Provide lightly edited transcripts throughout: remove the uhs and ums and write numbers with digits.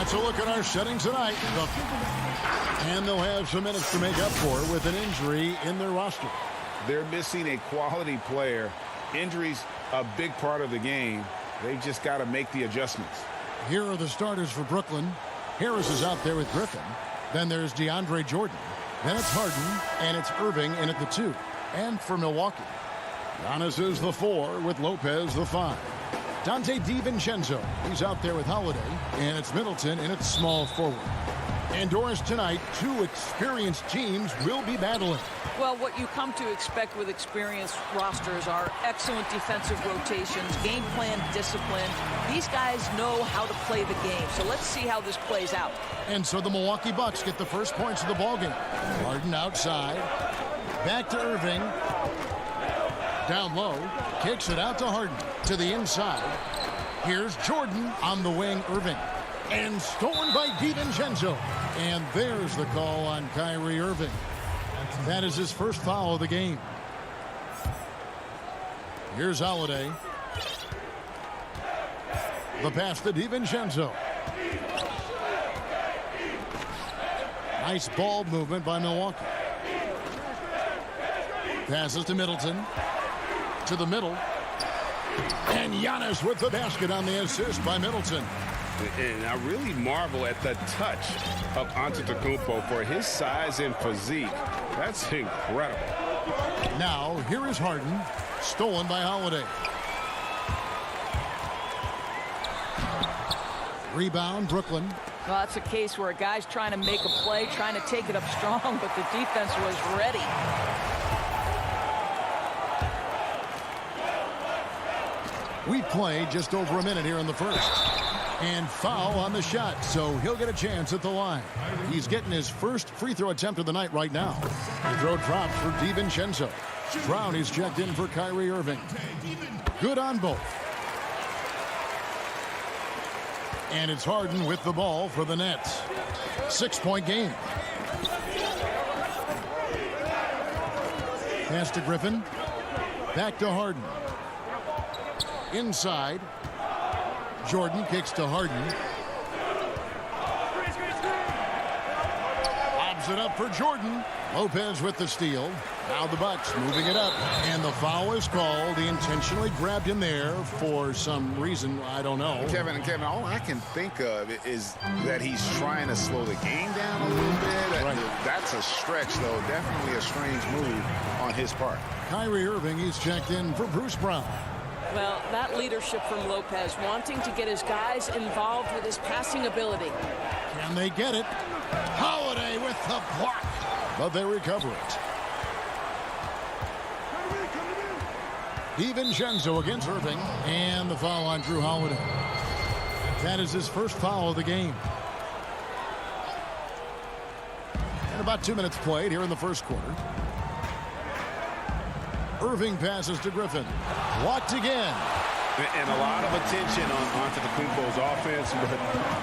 That's a look at our setting tonight. And they'll have some minutes to make up for with an injury in their roster. They're missing a quality player. Injuries a big part of the game. They've just got to make the adjustments. Here are the starters for Brooklyn. Harris is out there with Griffin. Then there's DeAndre Jordan. Then it's Harden, and it's Irving in at the 2. And for Milwaukee, Giannis is the 4 with Lopez the 5. Dante DiVincenzo, he's out there with Holiday, and it's Middleton in its small forward. And Doris, tonight, 2 experienced teams will be battling. Well, what you come to expect with experienced rosters are excellent defensive rotations, game plan discipline. These guys know how to play the game, so let's see how this plays out. And so the Milwaukee Bucks get the first points of the ballgame. Harden outside. Back to Irving. Down low. Kicks it out to Harden. To the inside. Here's Jordan on the wing. Irving. And stolen by DiVincenzo. And there's the call on Kyrie Irving. That is his first foul of the game. Here's Holiday. The pass to DiVincenzo. Nice ball movement by Milwaukee. Passes to Middleton. To the middle. And Giannis with the basket on the assist by Middleton. And I really marvel at the touch of Antetokounmpo for his size and physique. That's incredible. Now, here is Harden. Stolen by Holiday. Rebound, Brooklyn. Well, that's a case where a guy's trying to make a play, trying to take it up strong, but the defense was ready. We played just over a minute here in the first. And foul on the shot, so he'll get a chance at the line. He's getting his first free throw attempt of the night right now. The throw drops for DiVincenzo. Brown is checked in for Kyrie Irving. Good on both. And it's Harden with the ball for the Nets. 6-point game. Pass to Griffin. Back to Harden. Inside. Jordan kicks to Harden. Lobs it up for Jordan. Lopez with the steal. Now the Bucks moving it up. And the foul is called. He intentionally grabbed him there for some reason. I don't know. Kevin, all I can think of is that he's trying to slow the game down a little bit. Right. That's a stretch, though. Definitely a strange move on his part. Kyrie Irving, he's checked in for Bruce Brown. Well, that leadership from Lopez, wanting to get his guys involved with his passing ability. Can they get it? Holiday with the block. But they recover it. DiVincenzo against Irving. And the foul on Drew Holiday. That is his first foul of the game. And about 2 minutes played here in the first quarter. Irving passes to Griffin. Blocked again. And a lot of attention on Antetokounmpo's offense, but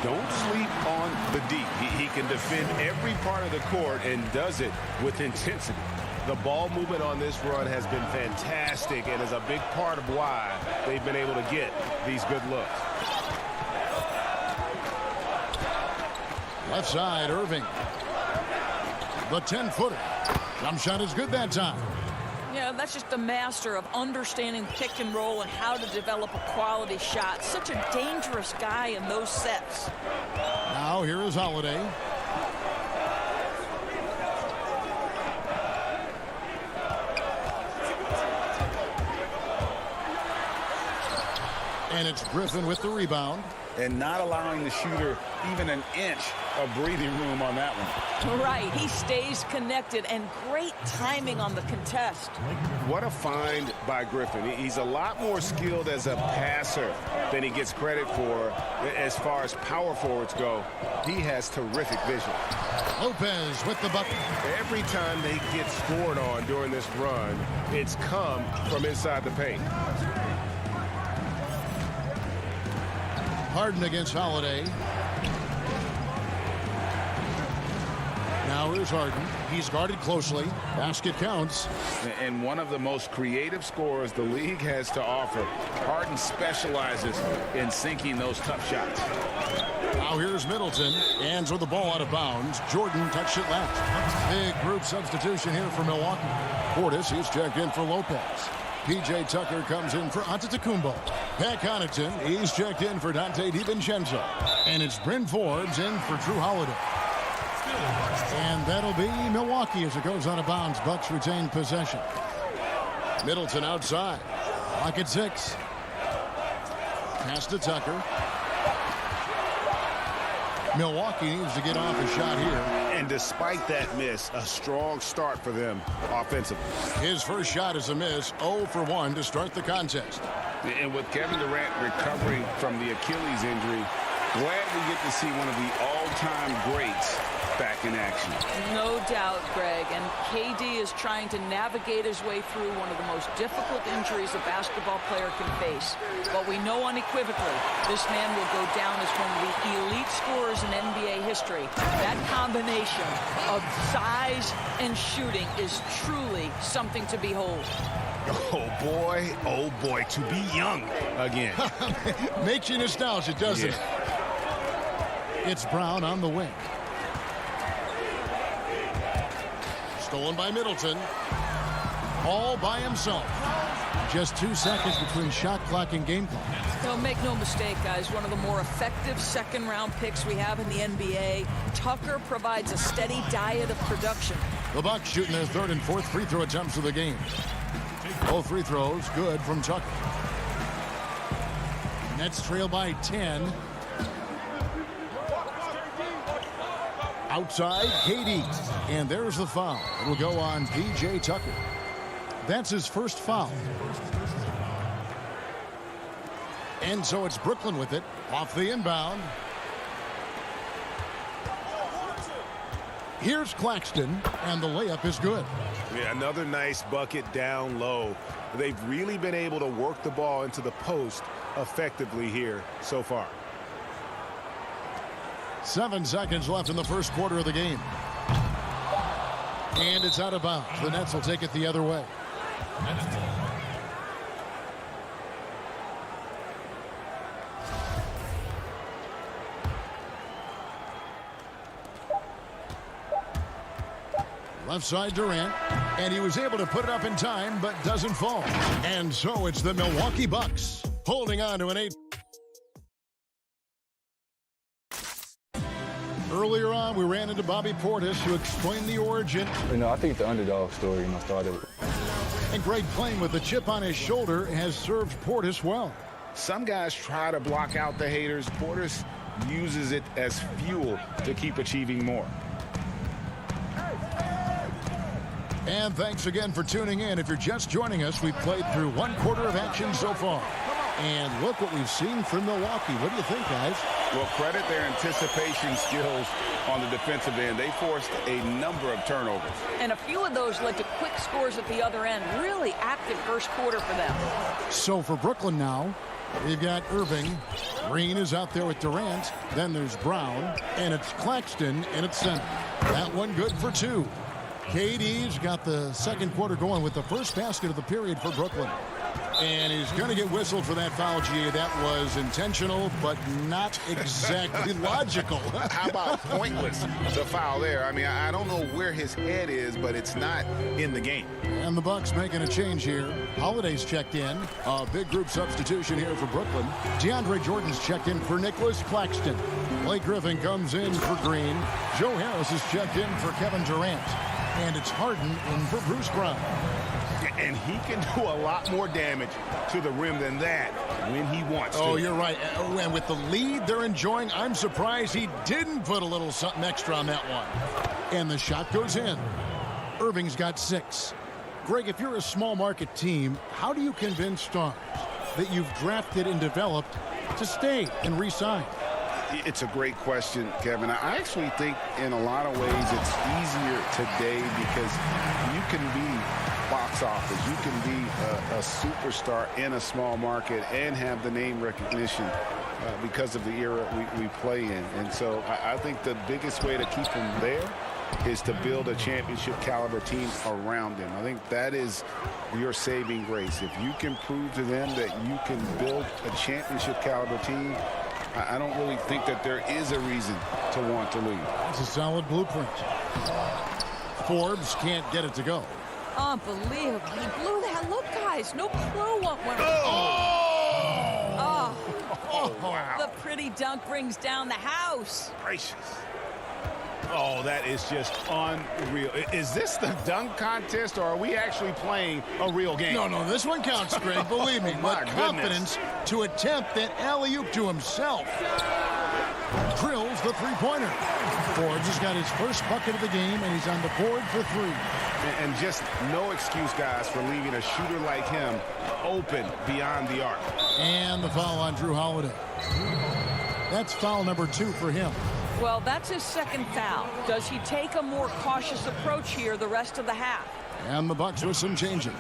don't sleep on the D. He can defend every part of the court and does it with intensity. The ball movement on this run has been fantastic and is a big part of why they've been able to get these good looks. Left side, Irving. The 10-footer. Jump shot is good that time. Yeah, that's just a master of understanding pick and roll and how to develop a quality shot. Such a dangerous guy in those sets. Now here is Holiday. And it's Griffin with the rebound. And not allowing the shooter even an inch of breathing room on that one. Right, he stays connected, and great timing on the contest. What a find by Griffin. He's a lot more skilled as a passer than he gets credit for as far as power forwards go. He has terrific vision. Lopez with the bucket. Every time they get scored on during this run, it's come from inside the paint. Harden against Holiday. Now here's Harden. He's guarded closely. Basket counts. And one of the most creative scorers the league has to offer. Harden specializes in sinking those tough shots. Now here's Middleton. Hands with the ball out of bounds. Jordan touched it left. Big group substitution here for Milwaukee. Portis, he's checked in for Lopez. P.J. Tucker comes in for Antetokounmpo. Pat Connaughton, he's checked in for Dante DiVincenzo. And it's Bryn Forbes in for Drew Holiday. And that'll be Milwaukee as it goes out of bounds. Bucks retain possession. Middleton outside. Clock at 6. Pass to Tucker. Milwaukee needs to get off a shot here. And despite that miss, a strong start for them offensively. His first shot is a miss. 0 for 1 to start the contest. And with Kevin Durant recovering from the Achilles injury, glad we get to see one of the all-time greats back in action. No doubt, Greg. And KD is trying to navigate his way through one of the most difficult injuries a basketball player can face. But we know unequivocally this man will go down as one of the elite scorers in NBA history. That combination of size and shooting is truly something to behold. Oh boy, to be young again. Makes you nostalgic, doesn't it? It's Brown on the wing. Stolen by Middleton. All by himself. Just 2 seconds between shot clock and game clock. No, make no mistake, guys. One of the more effective second-round picks we have in the NBA. Tucker provides a steady diet of production. The Bucks shooting their third and fourth free throw attempts of the game. Both free throws good from Tucker. Nets trail by 10. Outside, KD. And there's the foul. It'll go on P.J. Tucker. That's his first foul. And so it's Brooklyn with it. Off the inbound. Here's Claxton, and the layup is good. Yeah, another nice bucket down low. They've really been able to work the ball into the post effectively here so far. 7 seconds left in the first quarter of the game. And it's out of bounds. The Nets will take it the other way. Left side Durant, and he was able to put it up in time, but doesn't fall. And so it's the Milwaukee Bucks holding on to an 8. Earlier on, we ran into Bobby Portis, who explained the origin. I think the underdog story, started. And Greg, playing with a chip on his shoulder, has served Portis well. Some guys try to block out the haters. Portis uses it as fuel to keep achieving more. And thanks again for tuning in. If you're just joining us, we've played through 1 quarter of action so far. And look what we've seen from Milwaukee. What do you think, guys? Well, credit their anticipation skills on the defensive end. They forced a number of turnovers. And a few of those led to quick scores at the other end. Really active first quarter for them. So for Brooklyn now, we've got Irving. Green is out there with Durant. Then there's Brown. And it's Claxton in at center. That one good for 2. KD's got the second quarter going with the first basket of the period for Brooklyn. And he's going to get whistled for that foul, G. That was intentional, but not exactly logical. How about pointless, the foul there? I mean, I don't know where his head is, but it's not in the game. And the Bucks making a change here. Holiday's checked in. A big group substitution here for Brooklyn. DeAndre Jordan's checked in for Nicholas Claxton. Blake Griffin comes in for Green. Joe Harris is checked in for Kevin Durant. And it's Harden in for Bruce Brown. And he can do a lot more damage to the rim than that when he wants to. Oh, you're right. And with the lead they're enjoying, I'm surprised he didn't put a little something extra on that one. And the shot goes in. Irving's got 6. Greg, if you're a small market team, how do you convince stars that you've drafted and developed to stay and re-sign? It's a great question, Kevin. I actually think in a lot of ways it's easier today because you can be box office. You can be a superstar in a small market and have the name recognition because of the era we play in. And so I think the biggest way to keep them there is to build a championship caliber team around him. I think that is your saving grace. If you can prove to them that you can build a championship caliber team, I don't really think that there is a reason to want to leave. It's a solid blueprint. Forbes can't get it to go. Unbelievable. He blew that. Look, guys, no clue what went Wow. The pretty dunk brings down the house. Gracious. Oh, that is just unreal. Is this the dunk contest, or are we actually playing a real game? No, this one counts, Greg. Believe me. My But confidence to attempt that alley-oop to himself. Drills the three-pointer. Forbes has got his first bucket of the game, and he's on the board for three. And just no excuse, guys, for leaving a shooter like him open beyond the arc. And the foul on Drew Holiday. That's foul number 2 for him. Well, that's his second foul. Does he take a more cautious approach here the rest of the half? And the Bucks with some changes.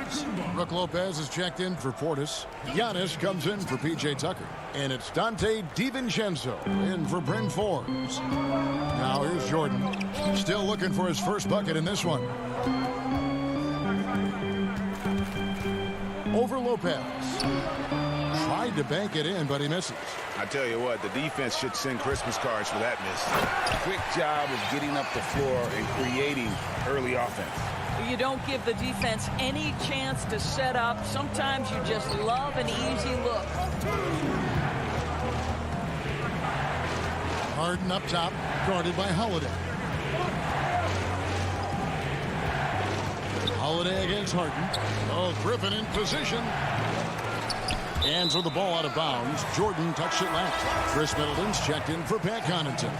Brook Lopez is checked in for Portis. Giannis comes in for P.J. Tucker. And it's Dante DiVincenzo in for Bryn Forbes. Now here's Jordan. Still looking for his first bucket in this one. Over Lopez. Tried to bank it in, but he misses. I tell you what, the defense should send Christmas cards for that miss. Quick job of getting up the floor and creating early offense. You don't give the defense any chance to set up. Sometimes you just love an easy look. Harden up top, guarded by Holiday. Holiday against Harden. Oh, Griffin in position. And throw the ball out of bounds. Jordan touched it last. Chris Middleton's checked in for Pat Connaughton.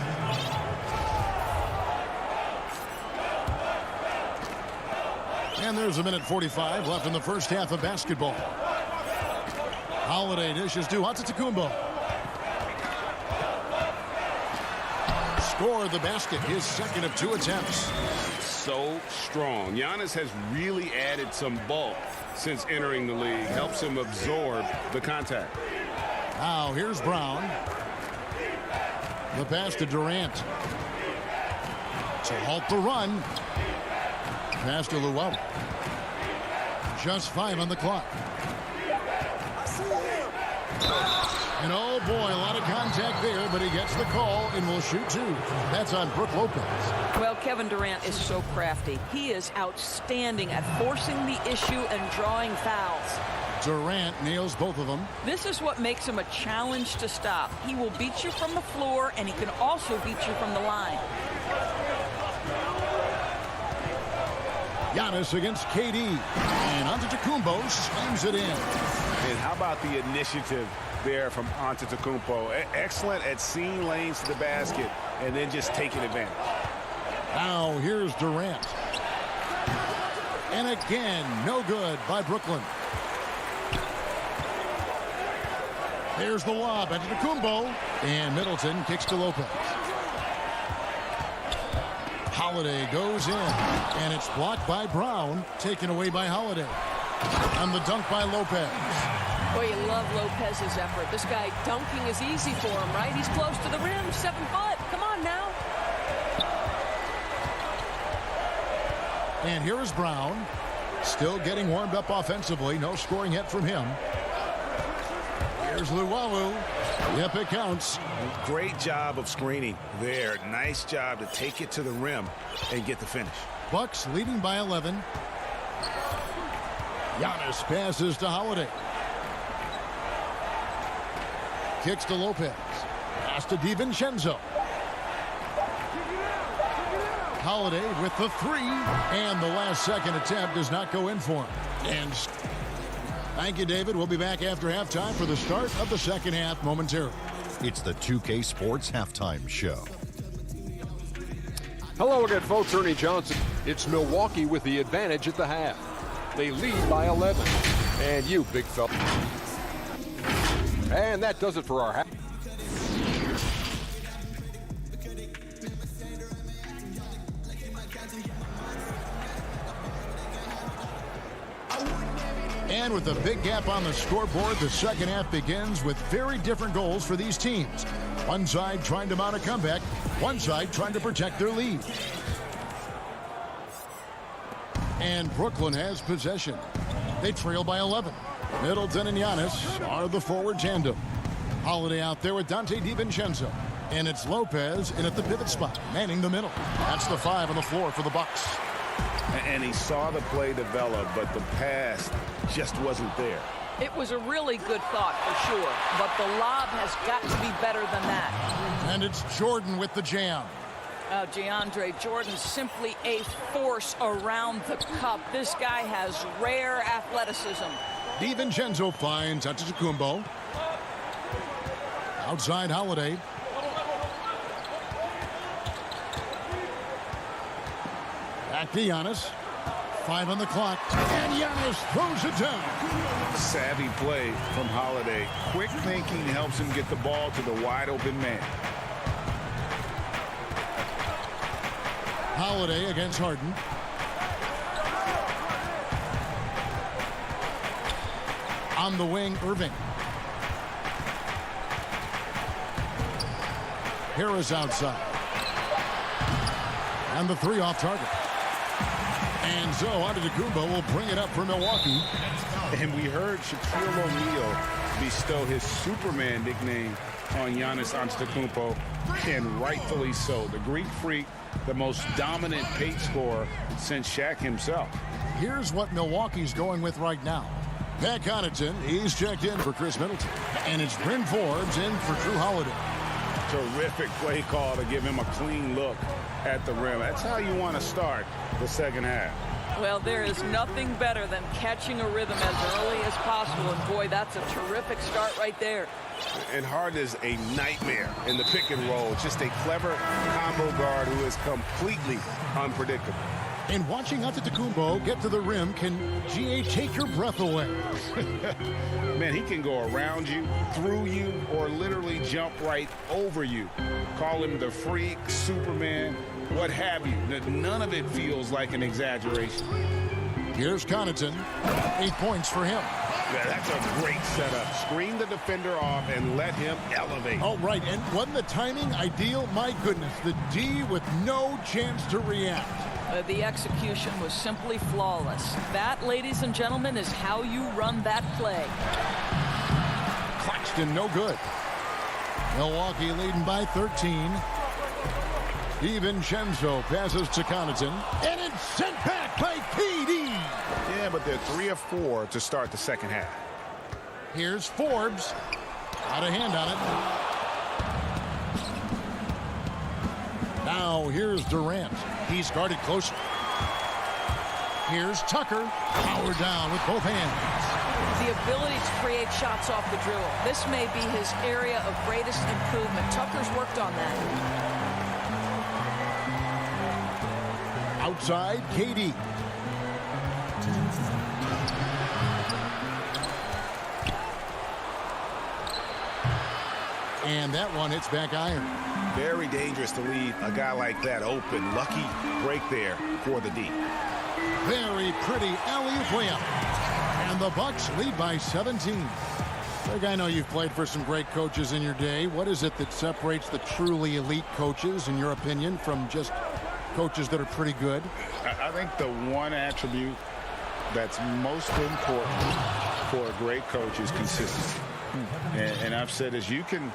And there's a minute 45 left in the first half of basketball. Holiday dishes to Antetokounmpo. Scored the basket, his second of 2 attempts. So strong. Giannis has really added some bulk since entering the league. Helps him absorb the contact. Now here's Brown. The pass to Durant. To halt the run. Pass to Luau. Just 5 on the clock. And oh boy, a lot of contact there, but he gets the call and will shoot 2. That's on Brook Lopez. Well, Kevin Durant is so crafty. He is outstanding at forcing the issue and drawing fouls. Durant nails both of them. This is what makes him a challenge to stop. He will beat you from the floor, and he can also beat you from the line. Giannis against KD. And Antetokounmpo slams it in. And how about the initiative there from Antetokounmpo? Excellent at seeing lanes to the basket and then just taking advantage. Now here's Durant. And again, no good by Brooklyn. There's the lob into Antetokounmpo. And Middleton kicks to Lopez. Holiday goes in. And it's blocked by Brown. Taken away by Holiday. And the dunk by Lopez. Boy, you love Lopez's effort. This guy dunking is easy for him, right? He's close to the rim, 7 foot. Come on now. And here is Brown. Still getting warmed up offensively. No scoring yet from him. Here's Luau. Yep, it counts. Great job of screening there. Nice job to take it to the rim and get the finish. Bucks leading by 11. Giannis passes to Holiday. Kicks to Lopez. Pass to DiVincenzo. Holiday with the 3. And the last second attempt does not go in for him. And thank you, David. We'll be back after halftime for the start of the second half momentarily. It's the 2K Sports Halftime Show. Hello again, folks. Ernie Johnson. It's Milwaukee with the advantage at the half. They lead by 11. And you, big fella. And that does it for our half. And with a big gap on the scoreboard, the second half begins with very different goals for these teams. One side trying to mount a comeback, one side trying to protect their lead. And Brooklyn has possession. They trail by 11. Middleton and Giannis are the forward tandem. Holiday out there with Dante DiVincenzo. And it's Lopez in at the pivot spot, manning the middle. That's the 5 on the floor for the Bucks. And he saw the play develop, but the pass just wasn't there. It was a really good thought for sure, but the lob has got to be better than that. And it's Jordan with the jam. DeAndre Jordan simply a force around the cup. This guy has rare athleticism. DiVincenzo finds Antetokounmpo. Outside Holiday. Back to Giannis. 5 on the clock. And Giannis throws it down. Savvy play from Holiday. Quick thinking helps him get the ball to the wide open man. Holiday against Harden. On the wing, Irving. Harris outside. And the 3 off target. And so Antetokounmpo will bring it up for Milwaukee. And we heard Shaquille O'Neal bestow his Superman nickname on Giannis Antetokounmpo, and rightfully so. The Greek freak, the most dominant paint scorer since Shaq himself. Here's what Milwaukee's going with right now. Pat Connaughton, he's checked in for Chris Middleton. And it's Bryn Forbes in for Drew Holiday. Terrific play call to give him a clean look at the rim. That's how you want to start the second half. Well, there is nothing better than catching a rhythm as early as possible. And boy, that's a terrific start right there. And Harden is a nightmare in the pick and roll. Just a clever combo guard who is completely unpredictable. And watching Antetokounmpo get to the rim can, GA, take your breath away. Man, he can go around you, through you, or literally jump right over you. Call him the freak, Superman, what have you. None of it feels like an exaggeration. Here's Connaughton. 8 points for him. Yeah, that's a great setup. Screen the defender off and let him elevate. Oh, right. And wasn't the timing ideal? My goodness. The D with no chance to react. The execution was simply flawless. That, ladies and gentlemen, is how you run that play. Claxton, no good. Milwaukee leading by 13. DiVincenzo passes to Connaughton. And it's sent back by KD. Yeah, but they're 3 of 4 to start the second half. Here's Forbes. Got a hand on it. Now here's Durant. He's guarded closer. Here's Tucker. Power down with both hands. The ability to create shots off the dribble. This may be his area of greatest improvement. Tucker's worked on that. Outside, KD. And that one hits back iron. Very dangerous to leave a guy like that open. Lucky break there for the D. Very pretty alley-oop layup. And the Bucks lead by 17. Greg, I know you've played for some great coaches in your day. What is it that separates the truly elite coaches, in your opinion, from just coaches that are pretty good? I think the one attribute that's most important for a great coach is consistency. And I've said this, you can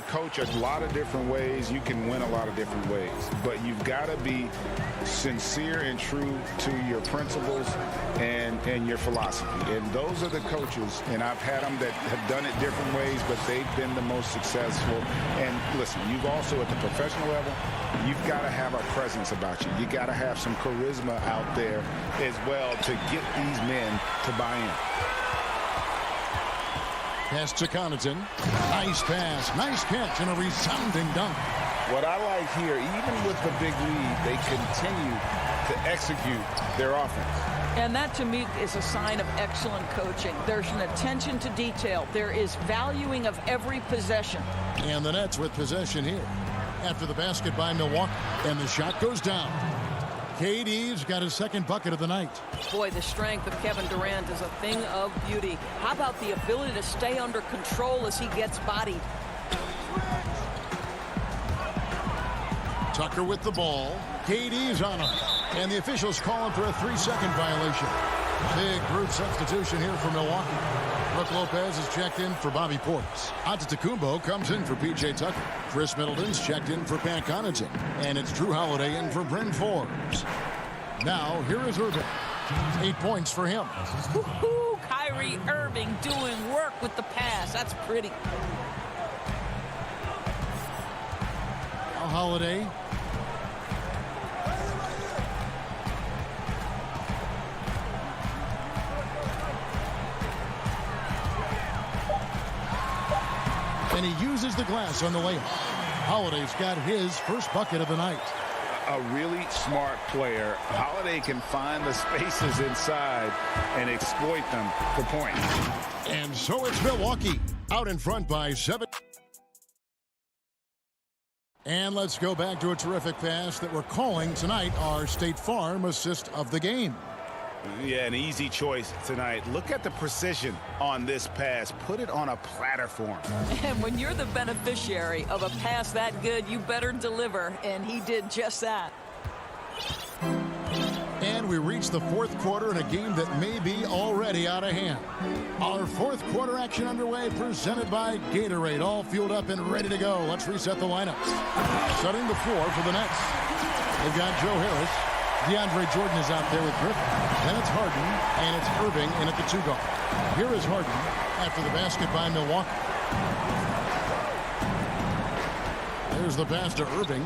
coach a lot of different ways, you can win a lot of different ways, but you've got to be sincere and true to your principles and your philosophy. And those are the coaches, and I've had them that have done it different ways, but they've been the most successful. And listen, you've also at the professional level, you've got to have a presence about you. You got to have some charisma out there as well to get these men to buy in. Pass to Connaughton. Nice pass, nice catch, and a resounding dunk. What I like here, even with the big lead, they continue to execute their offense. And that, to me, is a sign of excellent coaching. There's an attention to detail. There is valuing of every possession. And the Nets with possession here. After the basket by Milwaukee. And the shot goes down. KD's got his second bucket of the night. Boy, the strength of Kevin Durant is a thing of beauty. How about the ability to stay under control as he gets bodied? Tucker with the ball. KD's on him. And the officials calling for a 3-second violation. Big group substitution here for Milwaukee. Brook Lopez is checked in for Bobby Portis. Antetokounmpo comes in for P.J. Tucker. Chris Middleton's checked in for Pat Connaughton. And it's Drew Holiday in for Bryn Forbes. Now, here is Irving. 8 points for him. Woo-hoo, Kyrie Irving doing work with the pass. That's pretty. Now Holiday. And he uses the glass on the layup. Holiday's got his first bucket of the night. A really smart player. Holiday can find the spaces inside and exploit them for points. And so it's Milwaukee out in front by 7. And let's go back to a terrific pass that we're calling tonight our State Farm assist of the game. Yeah, an easy choice tonight. Look at the precision on this pass. Put it on a platter for him. And when you're the beneficiary of a pass that good, you better deliver. And he did just that. And we reach the fourth quarter in a game that may be already out of hand. Our fourth quarter action underway, presented by Gatorade. All fueled up and ready to go. Let's reset the lineups. Setting the floor for the Nets. They've got Joe Harris. DeAndre Jordan is out there with Griffin. Then it's Harden, and it's Irving in at the 2 guard. Here is Harden after the basket by Milwaukee. There's the pass to Irving.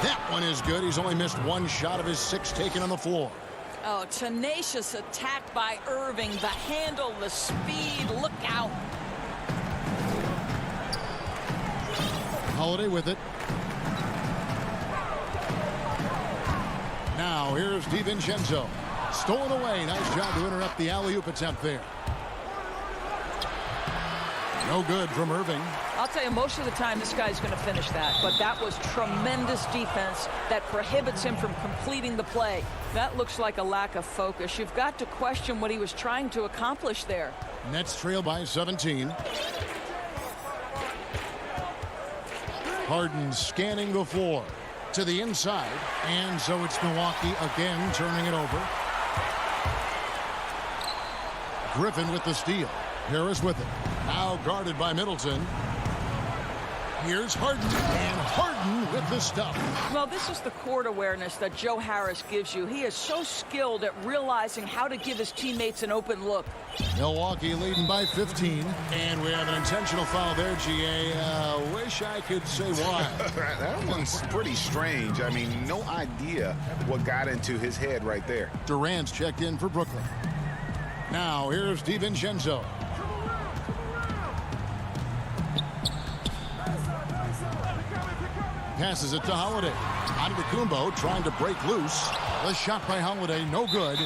That one is good. He's only missed one shot of his 6 taken on the floor. Oh, tenacious attack by Irving. The handle, the speed. Look out. Holiday with it. Now, here's DiVincenzo. Stolen away. Nice job to interrupt the alley-oop attempt there. No good from Irving. I'll tell you, most of the time, this guy's going to finish that. But that was tremendous defense that prohibits him from completing the play. That looks like a lack of focus. You've got to question what he was trying to accomplish there. Nets trail by 17. Harden scanning the floor to the inside, and so it's Milwaukee again turning it over. Griffin with the steal. Harris with it. Now guarded by Middleton. Here's Harden, and Harden with the stuff. Well, this is the court awareness that Joe Harris gives you. He is so skilled at realizing how to give his teammates an open look. Milwaukee leading by 15, and we have an intentional foul there, GA. Wish I could say why. That one's pretty strange. I mean, no idea what got into his head right there. Durant's checked in for Brooklyn. Now, here's DiVincenzo. Passes it to Holiday. Antetokounmpo trying to break loose. The shot by Holiday, no good.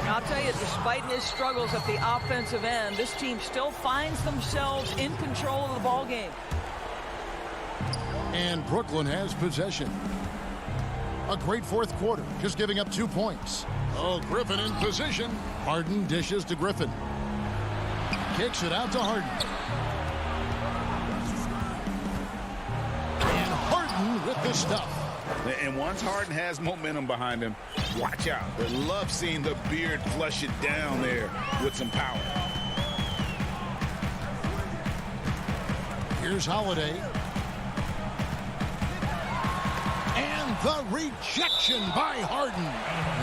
I'll tell you, despite his struggles at the offensive end, this team still finds themselves in control of the ball game. And Brooklyn has possession. A great fourth quarter, just giving up 2 points. Oh, Griffin in position. Harden dishes to Griffin. Kicks it out to Harden. And Harden with the stuff. And once Harden has momentum behind him, watch out. I love seeing the beard flush it down there with some power. Here's Holiday. And the rejection by Harden.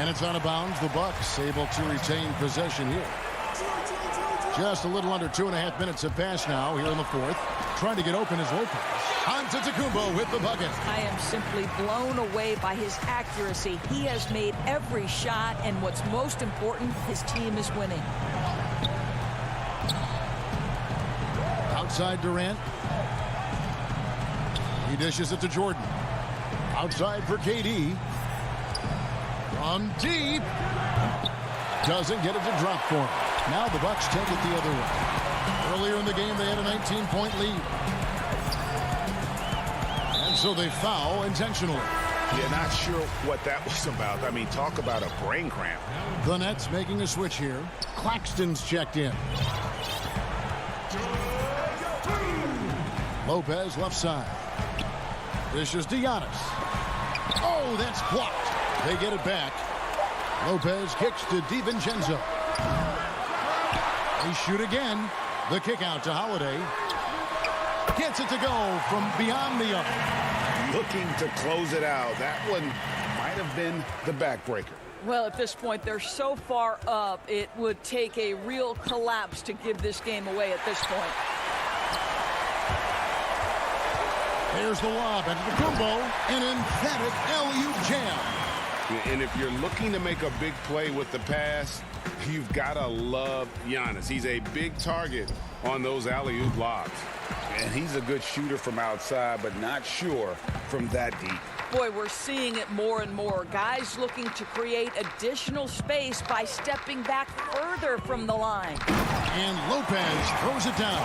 And it's out of bounds. The Bucks able to retain possession here. Just a little under 2.5 minutes have passed now here in the fourth. Trying to get open is Lopez. Antetokounmpo with the bucket. I am simply blown away by his accuracy. He has made every shot, and what's most important, his team is winning. Outside Durant. He dishes it to Jordan. Outside for KD. From deep. Doesn't get it to drop for him. Now the Bucks take it the other way. Earlier in the game, they had a 19-point lead. And so they foul intentionally. Yeah, not sure what that was about. I mean, talk about a brain cramp. The Nets making a switch here. Claxton's checked in. Lopez left side. This is Giannis. Oh, that's blocked. They get it back. Lopez kicks to DiVincenzo. They shoot again. The kick out to Holiday. Gets it to go from beyond the arc. Looking to close it out. That one might have been the backbreaker. Well, at this point, they're so far up, it would take a real collapse to give this game away at this point. There's the lob into the combo. An emphatic alley-oop jam. And if you're looking to make a big play with the pass, you've got to love Giannis. He's a big target on those alley-oop lobs. And he's a good shooter from outside, but not sure from that deep. Boy, we're seeing it more and more. Guys looking to create additional space by stepping back further from the line. And Lopez throws it down.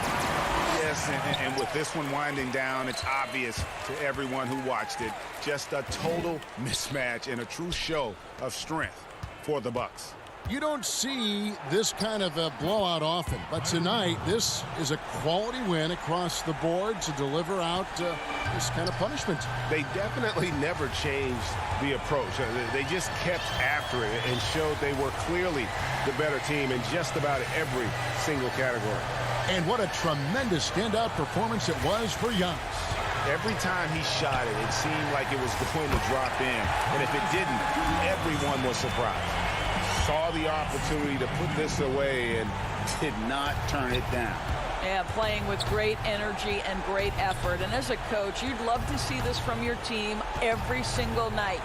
Yes, and with this one winding down, it's obvious to everyone who watched it. Just a total mismatch and a true show of strength for the Bucks. You don't see this kind of a blowout often, but tonight this is a quality win across the board to deliver out this kind of punishment. They definitely never changed the approach. They just kept after it and showed they were clearly the better team in just about every single category. And what a tremendous standout performance it was for Giannis. Every time he shot it, it seemed like it was going to drop in. And if it didn't, everyone was surprised. Saw the opportunity to put this away and did not turn it down. Yeah, playing with great energy and great effort. And as a coach, you'd love to see this from your team every single night.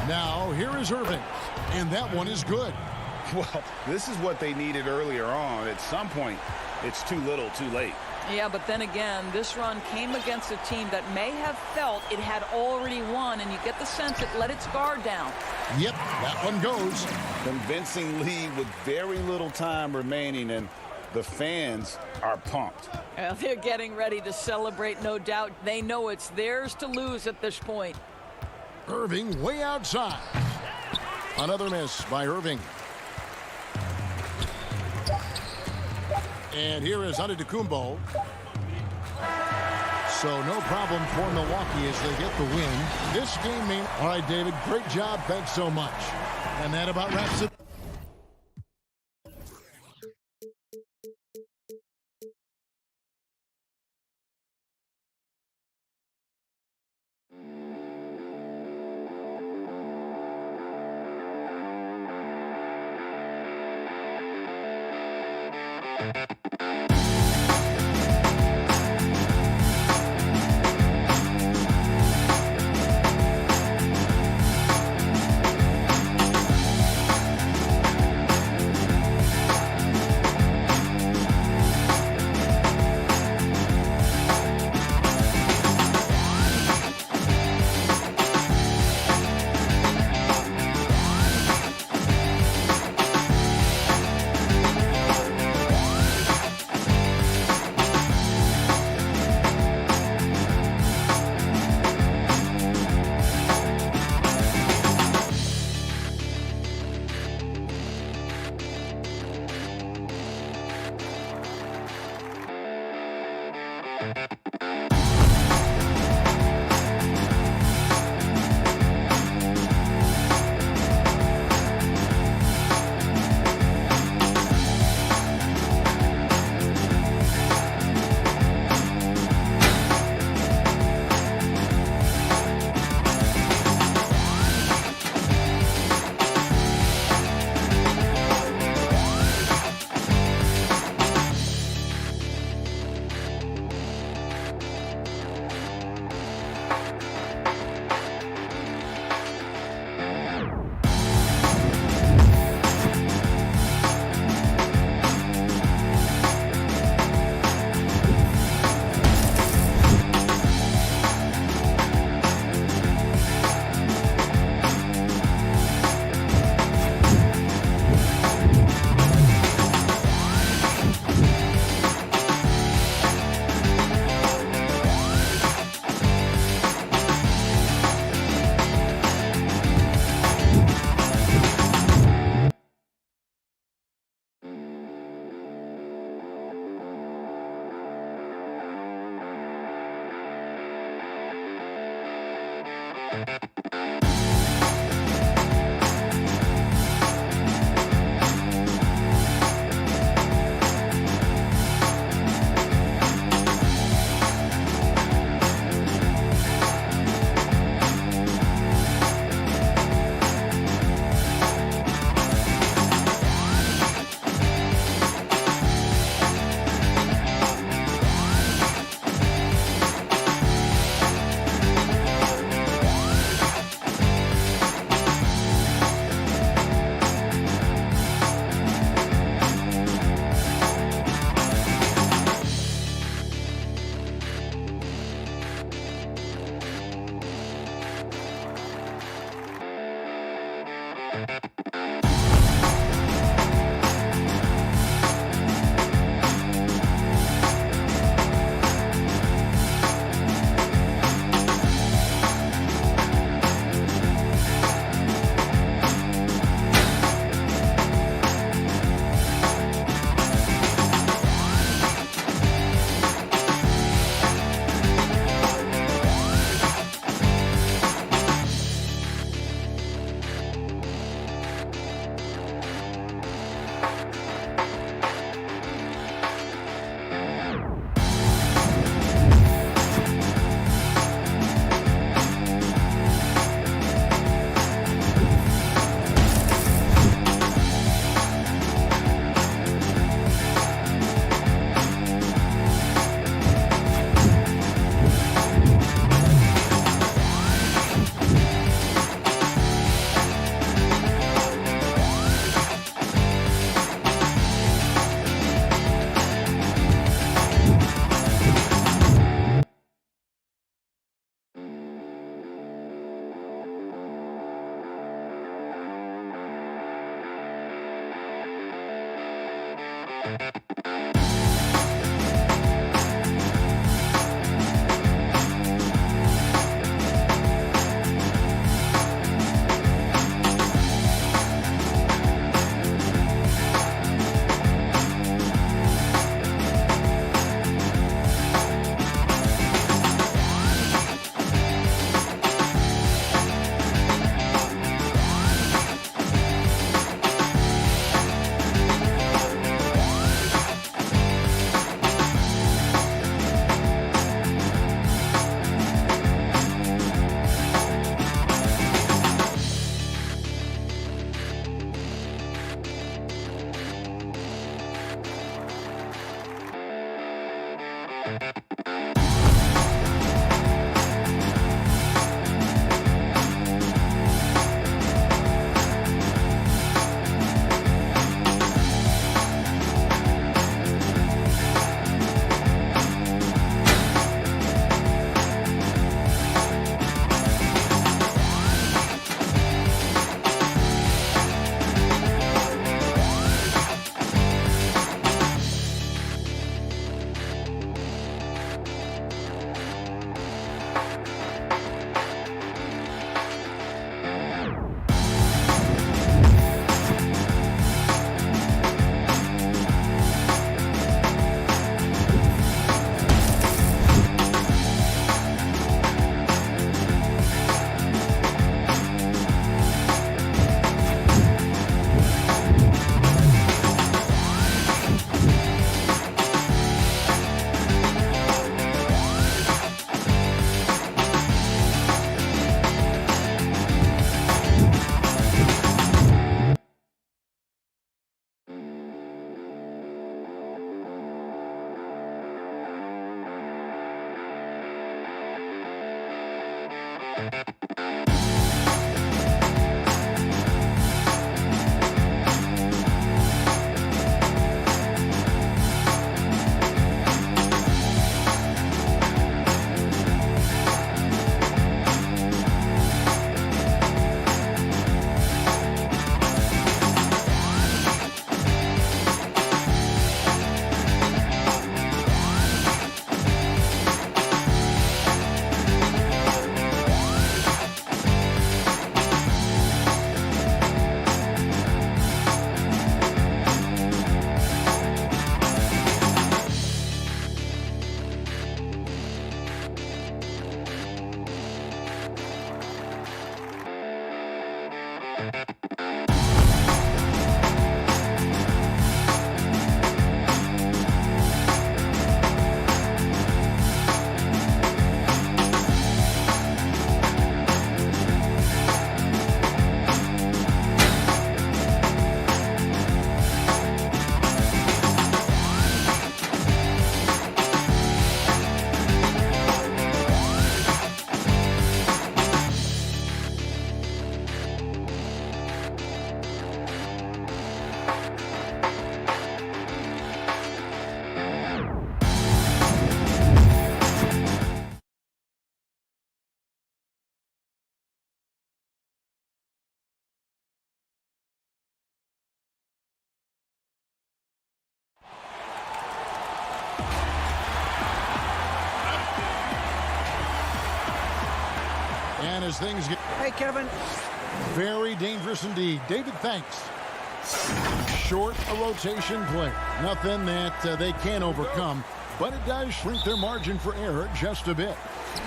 Now, here is Irving. And that one is good. Well, this is what they needed earlier on. At some point, it's too little, too late. Yeah, but then again, this run came against a team that may have felt it had already won, and you get the sense it let its guard down. Yep, that one goes. Convincing lead with very little time remaining, and the fans are pumped. Well, they're getting ready to celebrate, no doubt. They know it's theirs to lose at this point. Irving way outside. Another miss by Irving. And here is Antetokounmpo. So no problem for Milwaukee as they get the win. This game means... All right, David, great job. Thanks so much. And that about wraps it. And as things get... Hey, Kevin. Very dangerous indeed. David, thanks. Short a rotation play. Nothing that they can't overcome, but it does shrink their margin for error just a bit.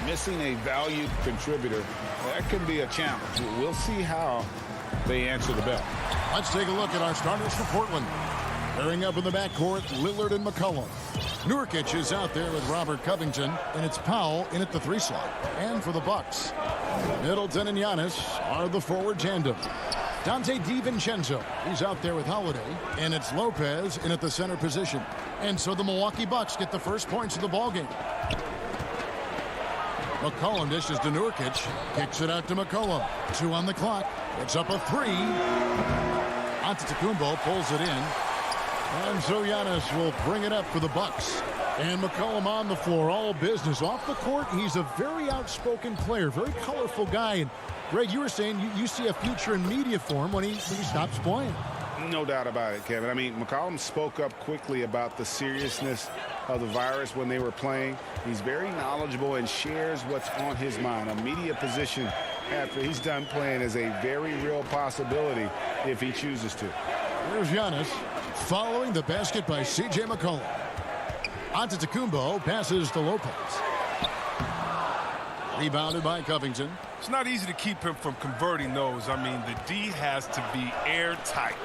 Missing a valued contributor, that could be a challenge. We'll see how they answer the bell. Let's take a look at our starters for Portland. Pairing up in the backcourt, Lillard and McCollum. Nurkic is out there with Robert Covington, and it's Powell in at the 3 slot. And for the Bucks, Middleton and Giannis are the forward tandem. Dante DiVincenzo, he's out there with Holiday, and it's Lopez in at the center position. And so the Milwaukee Bucks get the first points of the ballgame. McCollum dishes to Nurkic, kicks it out to McCollum. 2 on the clock. It's up a 3. Antetokounmpo pulls it in. And so Giannis will bring it up for the Bucks. And McCollum on the floor, all business. Off the court, he's a very outspoken player, very colorful guy. And Greg, you were saying you see a future in media for him when he stops playing. No doubt about it, Kevin. I mean, McCollum spoke up quickly about the seriousness of the virus when they were playing. He's very knowledgeable and shares what's on his mind. A media position after he's done playing is a very real possibility if he chooses to. Here's Giannis following the basket by C.J. McCollum. Antetokounmpo passes to Lopez. Rebounded by Covington. It's not easy to keep him from converting those. I mean, the D has to be airtight.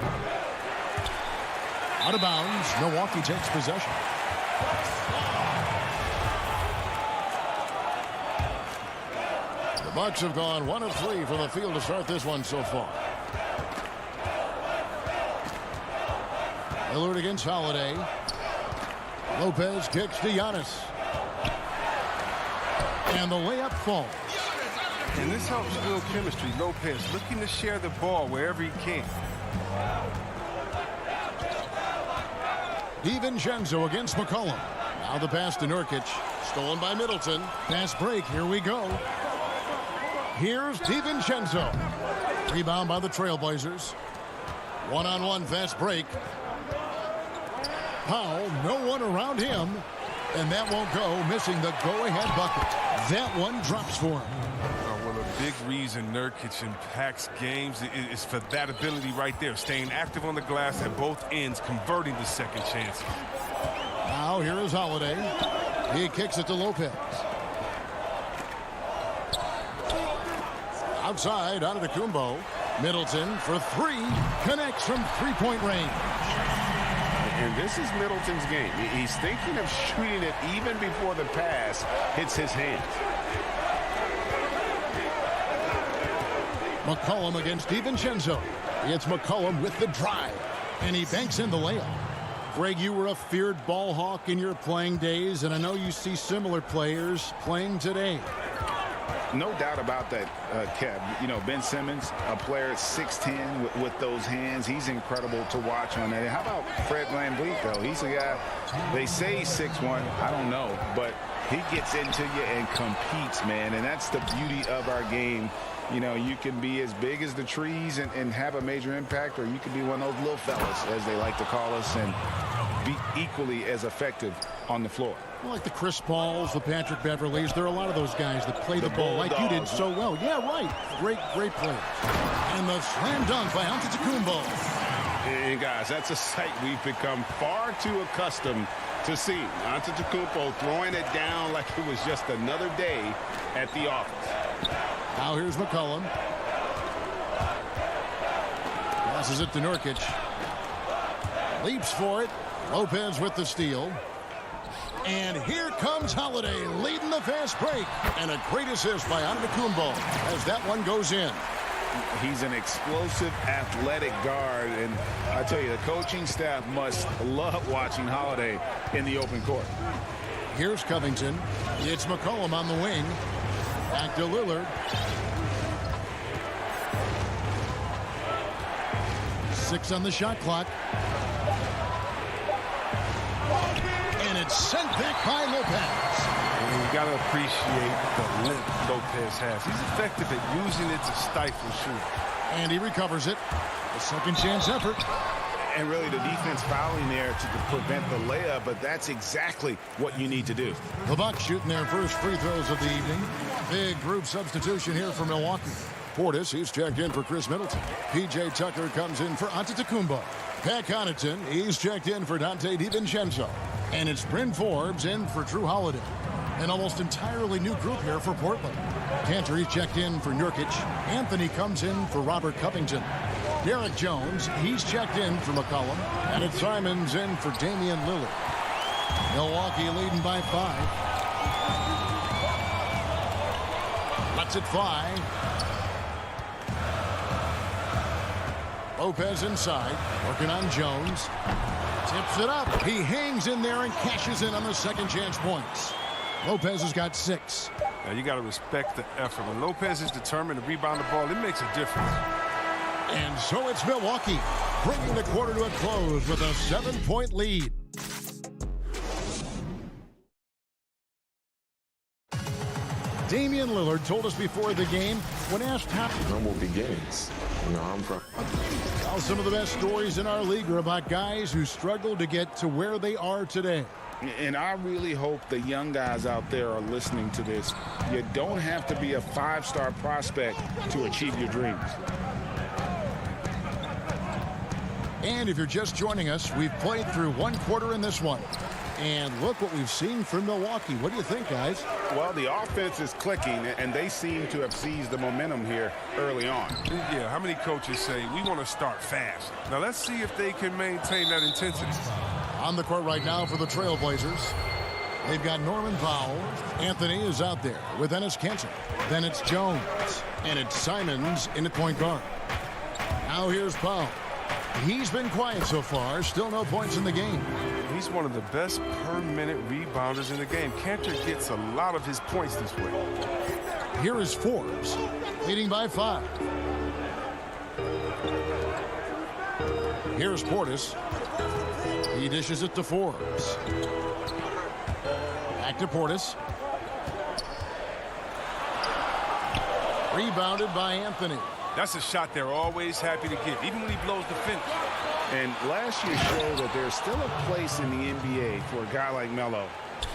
Out of bounds, Milwaukee takes possession. The Bucks have gone 1 of 3 from the field to start this one so far. Lillard against Holiday. Lopez kicks to Giannis. And the layup falls. And this helps build chemistry. Lopez looking to share the ball wherever he can. DiVincenzo against McCollum. Now the pass to Nurkic. Stolen by Middleton. Fast break. Here we go. Here's DiVincenzo. Rebound by the Trailblazers. One-on-one fast break. Powell, no one around him. And that won't go, missing the go-ahead bucket. That one drops for him. Well, a big reason Nurkic impacts games is for that ability right there, staying active on the glass at both ends, converting the second chances. Now here is Holiday. He kicks it to Lopez. Outside, Antetokounmpo. Middleton for 3. Connects from three-point range. And this is Middleton's game. He's thinking of shooting it even before the pass hits his hands. McCollum against DiVincenzo. It's McCollum with the drive. And he banks in the layup. Greg, you were a feared ball hawk in your playing days, and I know you see similar players playing today. No doubt about that, Kev. You know, Ben Simmons, a player at 6'10" with those hands. He's incredible to watch on that. How about Fred VanVleet, though? He's a guy, they say he's 6'1". I don't know, but he gets into you and competes, man. And that's the beauty of our game. You know, you can be as big as the trees and have a major impact, or you can be one of those little fellas, as they like to call us, and be equally as effective on the floor. Like the Chris Pauls, the Patrick Beverleys, there are a lot of those guys that play the ball like you did so well. Yeah, right. Great players. And the slam dunk by Antetokounmpo. And guys, that's a sight we've become far too accustomed to seeing. Antetokounmpo throwing it down like it was just another day at the office. Now here's McCollum. Passes it to Nurkic. Leaps for it. Lopez with the steal. And here comes Holiday leading the fast break. And a great assist by Antetokounmpo as that one goes in. He's an explosive, athletic guard. And I tell you, the coaching staff must love watching Holiday in the open court. Here's Covington. It's McCollum on the wing. Back to Lillard. 6 on the shot clock. And it's sent back by Lopez. And you got to appreciate the length Lopez has. He's effective at using it to stifle shooting. And he recovers it. A second chance effort. And really the defense fouling there to prevent the layup, but that's exactly what you need to do. The Bucks shooting their first free throws of the evening. Big group substitution here for Milwaukee. Portis, he's checked in for Chris Middleton. P.J. Tucker comes in for Antetokounmpo. Pat Connaughton, he's checked in for Dante DiVincenzo. And it's Bryn Forbes in for Drew Holiday. An almost entirely new group here for Portland. Cantor, he's checked in for Nurkic. Anthony comes in for Robert Covington. Derek Jones, he's checked in for McCollum. And it's Simons in for Damian Lillard. Milwaukee leading by 5. Lets it fly. Lopez inside, working on Jones. Tips it up. He hangs in there and cashes in on the second chance points. Lopez has got 6. Now you got to respect the effort. When Lopez is determined to rebound the ball, it makes a difference. And so it's Milwaukee, bringing the quarter to a close with a 7-point lead. Damian Lillard told us before the game, when asked how Humble beginnings. You know, I'm from. Well, some of the best stories in our league are about guys who struggled to get to where they are today. And I really hope the young guys out there are listening to this. You don't have to be a 5-star prospect to achieve your dreams. And if you're just joining us, we've played through one quarter in this one. And look what we've seen from Milwaukee. What do you think, guys? Well, the offense is clicking, and they seem to have seized the momentum here early on. Yeah, how many coaches say we want to start fast? Now let's see if they can maintain that intensity. On the court right now for the Trailblazers. They've got Norman Powell. Anthony is out there with Enes Kanter. Then it's Jones. And it's Simons in at point guard. Now here's Powell. He's been quiet so far. Still no points in the game. He's one of the best per-minute rebounders in the game. Kanter gets a lot of his points this way. Here is Forbes, leading by 5. Here's Portis. He dishes it to Forbes. Back to Portis. Rebounded by Anthony. That's a shot they're always happy to get, even when he blows the finish. And last year showed that there's still a place in the NBA for a guy like Melo.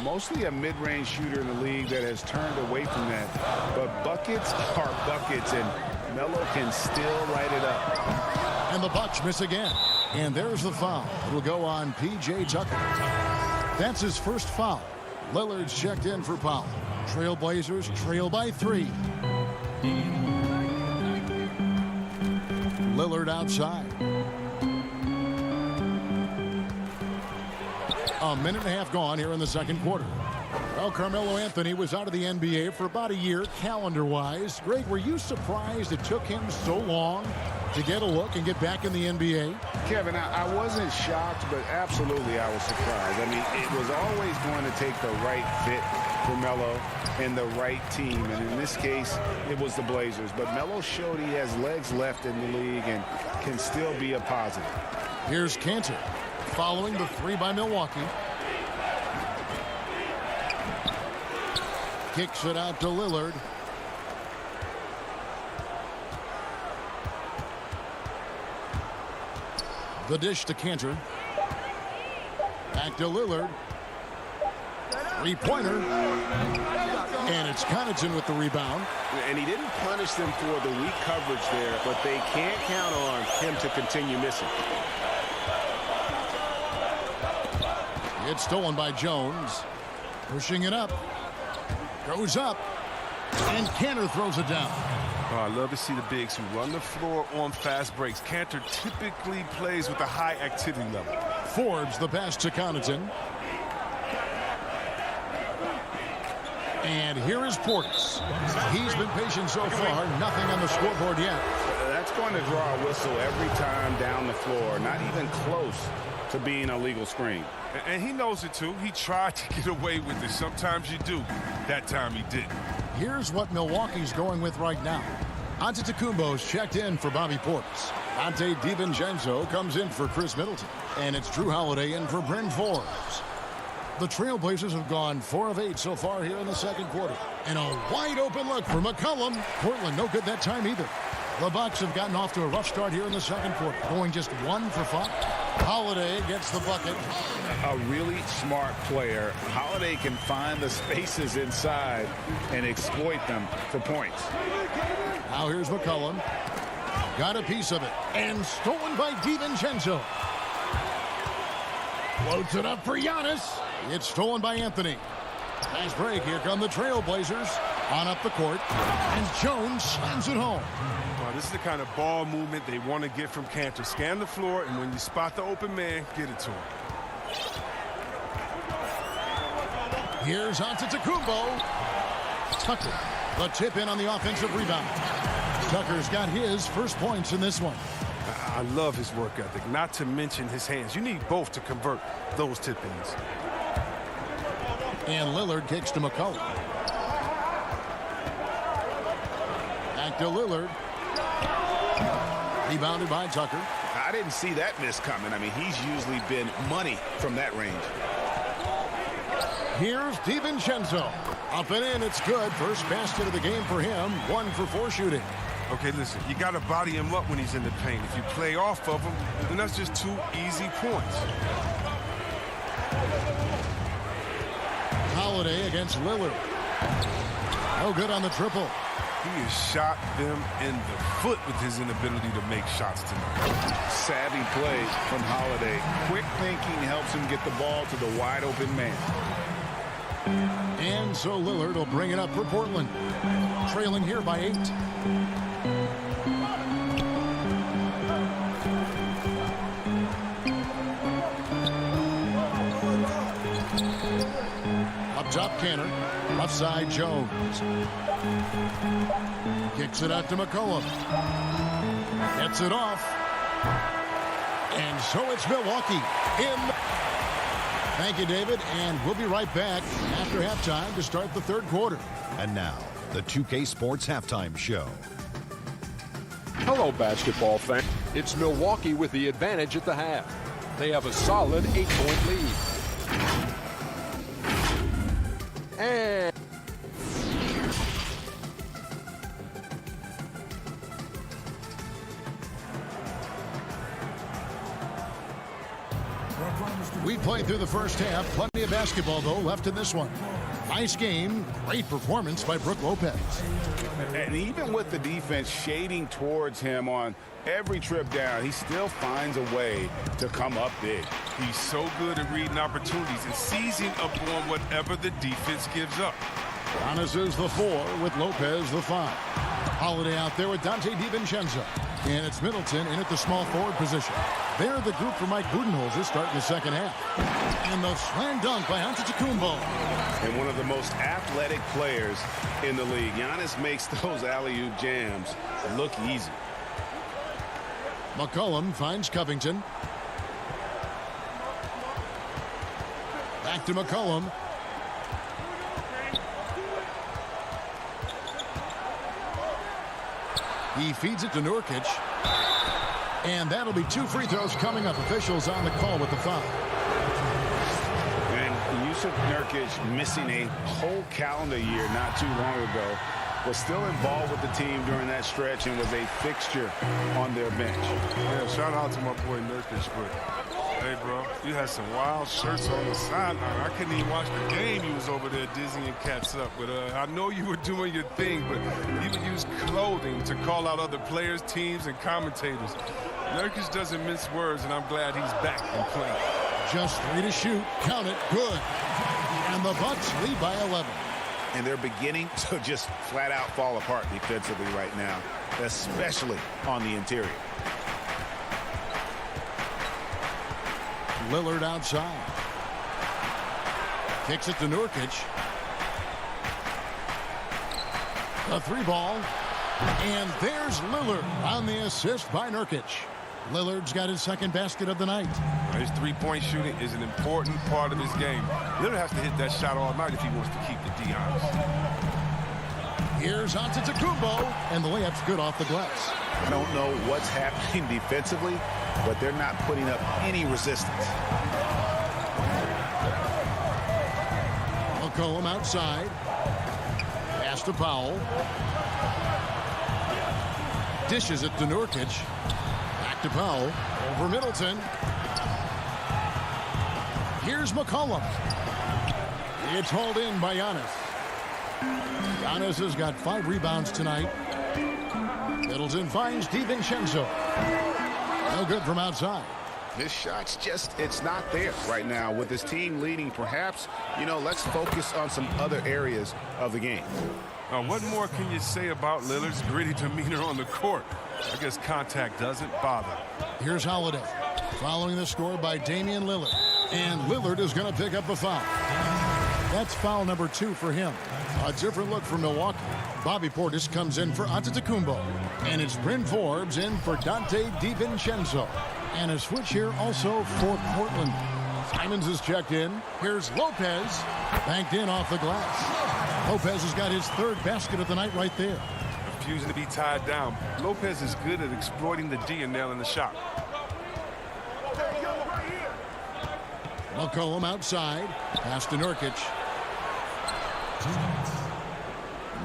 Mostly a mid-range shooter in the league that has turned away from that. But buckets are buckets, and Melo can still light it up. And the Bucks miss again. And there's the foul. It'll go on P.J. Tucker. That's his first foul. Lillard's checked in for Powell. Trailblazers trail by 3. Lillard outside. A minute and a half gone here in the second quarter. Well, Carmelo Anthony was out of the NBA for about a year, calendar-wise. Greg, were you surprised it took him so long to get a look and get back in the NBA? Kevin, I wasn't shocked, but absolutely I was surprised. I mean, it was always going to take the right fit for Melo and the right team. And in this case, it was the Blazers. But Melo showed he has legs left in the league and can still be a positive. Here's Kanter following the 3 by Milwaukee. Kicks it out to Lillard. The dish to Kanter. Back to Lillard. 3-pointer. And it's Connaughton with the rebound. And he didn't punish them for the weak coverage there, but they can't count on him to continue missing. It's stolen by Jones. Pushing it up. Goes up. And Kanter throws it down. Oh, I love to see the bigs who run the floor on fast breaks. Kanter typically plays with a high activity level. Forbes the pass to Connaughton. And here is Portis. He's been patient so far. Nothing on the scoreboard yet. That's going to draw a whistle every time down the floor. Not even close to being a legal screen. And he knows it, too. He tried to get away with it. Sometimes you do. That time he didn't. Here's what Milwaukee's going with right now. Antetokounmpo's checked in for Bobby Portis. Dante DiVincenzo comes in for Chris Middleton. And it's Drew Holiday in for Bryn Forbes. The Trailblazers have gone 4 of 8 so far here in the second quarter. And a wide open look for McCollum. Portland no good that time either. The Bucks have gotten off to a rough start here in the second quarter, going just 1 for 5. Holiday gets the bucket. A really smart player. Holiday can find the spaces inside and exploit them for points. Now here's McCollum. Got a piece of it. And stolen by DiVincenzo. Floats it up for Giannis. It's stolen by Anthony. Nice break. Here come the Trailblazers. On up the court. And Jones slams it home. Well, this is the kind of ball movement they want to get from Cantor. Scan the floor, and when you spot the open man, get it to him. Here's Antetokounmpo. Tucker. The tip in on the offensive rebound. Tucker's got his first points in this one. I love his work ethic, not to mention his hands. You need both to convert those tip-ins. And Lillard kicks to McCollum. Back to Lillard. Rebounded by Tucker. I didn't see that miss coming. I mean, he's usually been money from that range. Here's DiVincenzo. Up and in, it's good. First basket of the game for him. 1 for 4 shooting. Okay, listen, you got to body him up when he's in the paint. If you play off of him, then that's just 2 easy points. Holiday against Lillard. No good on the triple. He has shot them in the foot with his inability to make shots tonight. Savvy play from Holiday. Quick thinking helps him get the ball to the wide open man. And so Lillard will bring it up for Portland. Trailing here by 8. Up top, Cantor. Left side, Jones. Kicks it out to McCollum. Gets it off. And so it's Milwaukee in. Thank you, David. And we'll be right back after halftime to start the third quarter. And now, the 2K Sports Halftime Show. Hello, basketball fan. It's Milwaukee with the advantage at the half. They have a solid 8-point lead. And we played through the first half. Plenty of basketball, though, left in this one. Nice game. Great performance by Brook Lopez. And even with the defense shading towards him on every trip down, he still finds a way to come up big. He's so good at reading opportunities and seizing up on whatever the defense gives up. Giannis is the 4 with Lopez the 5. Holiday out there with Dante DiVincenzo. And it's Middleton in at the small forward position. They're the group for Mike Budenholzer starting the second half. And the slam dunk by Antetokounmpo. And one of the most athletic players in the league. Giannis makes those alley-oop jams look easy. McCollum finds Covington. Back to McCollum. He feeds it to Nurkic. And that'll be 2 free throws coming up. Officials on the call with the foul. And Yusuf Nurkic, missing a whole calendar year not too long ago, was still involved with the team during that stretch and was a fixture on their bench. Yeah, shout out to my boy Nurkic, but hey, bro, you had some wild shirts on the sideline. I couldn't even watch the game. You was over there dizzying cats up. But I know you were doing your thing, but you would use clothing to call out other players, teams, and commentators. Nurkic doesn't mince words, and I'm glad he's back and playing. Just 3 to shoot. Count it. Good. And the Bucks lead by 11. And they're beginning to just flat out fall apart defensively right now, especially on the interior. Lillard outside. Kicks it to Nurkic. A 3-ball. And there's Lillard on the assist by Nurkic. Lillard's got his second basket of the night. His 3-point shooting is an important part of his game. Lillard has to hit that shot all night if he wants to keep the D honest. Here's Antetokounmpo, and the layup's good off the glass. I don't know what's happening defensively, but they're not putting up any resistance. McCollum outside. Pass to Powell. Dishes it to Nurkic. Back to Powell. Over Middleton. Here's McCollum. It's hauled in by Giannis. Giannis has got 5 rebounds tonight. Middleton finds DiVincenzo. No good from outside. His shot's just, it's not there right now. With his team leading, perhaps, let's focus on some other areas of the game. What more can you say about Lillard's gritty demeanor on the court? I guess contact doesn't bother. Here's Holiday. Following the score by Damian Lillard. And Lillard is going to pick up the foul. That's foul number 2 for him. A different look for Milwaukee. Bobby Portis comes in for Antetokounmpo. And it's Bryn Forbes in for Dante DiVincenzo. And a switch here also for Portland. Simons is checked in. Here's Lopez. Banked in off the glass. Lopez has got his 3rd basket of the night right there. Refusing to be tied down. Lopez is good at exploiting the D and nailing the shot. McCollum outside. Pass to Nurkic.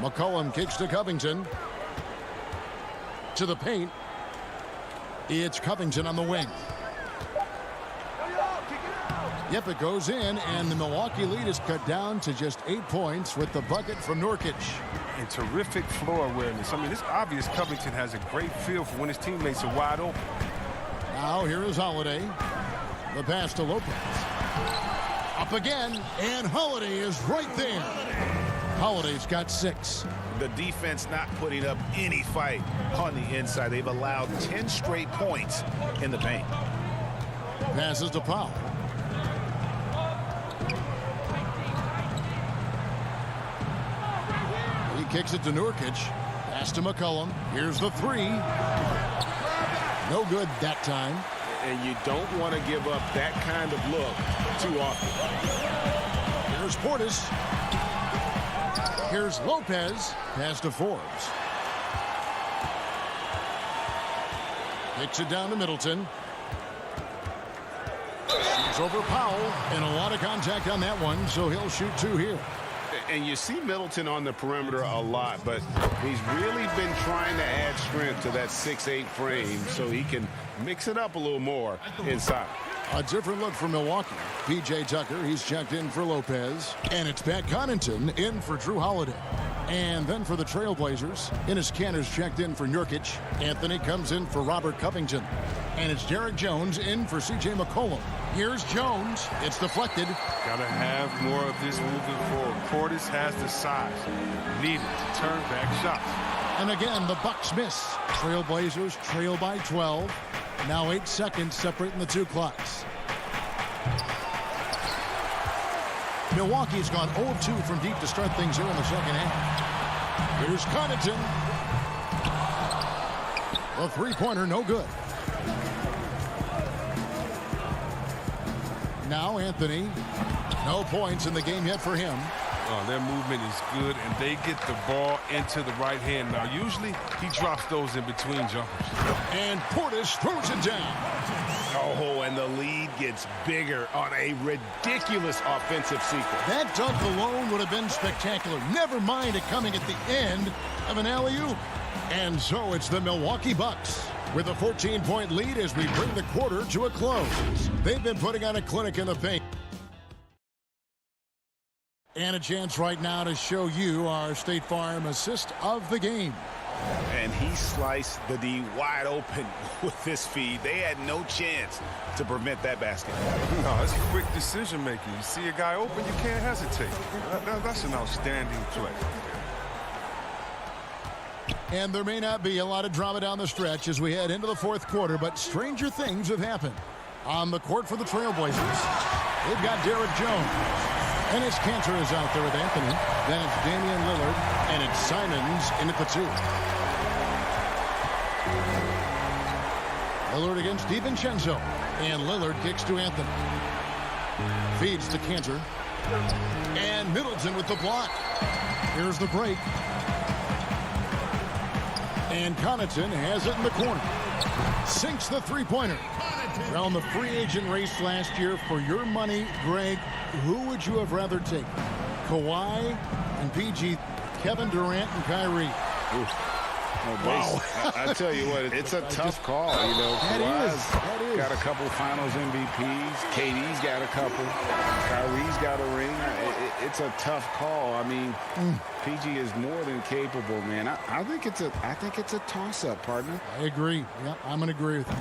McCollum kicks to Covington. To the paint. It's Covington on the wing. Yep, it goes in, and the Milwaukee lead is cut down to just 8 points with the bucket from Nurkic. And terrific floor awareness. I mean, it's obvious Covington has a great feel for when his teammates are wide open. Now here is Holiday. The pass to Lopez. Up again, and Holiday is right there. Holiday's got 6. The defense not putting up any fight on the inside. They've allowed 10 straight points in the paint. Passes to Powell. He kicks it to Nurkic. Pass to McCollum. Here's the 3. No good that time. And you don't want to give up that kind of look too often. Here's Portis. Here's Lopez. Pass to Forbes. Kicks it down to Middleton. Shoots over Powell. And a lot of contact on that one, so he'll shoot 2 here. And you see Middleton on the perimeter a lot, but he's really been trying to add strength to that 6'8" frame so he can mix it up a little more inside. A different look for Milwaukee. P.J. Tucker, he's checked in for Lopez. And it's Pat Connaughton in for Drew Holiday. And then for the Trailblazers, Enes Kanter's checked in for Nurkic. Anthony comes in for Robert Covington. And it's Derek Jones in for C.J. McCollum. Here's Jones. It's deflected. Gotta have more of this moving forward. Portis has the size needed to turn back shots. And again, the Bucks miss. Trailblazers trail by 12. Now 8 seconds separating the 2 clocks. Milwaukee's gone 0-2 from deep to start things here in the second half. Here's Connaughton. The 3-pointer, no good. Now Anthony. No points in the game yet for him. Their movement is good, and they get the ball into the right hand. Now, usually he drops those in between jumpers. And Portis throws it down. Oh, and the lead gets bigger on a ridiculous offensive sequence. That dunk alone would have been spectacular. Never mind it coming at the end of an alley-oop. And so it's the Milwaukee Bucks with a 14-point lead as we bring the quarter to a close. They've been putting on a clinic in the paint. And a chance right now to show you our State Farm assist of the game. And he sliced the D wide open with this feed. They had no chance to prevent that basket. No, it's quick decision making. You see a guy open, you can't hesitate. That's an outstanding play. And there may not be a lot of drama down the stretch as we head into the 4th quarter, but stranger things have happened. On the court for the Trailblazers, they've got Derek Jones. Enes Kanter is out there with Anthony. Then it's Damian Lillard, and it's Simons in at the 2. Lillard against DiVincenzo. And Lillard kicks to Anthony. Feeds to Kanter. And Middleton with the block. Here's the break. And Connaughton has it in the corner. Sinks the 3-pointer. Well, in the free agent race last year, for your money, Greg, who would you have rather taken? Kawhi and PG, Kevin Durant and Kyrie. I tell you what, it's a tough call. You know, Kawhi's got a couple Finals MVPs. KD's got a couple. Kyrie's got a ring. It's a tough call. I mean, PG is more than capable, man. I think it's a toss-up, partner. I agree. Yeah, I'm going to agree with you.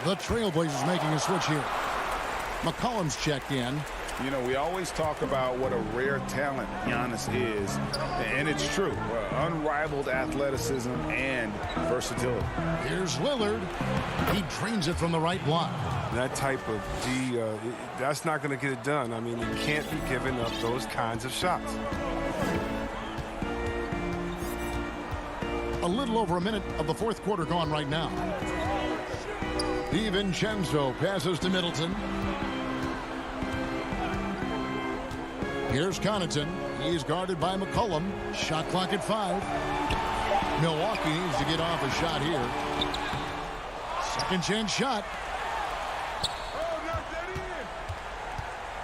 The Trailblazers making a switch here. McCollum's checked in. You know, we always talk about what a rare talent Giannis is, and it's true. Unrivaled athleticism and versatility. Here's Lillard. He drains it from the right block. That type of D, that's not going to get it done. I mean, you can't be giving up those kinds of shots. A little over a minute of the fourth quarter gone right now. DiVincenzo passes to Middleton. Here's Connaughton. He's guarded by McCollum. Shot clock at 5. Milwaukee needs to get off a shot here. Second chance shot.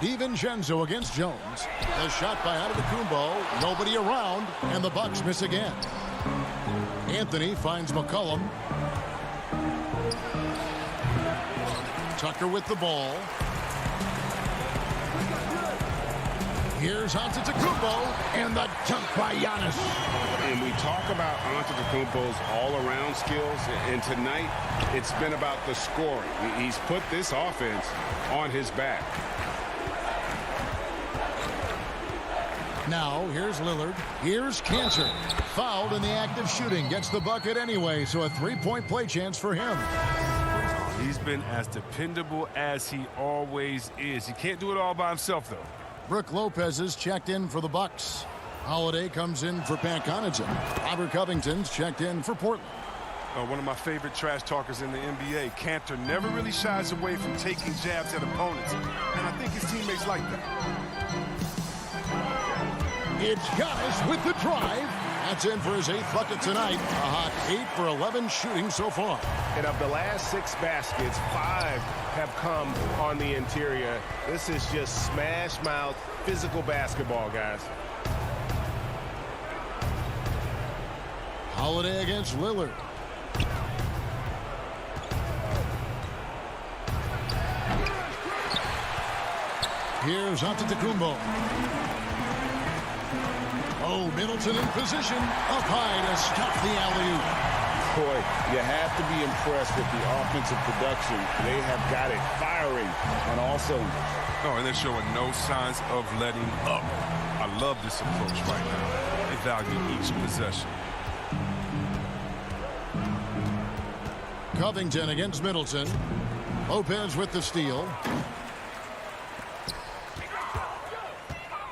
DiVincenzo against Jones. The shot by Antetokounmpo. Nobody around, and the Bucks miss again. Anthony finds McCollum. Tucker with the ball. Here's Antetokounmpo, and the dunk by Giannis. And we talk about Antetokounmpo's all-around skills, and tonight it's been about the scoring. He's put this offense on his back. Now, here's Lillard. Here's Cantor. Fouled in the act of shooting. Gets the bucket anyway, so a three-point play chance for him. He's been as dependable as he always is. He can't do it all by himself, though. Brook Lopez is checked in for the Bucks. Holiday comes in for Pat Connaughton. Robert Covington's checked in for Portland. One of my favorite trash talkers in the NBA, Cantor, never really shies away from taking jabs at opponents, and I think his teammates like that. It's Giannis with the drive. That's in for his 8th bucket tonight. A hot 8 for 11 shooting so far. And of the last 6 baskets, 5 have come on the interior. This is just smash mouth physical basketball, guys. Holiday against Lillard. Here's Antetokounmpo. Oh, Middleton in position. Up high to stop the alley-oop. Boy, you have to be impressed with the offensive production. They have got it firing on all cylinders. Oh, and they're showing no signs of letting up. I love this approach right now. They value each possession. Covington against Middleton. Lopez with the steal.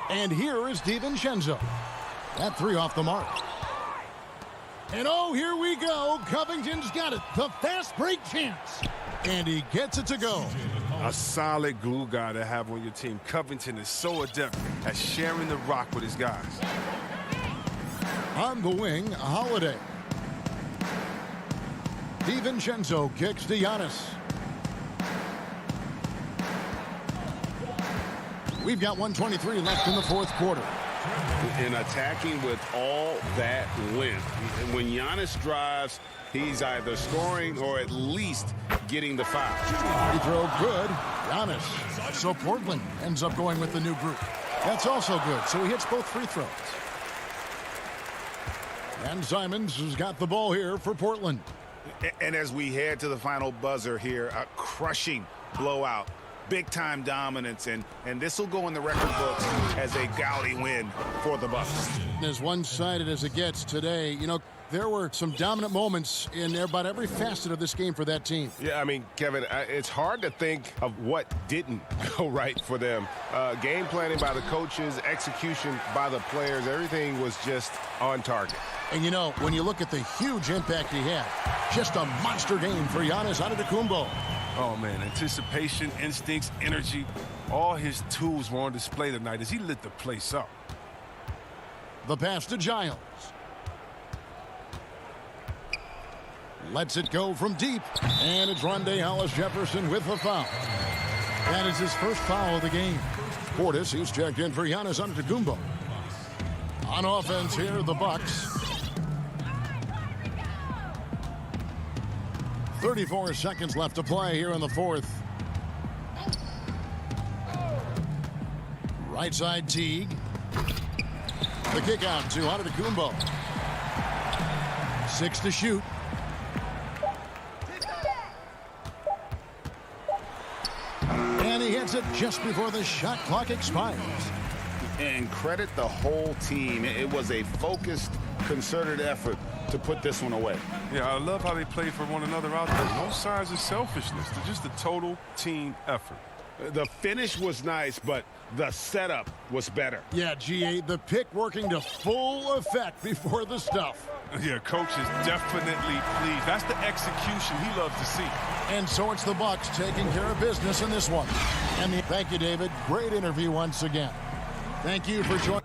And here is DiVincenzo. That 3 off the mark. And oh, here we go. Covington's got it. The fast break chance. And he gets it to go. A solid glue guy to have on your team. Covington is so adept at sharing the rock with his guys. On the wing, Holiday. DiVincenzo kicks to Giannis. We've got 1:23 left in the fourth quarter. And attacking with all that length. And when Giannis drives, he's either scoring or at least getting the foul. Free throw good. Giannis. So Portland ends up going with the new group. That's also good. So he hits both free throws. And Simons has got the ball here for Portland. And as we head to the final buzzer here, a crushing blowout. Big-time dominance, and this will go in the record books as a gaudy win for the Bucks. As one-sided as it gets today, you know, there were some dominant moments in about every facet of this game for that team. Yeah, I mean, Kevin, it's hard to think of what didn't go right for them. Game planning by the coaches, execution by the players, everything was just on target. And, you know, when you look at the huge impact he had, just a monster game for Giannis Antetokounmpo. Oh, man, anticipation, instincts, energy, all his tools were on display tonight as he lit the place up. The pass to Giles. Lets it go from deep. And it's Rondé Hollis-Jefferson with the foul. That is his first foul of the game. Portis, he's checked in for Giannis Antetokounmpo. On offense here, the Bucks. 34 seconds left to play here in the fourth. Right side Teague. The kick out to Antetokounmpo. 6 to shoot. And he hits it just before the shot clock expires. And credit the whole team. It was a focused, concerted effort to put this one away. Yeah, I love how they play for one another out there. No signs of selfishness. They're just a total team effort. The finish was nice, but the setup was better. Yeah, GA, the pick working to full effect before the stuff. Yeah, coach is definitely pleased. That's the execution he loves to see. And so it's the Bucks taking care of business in this one. And thank you, David. Great interview once again. Thank you for joining.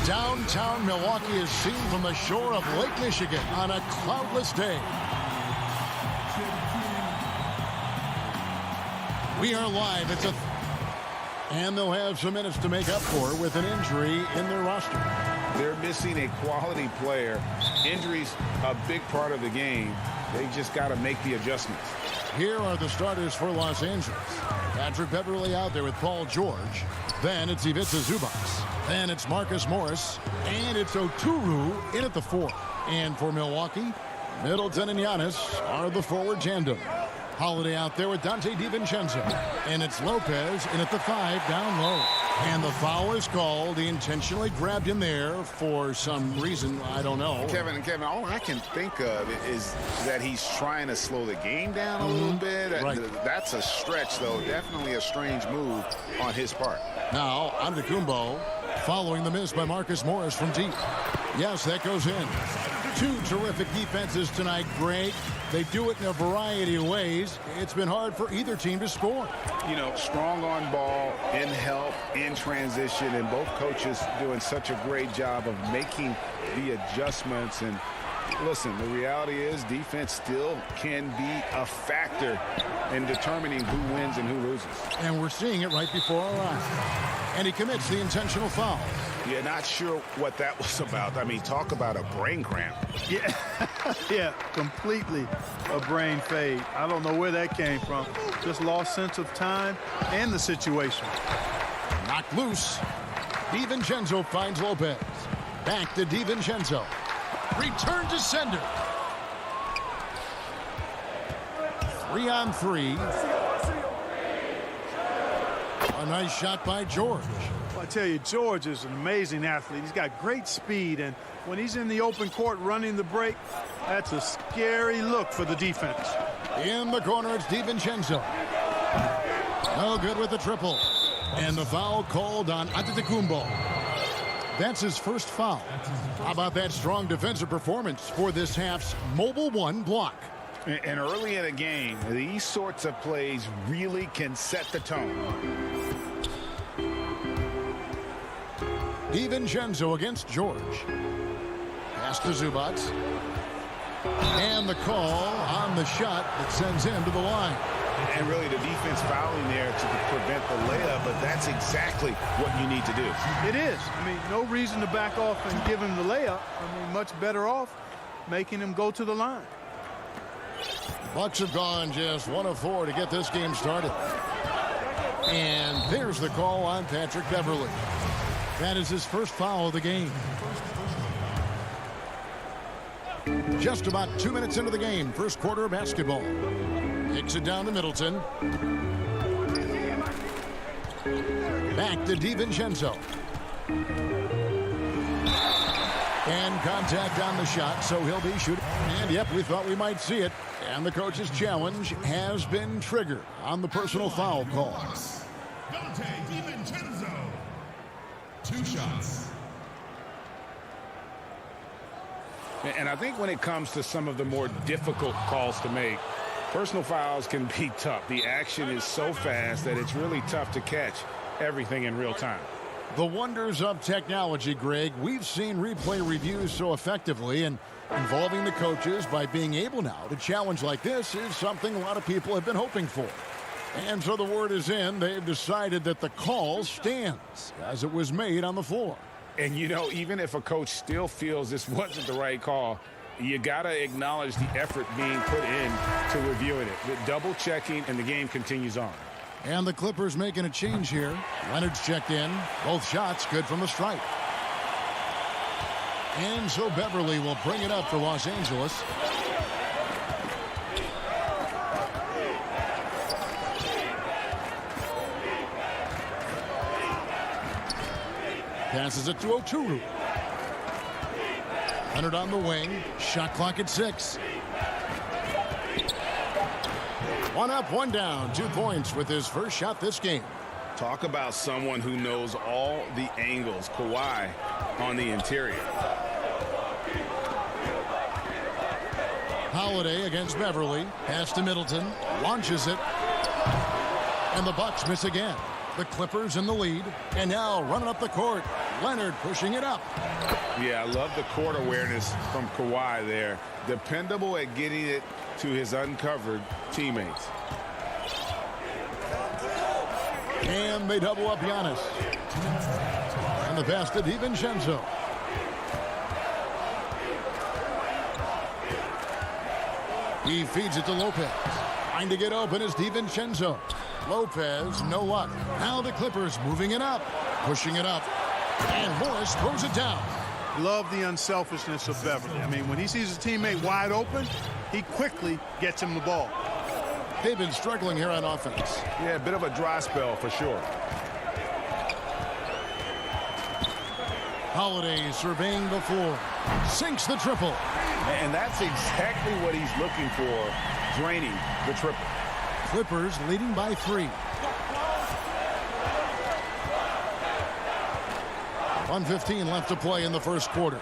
Downtown Milwaukee is seen from the shore of Lake Michigan on a cloudless day. We are live. And they'll have some minutes to make up for with an injury in their roster. They're missing a quality player. Injuries a big part of the game. They just got to make the adjustments. Here are the starters for Los Angeles. Patrick Beverley out there with Paul George. Then it's Ivica Zubac. Then it's Marcus Morris. And it's Oturu in at the 4. And for Milwaukee, Middleton and Giannis are the forward tandem. Holiday out there with Dante DiVincenzo. And it's Lopez in at the 5 down low. And the foul is called. He intentionally grabbed him there for some reason. I don't know. Kevin, all I can think of is that he's trying to slow the game down a little bit. Right. That's a stretch, though. Definitely a strange move on his part. Now, Antetokounmpo following the miss by Marcus Morris from deep. Yes, that goes in. 2 terrific defenses tonight, Greg. They do it in a variety of ways. It's been hard for either team to score. You know, strong on ball, in help, in transition, and both coaches doing such a great job of making the adjustments. And listen, the reality is defense still can be a factor in determining who wins and who loses. And we're seeing it right before our eyes. And he commits the intentional foul. Yeah, not sure what that was about. I mean, talk about a brain cramp. Yeah, yeah, completely a brain fade. I don't know where that came from. Just lost sense of time and the situation. Knocked loose. DiVincenzo finds Lopez. Back to DiVincenzo. Return to sender. 3 on 3. A nice shot by George. Well, I tell you, George is an amazing athlete. He's got great speed, and when he's in the open court running the break, that's a scary look for the defense. In the corner, it's DiVincenzo. No good with the triple. And the foul called on Antetokounmpo. That's his first foul. How about that strong defensive performance for this half's Mobile One block? And early in a game, these sorts of plays really can set the tone. DiVincenzo against George. Pass to Zubac. And the call on the shot that sends him to the line. And really the defense fouling there to prevent the layup, but that's exactly what you need to do. It is. I mean, no reason to back off and give him the layup. I mean, much better off making him go to the line. Bucks have gone just 1 of 4 to get this game started. And there's the call on Patrick Beverley. That is his first foul of the game. Just about 2 minutes into the game, first quarter of basketball. Kicks it down to Middleton. Back to DiVincenzo. And contact on the shot, so he'll be shooting. And yep, we thought we might see it. And the coach's challenge has been triggered on the personal foul call. Dante DiVincenzo. 2 shots. And I think when it comes to some of the more difficult calls to make, personal fouls can be tough. The action is so fast that it's really tough to catch everything in real time. The wonders of technology, Greg. We've seen replay reviews so effectively, and involving the coaches by being able now to challenge like this is something a lot of people have been hoping for. And so the word is in. They've decided that the call stands as it was made on the floor. And, you know, even if a coach still feels this wasn't the right call, you got to acknowledge the effort being put in to reviewing it. With double checking, and the game continues on. And the Clippers making a change here. Leonard's checked in. Both shots good from the stripe. And so Beverley will bring it up for Los Angeles. Passes it to Oturu. Leonard on the wing. Shot clock at 6. 1 up, 1 down. 2 points with his first shot this game. Talk about someone who knows all the angles. Kawhi on the interior. Holiday against Beverley. Pass to Middleton. Launches it. And the Bucks miss again. The Clippers in the lead. And now running up the court. Leonard pushing it up. Yeah, I love the court awareness from Kawhi there. Dependable at getting it to his uncovered teammates. And they double up Giannis. And the pass to DiVincenzo. He feeds it to Lopez. Trying to get open is DiVincenzo. Lopez, no luck. Now the Clippers moving it up. Pushing it up. And Morris throws it down. Love the unselfishness of Beverly. I mean, when he sees his teammate wide open, he quickly gets him the ball. They've been struggling here on offense. Yeah, a bit of a dry spell for sure. Holiday surveying the floor. Sinks the triple. And that's exactly what he's looking for, draining the triple. Clippers leading by 3. 1:15 left to play in the first quarter.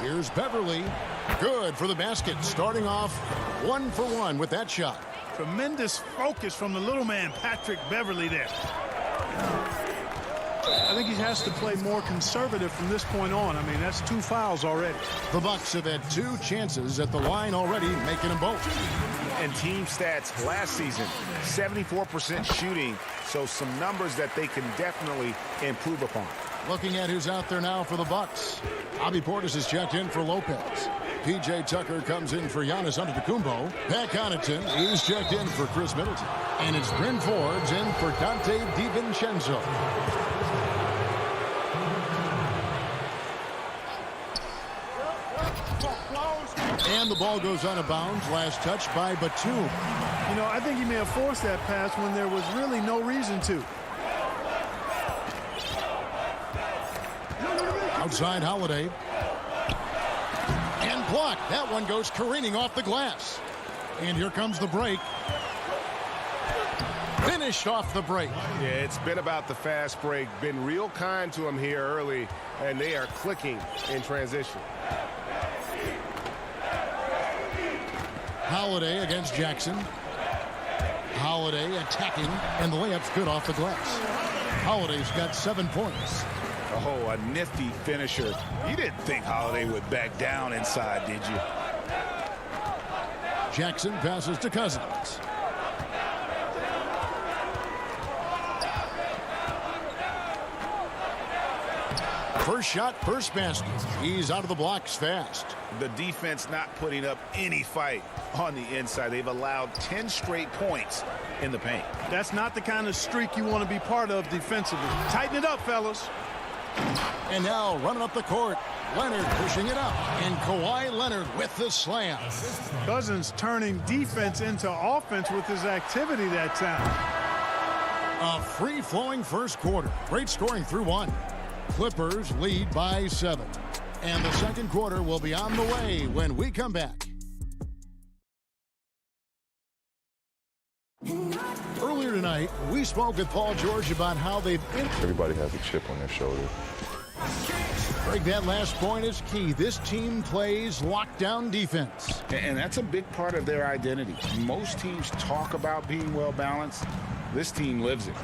Here's Beverly. Good for the basket. Starting off 1 for 1 with that shot. Tremendous focus from the little man, Patrick Beverly there. I think he has to play more conservative from this point on. I mean, that's 2 fouls already. The Bucks have had 2 chances at the line already, making them both. And team stats last season, 74% shooting, so some numbers that they can definitely improve upon. Looking at who's out there now for the Bucks. Bobby Portis is checked in for Lopez. P.J. Tucker comes in for Giannis Antetokounmpo. Pat Connaughton is checked in for Chris Middleton. And it's Bryn Forbes in for Dante DiVincenzo. And the ball goes out of bounds. Last touch by Batum. You know, I think he may have forced that pass when there was really no reason to. Outside Holiday. And blocked. That one goes careening off the glass. And here comes the break. Finished off the break. Yeah, it's been about the fast break. Been real kind to him here early, and they are clicking in transition. Holiday against Jackson. Holiday attacking, and the layup's good off the glass. Holiday's got 7 points. Oh, a nifty finisher. You didn't think Holiday would back down inside, did you? Jackson passes to Cousins. First shot, first basket. He's out of the blocks fast. The defense not putting up any fight on the inside. They've allowed 10 straight points in the paint. That's not the kind of streak you want to be part of defensively. Tighten it up, fellas. And now running up the court. Leonard pushing it up. And Kawhi Leonard with the slam. Cousins turning defense into offense with his activity that time. A free-flowing first quarter. Great scoring through 1. Clippers lead by 7. And the second quarter will be on the way when we come back. Earlier tonight, we spoke with Paul George about how they've... Everybody has a chip on their shoulder. Greg, that last point is key. This team plays lockdown defense. And that's a big part of their identity. Most teams talk about being well-balanced. This team lives it.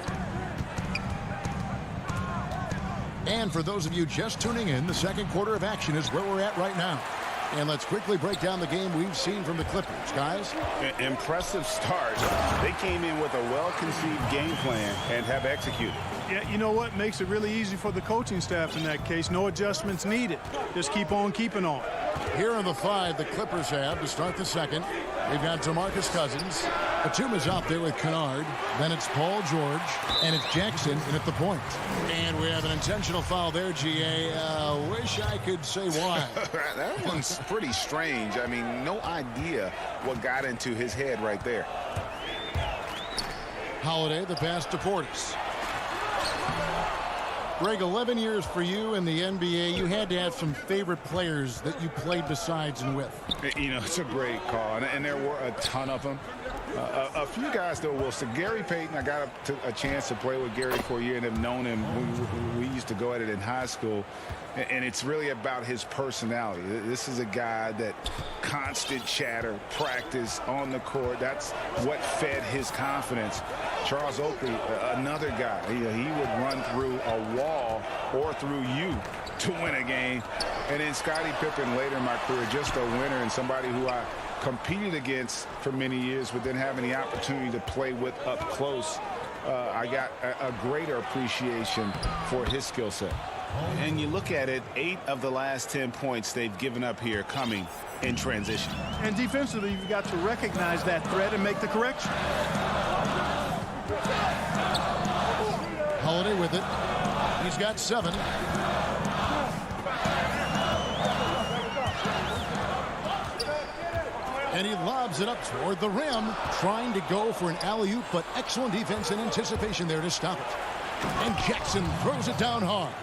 And for those of you just tuning in, the second quarter of action is where we're at right now. And let's quickly break down the game we've seen from the Clippers, guys. Impressive start. They came in with a well-conceived game plan and have executed. Yeah, you know what? Makes it really easy for the coaching staff in that case. No adjustments needed. Just keep on keeping on. Here are the 5 the Clippers have to start the second. They've got DeMarcus Cousins. Batum is out there with Kennard. Then it's Paul George. And it's Jackson in at the point. And we have an intentional foul there, G.A. Wish I could say why. That one's pretty strange. I mean, no idea what got into his head right there. Holiday, the pass to Portis. Greg, 11 years for you in the NBA. You had to have some favorite players that you played besides and with. You know, it's a great call, and there were a ton of them. A few guys, though, Gary Payton, I got a chance to play with Gary for a year and have known him. We used to go at it in high school, and it's really about his personality. This is a guy that constant chatter, practice on the court. That's what fed his confidence. Charles Oakley, another guy, he would run through a wall or through you to win a game. And then Scottie Pippen later in my career, just a winner and somebody who I competed against for many years, but then having the opportunity to play with up close, I got a greater appreciation for his skill set. And you look at it, 8 of the last 10 points they've given up here coming in transition. And defensively, you've got to recognize that threat and make the correction. Holiday with it. He's got 7. And he lobs it up toward the rim, trying to go for an alley-oop, but excellent defense and anticipation there to stop it. And Jackson throws it down hard.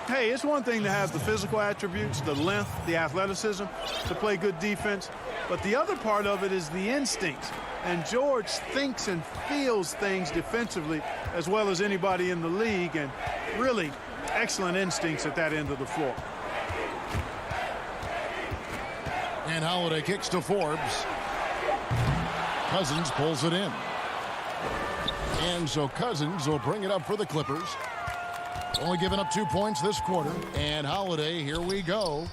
Hey, it's one thing to have the physical attributes, the length, the athleticism, to play good defense. But the other part of it is the instincts. And George thinks and feels things defensively as well as anybody in the league. And really excellent instincts at that end of the floor. And Holiday kicks to Forbes. Cousins pulls it in. And so Cousins will bring it up for the Clippers. Only giving up 2 points this quarter. And Holiday, here we go.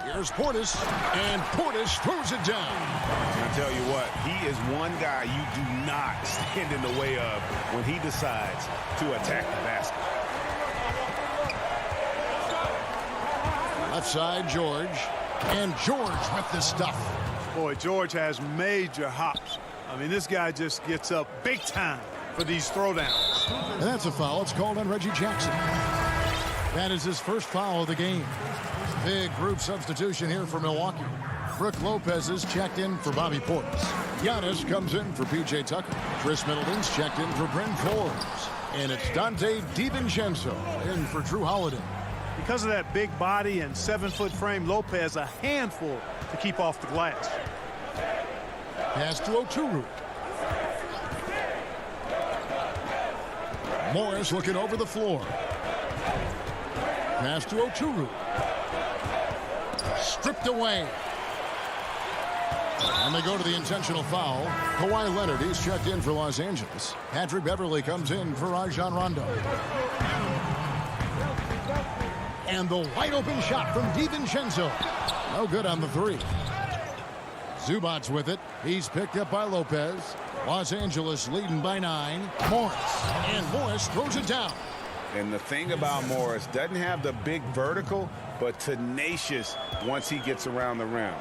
Here's Portis. And Portis throws it down. I tell you what, he is one guy you do not stand in the way of when he decides to attack the basket. Left side, George. And George with the stuff. Boy, George has major hops. I mean, this guy just gets up big time for these throwdowns. And that's a foul. It's called on Reggie Jackson. That is his first foul of the game. Big group substitution here for Milwaukee. Brook Lopez is checked in for Bobby Portis. Giannis comes in for P.J. Tucker. Chris Middleton's checked in for Bryn Forbes. And it's Dante DiVincenzo in for Drew Holiday. Because of that big body and 7-foot frame, Lopez a handful to keep off the glass. Pass to Oturu. Morris looking over the floor. Pass to Oturu. Stripped away. And they go to the intentional foul. Kawhi Leonard, he's checked in for Los Angeles. Patrick Beverly comes in for Rajon Rondo. And the wide open shot from DiVincenzo. No good on the 3. Zubac's with it. He's picked up by Lopez. Los Angeles leading by 9. Morris. And Morris throws it down. And the thing about Morris, doesn't have the big vertical, but tenacious once he gets around the rim.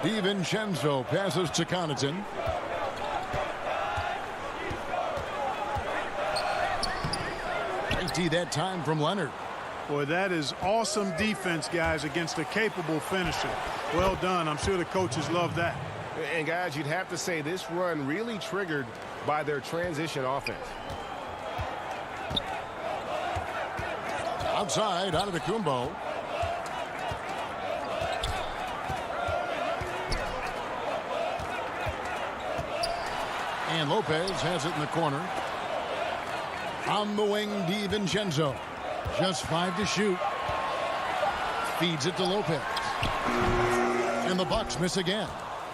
DiVincenzo passes to Connaughton. That time from Leonard. Boy, that is awesome defense, guys, against a capable finisher. Well done. I'm sure the coaches love that. And, guys, you'd have to say this run really triggered by their transition offense. Outside, Antetokounmpo. And Lopez has it in the corner. On the wing, DiVincenzo. Just 5 to shoot. Feeds it to Lopez. And the Bucks miss again.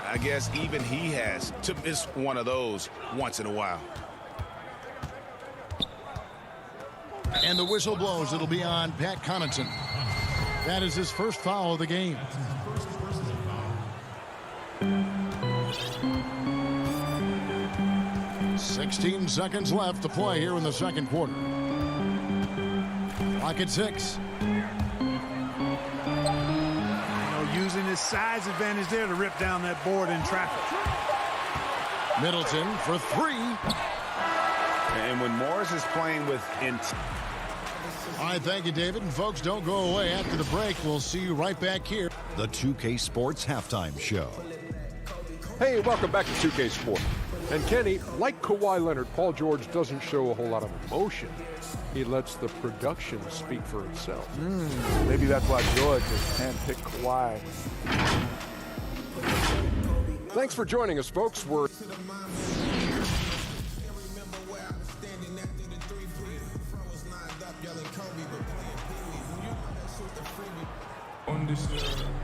I guess even he has to miss one of those once in a while. And the whistle blows. It'll be on Pat Connaughton. That is his first foul of the game. "16 seconds left to play here in the second quarter. Clock at 6. Using his size advantage there to rip down that board in traffic. Middleton for 3. And when Morris is playing with intent. All right, thank you, David. And folks, don't go away. After the break, we'll see you right back here. The 2K Sports Halftime Show. Hey, welcome back to 2K Sports. And Kenny, like Kawhi Leonard, Paul George doesn't show a whole lot of emotion. He lets the production speak for itself. Maybe that's why George just handpicked Kawhi. Thanks for joining us, folks. We're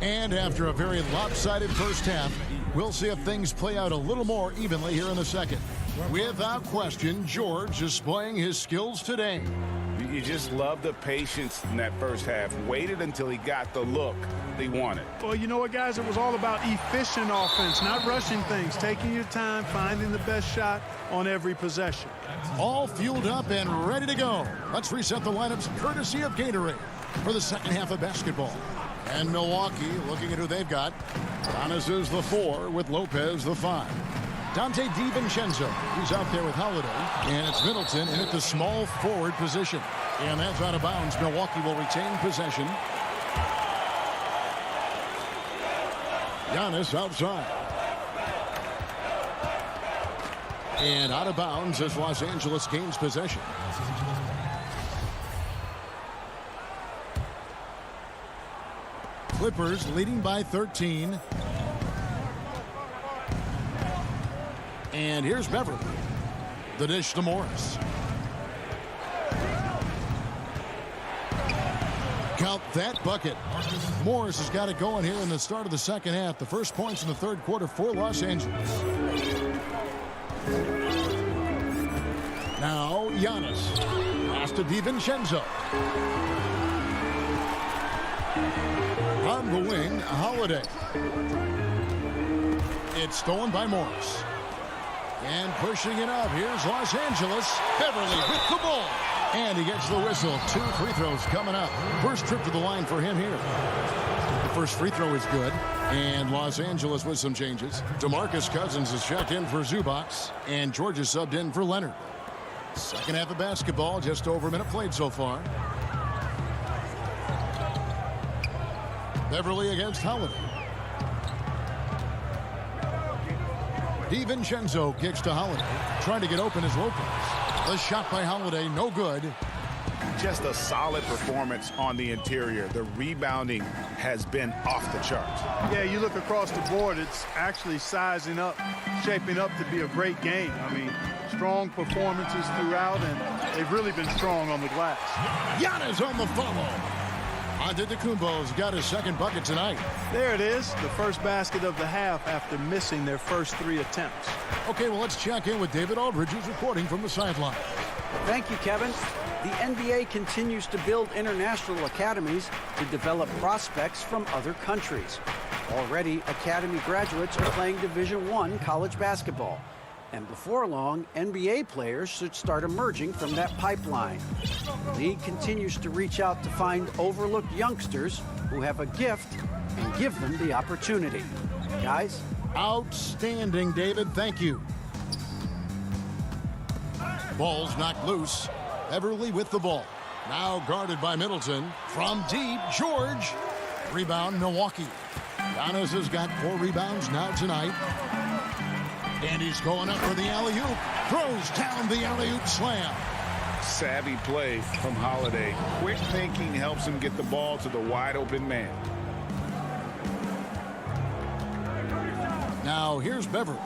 And after a very lopsided first half, we'll see if things play out a little more evenly here in the second. Without question, George displaying his skills today. You just love the patience in that first half. Waited until he got the look he wanted. Well, you know what, guys? It was all about efficient offense, not rushing things, taking your time, finding the best shot on every possession. All fueled up and ready to go. Let's reset the lineups courtesy of Gatorade for the second half of basketball. And Milwaukee looking at who they've got. Giannis is the 4 with Lopez the 5. Dante DiVincenzo, he's out there with Holiday. And it's Middleton in at the small forward position. And that's out of bounds. Milwaukee will retain possession. Giannis outside. And out of bounds as Los Angeles gains possession. Clippers leading by 13. And here's Beverly. The dish to Morris. Count that bucket. Morris has got it going here in the start of the second half. The first points in the third quarter for Los Angeles. Now Giannis. Pass to DiVincenzo. On the wing, Holiday. It's stolen by Morris. And pushing it up, here's Los Angeles. Beverly with the ball. And he gets the whistle. 2 free throws coming up. First trip to the line for him here. The first free throw is good. And Los Angeles with some changes. DeMarcus Cousins is checked in for Zubac. And George is subbed in for Leonard. Second half of basketball, just over a minute played so far. Beverly against Holiday. DiVincenzo kicks to Holiday. Trying to get open is Lopez. The shot by Holiday, no good. Just a solid performance on the interior. The rebounding has been off the charts. Yeah, you look across the board, it's actually sizing up, shaping up to be a great game. I mean, strong performances throughout, and they've really been strong on the glass. Giannis on the follow. Antetokounmpo's got his second bucket tonight. There it is, the first basket of the half after missing their first 3 attempts. Okay, well, let's check in with David Aldridge, who's reporting from the sideline. Thank you, Kevin. The NBA continues to build international academies to develop prospects from other countries. Already, academy graduates are playing Division I college basketball. And before long, NBA players should start emerging from that pipeline. The league continues to reach out to find overlooked youngsters who have a gift and give them the opportunity. Guys? Outstanding, David. Thank you. Ball's knocked loose. Beverly with the ball. Now guarded by Middleton. From deep, George. Rebound, Milwaukee. Giannis has got 4 rebounds now tonight. And he's going up for the alley-oop. Throws down the alley-oop slam. Savvy play from Holiday. Quick thinking helps him get the ball to the wide-open man. Now here's Beverly.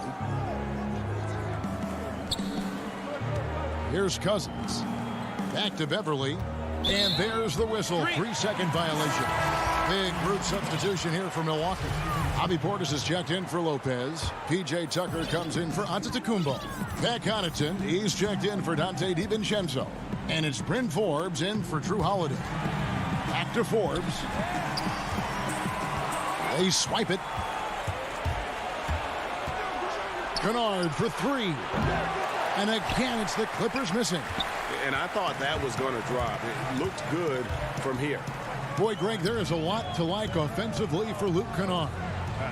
Here's Cousins. Back to Beverly. And there's the whistle. 3-second violation. Big brute substitution here for Milwaukee. Bobby Portis is checked in for Lopez. P.J. Tucker comes in for Antetokounmpo. Pat Connaughton, he's checked in for Dante DiVincenzo. And it's Bryn Forbes in for Drew Holiday. Back to Forbes. They swipe it. Kennard for 3. And again, it's the Clippers missing. And I thought that was going to drop. It looked good from here. Boy, Greg, there is a lot to like offensively for Luke Kennard.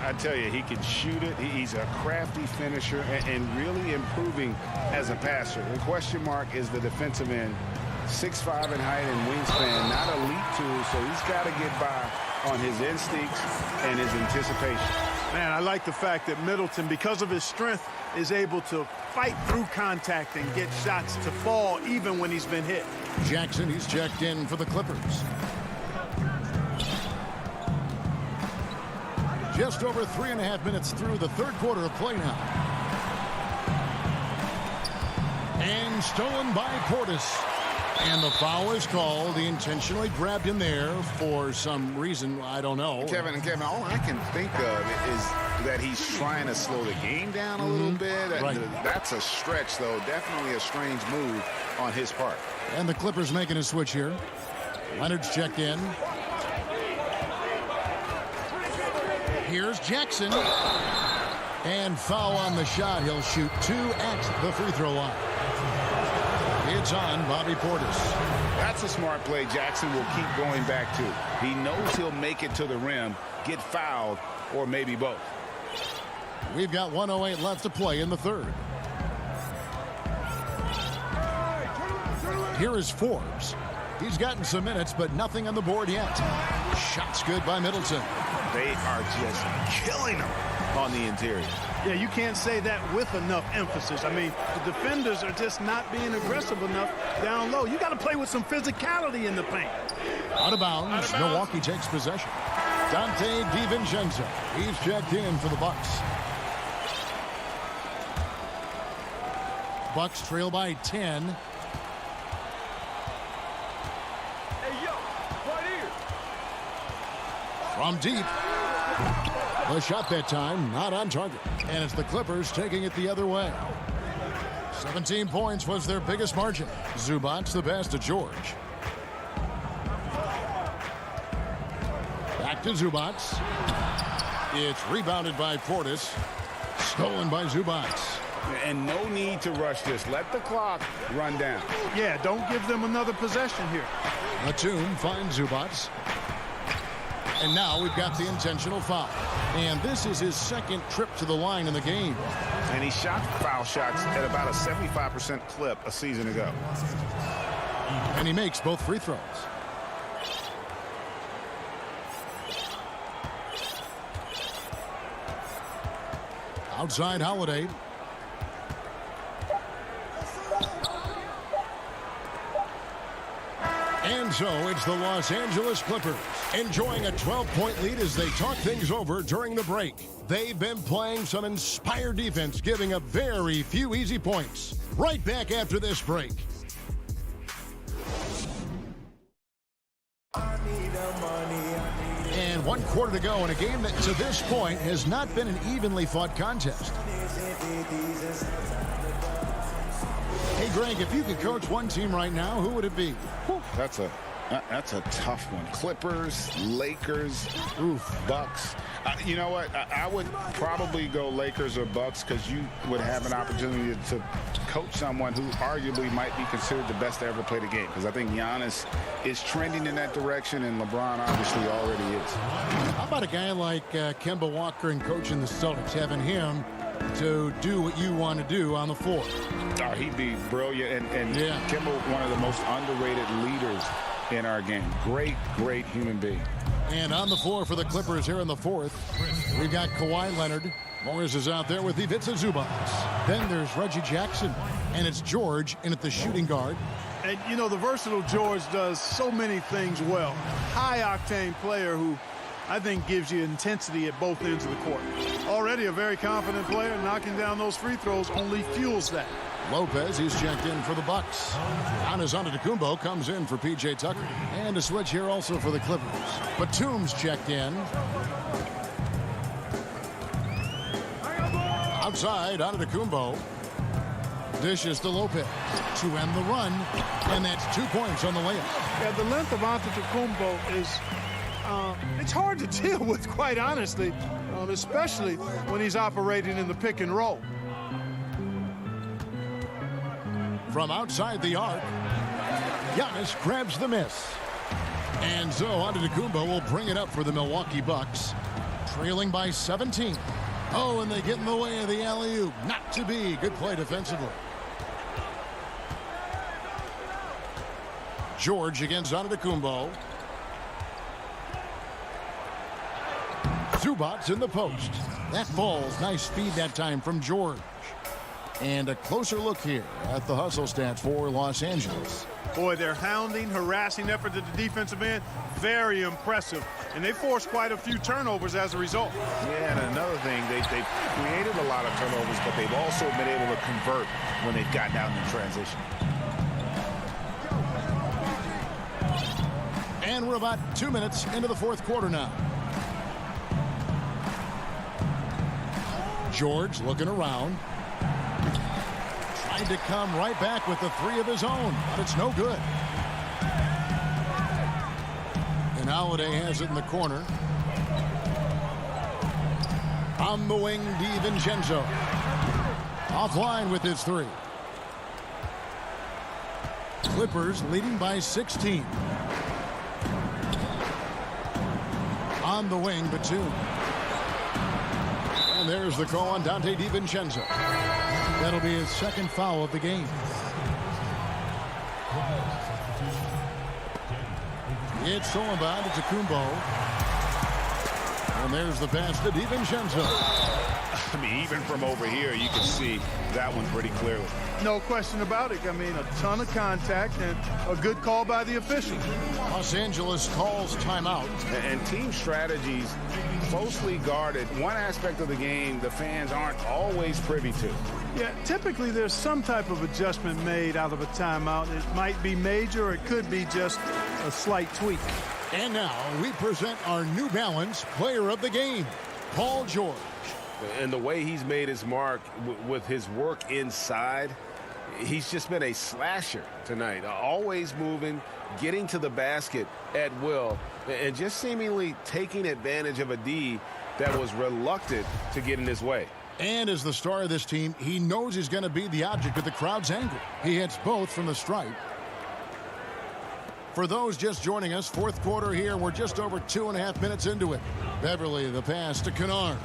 I tell you, he can shoot it. He's a crafty finisher and really improving as a passer. The question mark is the defensive end. 6'5" in height and wingspan, not elite tool, so he's got to get by on his instincts and his anticipation. Man, I like the fact that Middleton, because of his strength, is able to fight through contact and get shots to fall even when he's been hit. Jackson, he's checked in for the Clippers. Just over 3.5 minutes through the third quarter of play now. And stolen by Portis. And the foul is called. He intentionally grabbed him there for some reason. I don't know. Kevin, all I can think of is that he's trying to slow the game down a little bit. Right. That's a stretch, though. Definitely a strange move on his part. And the Clippers making a switch here. Leonard's checked in. Here's Jackson. And foul on the shot. He'll shoot 2 at the free throw line. It's on Bobby Portis. That's a smart play Jackson will keep going back to. He knows he'll make it to the rim, get fouled, or maybe both. We've got 1:08 left to play in the third. Here is Forbes. He's gotten some minutes, but nothing on the board yet. Shots good by Middleton. They are just killing him on the interior. Yeah, you can't say that with enough emphasis. I mean, the defenders are just not being aggressive enough down low. You got to play with some physicality in the paint. Out of bounds. Milwaukee takes possession. Dante DiVincenzo. He's checked in for the Bucks. Bucks trail by 10. Hey, yo, right here. From deep. The shot that time, not on target. And it's the Clippers taking it the other way. 17 points was their biggest margin. Zubac's the pass to George. Back to Zubac. It's rebounded by Portis. Stolen by Zubac. And no need to rush this. Let the clock run down. Yeah, don't give them another possession here. Batum finds Zubac. And now we've got the intentional foul. And this is his second trip to the line in the game. And he shot foul shots at about a 75% clip a season ago. And he makes both free throws. Outside Holiday. And so it's the Los Angeles Clippers enjoying a 12-point lead as they talk things over during the break. They've been playing some inspired defense, giving up very few easy points. Right back after this break. And 1 quarter to go in a game that to this point has not been an evenly fought contest. Hey, Greg, if you could coach one team right now, who would it be? That's a tough one. Clippers, Lakers, Bucks. You know what? I would probably go Lakers or Bucks because you would have an opportunity to coach someone who arguably might be considered the best to ever play the game. Because I think Giannis is trending in that direction, and LeBron obviously already is. How about a guy like Kemba Walker and coaching the Celtics, having him to do what you want to do on the floor? Oh, he'd be brilliant. And yeah. Kemba, one of the most underrated leaders in our game. Great human being. And on the floor for the Clippers here in the fourth, we've got Kawhi Leonard. Morris is out there with Ivica Zubac. Then there's Reggie Jackson. And it's George in at the shooting guard. And, you know, the versatile George does so many things well. High-octane player who I think gives you intensity at both ends of the court. Already a very confident player. Knocking down those free throws only fuels that. Lopez, he's checked in for the Bucks. Giannis Antetokounmpo comes in for P.J. Tucker. And a switch here also for the Clippers. Batum's checked in. Outside, Antetokounmpo. Dishes to Lopez to end the run. And that's 2 points on the layup. Yeah, the length of Antetokounmpo is it's hard to deal with, quite honestly, especially when he's operating in the pick and roll. From outside the arc, Giannis grabs the miss. And so Antetokounmpo will bring it up for the Milwaukee Bucks, trailing by 17. Oh, and they get in the way of the alley-oop. Not to be. Good play defensively. George against Antetokounmpo. Zubac in the post. That falls. Nice speed that time from George. And a closer look here at the hustle stats for Los Angeles. Boy, their hounding, harassing effort at the defensive end, very impressive. And they forced quite a few turnovers as a result. Yeah, and another thing, they've created a lot of turnovers, but they've also been able to convert when they've gotten out in transition. And we're about 2 minutes into the fourth quarter now. George looking around. Tried to come right back with the three of his own, but it's no good. And Holiday has it in the corner. On the wing, DiVincenzo. Offline with his three. Clippers leading by 16. On the wing, Batum. And there's the call on Dante DiVincenzo. That'll be his second foul of the game. It's Solomon to Kumbo. And there's the pass to DiVincenzo. I mean, even from over here, you can see that one pretty clearly. No question about it. I mean, a ton of contact and a good call by the officials. Los Angeles calls timeout. And team strategies closely guarded. One aspect of the game the fans aren't always privy to. Yeah, typically there's some type of adjustment made out of a timeout. It might be major or it could be just a slight tweak. And now we present our New Balance player of the game, Paul George. And the way he's made his mark with his work inside, he's just been a slasher tonight. Always moving, getting to the basket at will, and just seemingly taking advantage of a D that was reluctant to get in his way. And as the star of this team, he knows he's going to be the object of the crowd's anger. He hits both from the stripe. For those just joining us, fourth quarter here. We're just over 2.5 minutes into it. Beverly, the pass to Kennard.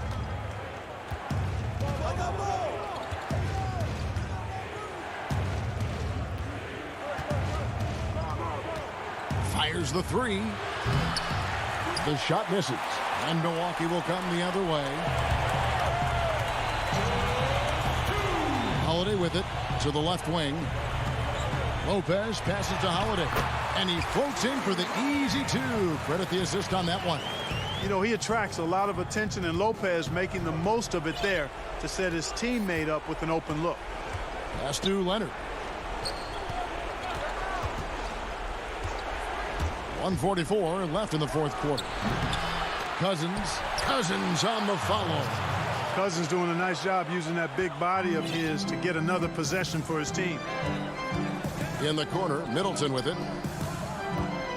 Fires the three. The shot misses. And Milwaukee will come the other way. Holiday with it to the left wing. Lopez passes to Holiday. And he floats in for the easy two. Credit the assist on that one. You know, he attracts a lot of attention, and Lopez making the most of it there to set his teammate up with an open look. Pass to Leonard. 1:44 left in the fourth quarter. Cousins on the follow. Cousins doing a nice job using that big body of his to get another possession for his team. In the corner, Middleton with it.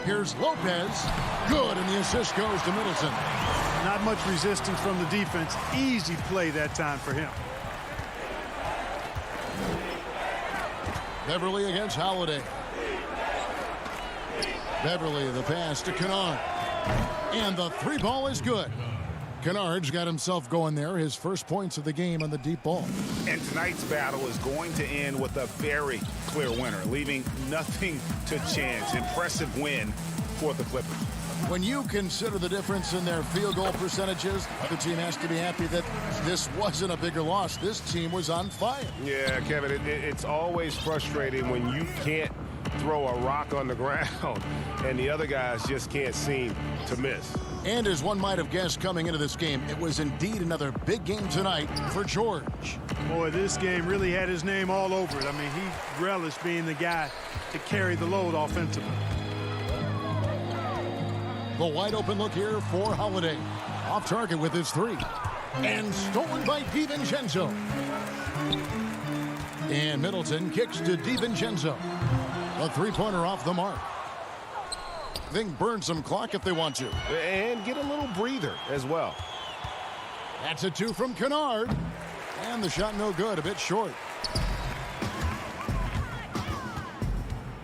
Here's Lopez. Good, and the assist goes to Middleton. Not much resistance from the defense. Easy play that time for him. Beverly against Holiday. Beverly, the pass to Kennard. And the three ball is good. Kennard's got himself going there, his first points of the game on the deep ball. And tonight's battle is going to end with a very clear winner, leaving nothing to chance. Impressive win for the Clippers. When you consider the difference in their field goal percentages, the team has to be happy that this wasn't a bigger loss. This team was on fire. Yeah, Kevin, it's always frustrating when you can't throw a rock on the ground and the other guys just can't seem to miss. And as one might have guessed coming into this game, it was indeed another big game tonight for George. Boy, this game really had his name all over it. I mean, he relished being the guy to carry the load offensively. The wide open look here for Holiday. Off target with his three. And stolen by DiVincenzo. And Middleton kicks to DiVincenzo. A three-pointer off the mark. They can burn some clock if they want to. And get a little breather as well. That's a two from Kennard. And the shot no good, a bit short.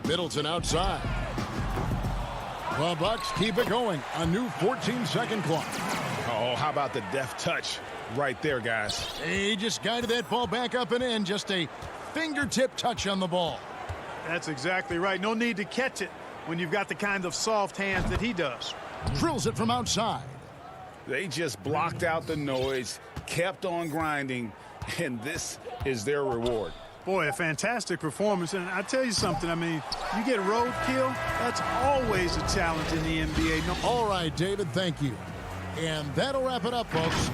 Middleton outside. The Bucks keep it going. A new 14-second clock. Oh, how about the deft touch right there, guys? He just guided that ball back up and in. Just a fingertip touch on the ball. That's exactly right. No need to catch it when you've got the kind of soft hands that he does. Drills it from outside. They just blocked out the noise, kept on grinding, and this is their reward. Boy, a fantastic performance. And I tell you something, I mean, you get roadkill, that's always a challenge in the NBA. No. All right, David, thank you. And that'll wrap it up, folks.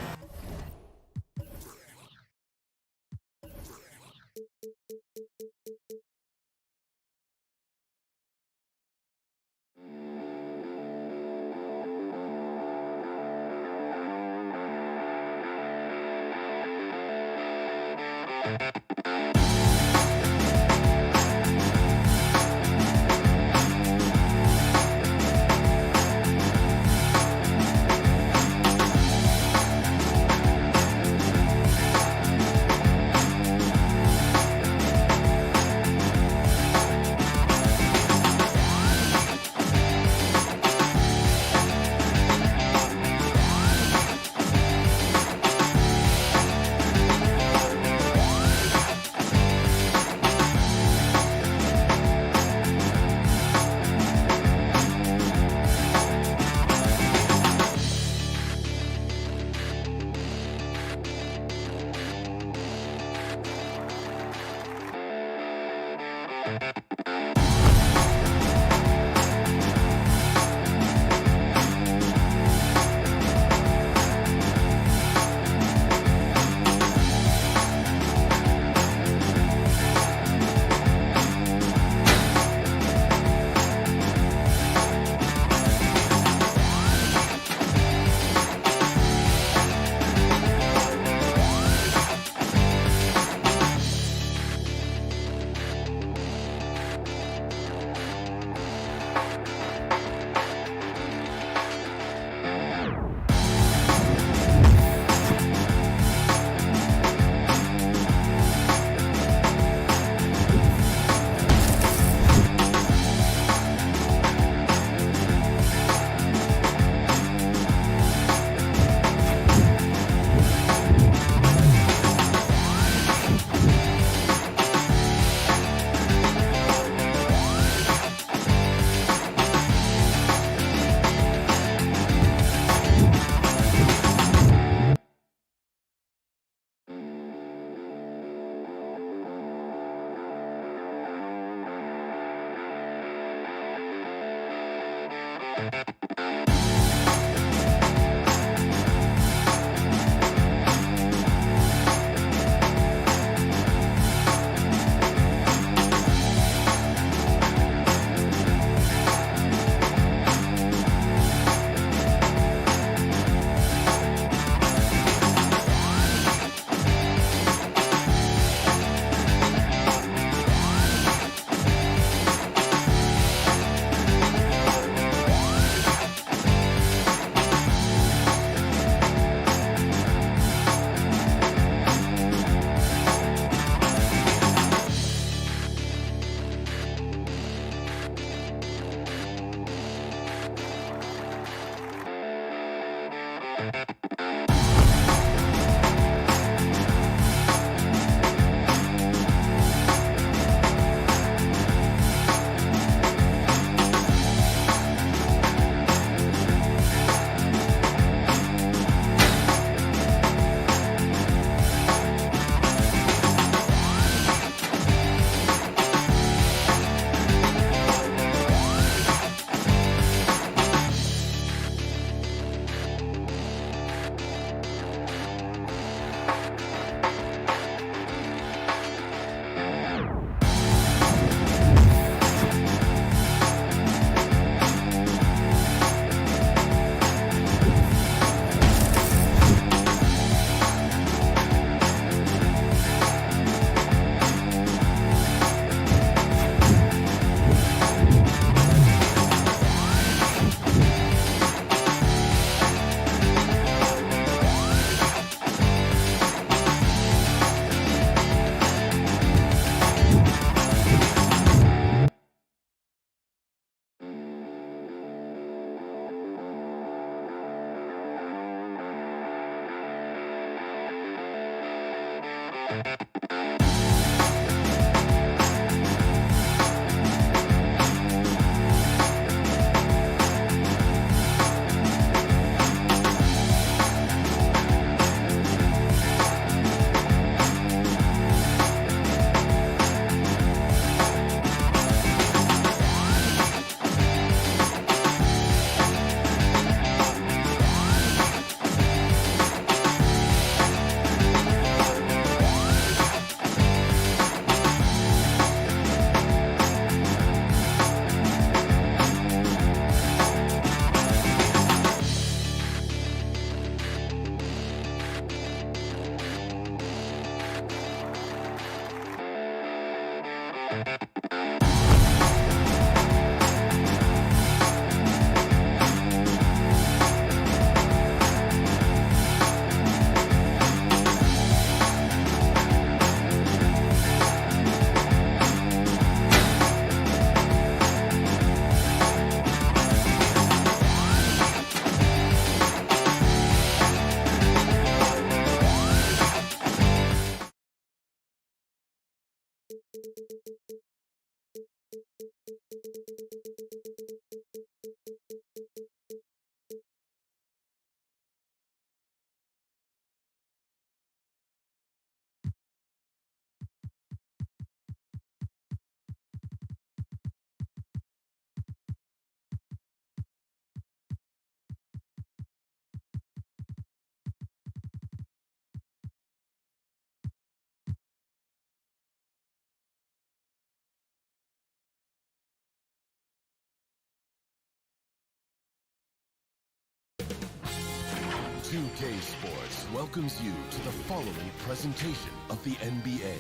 CLA Sports welcomes you to the following presentation of the NBA.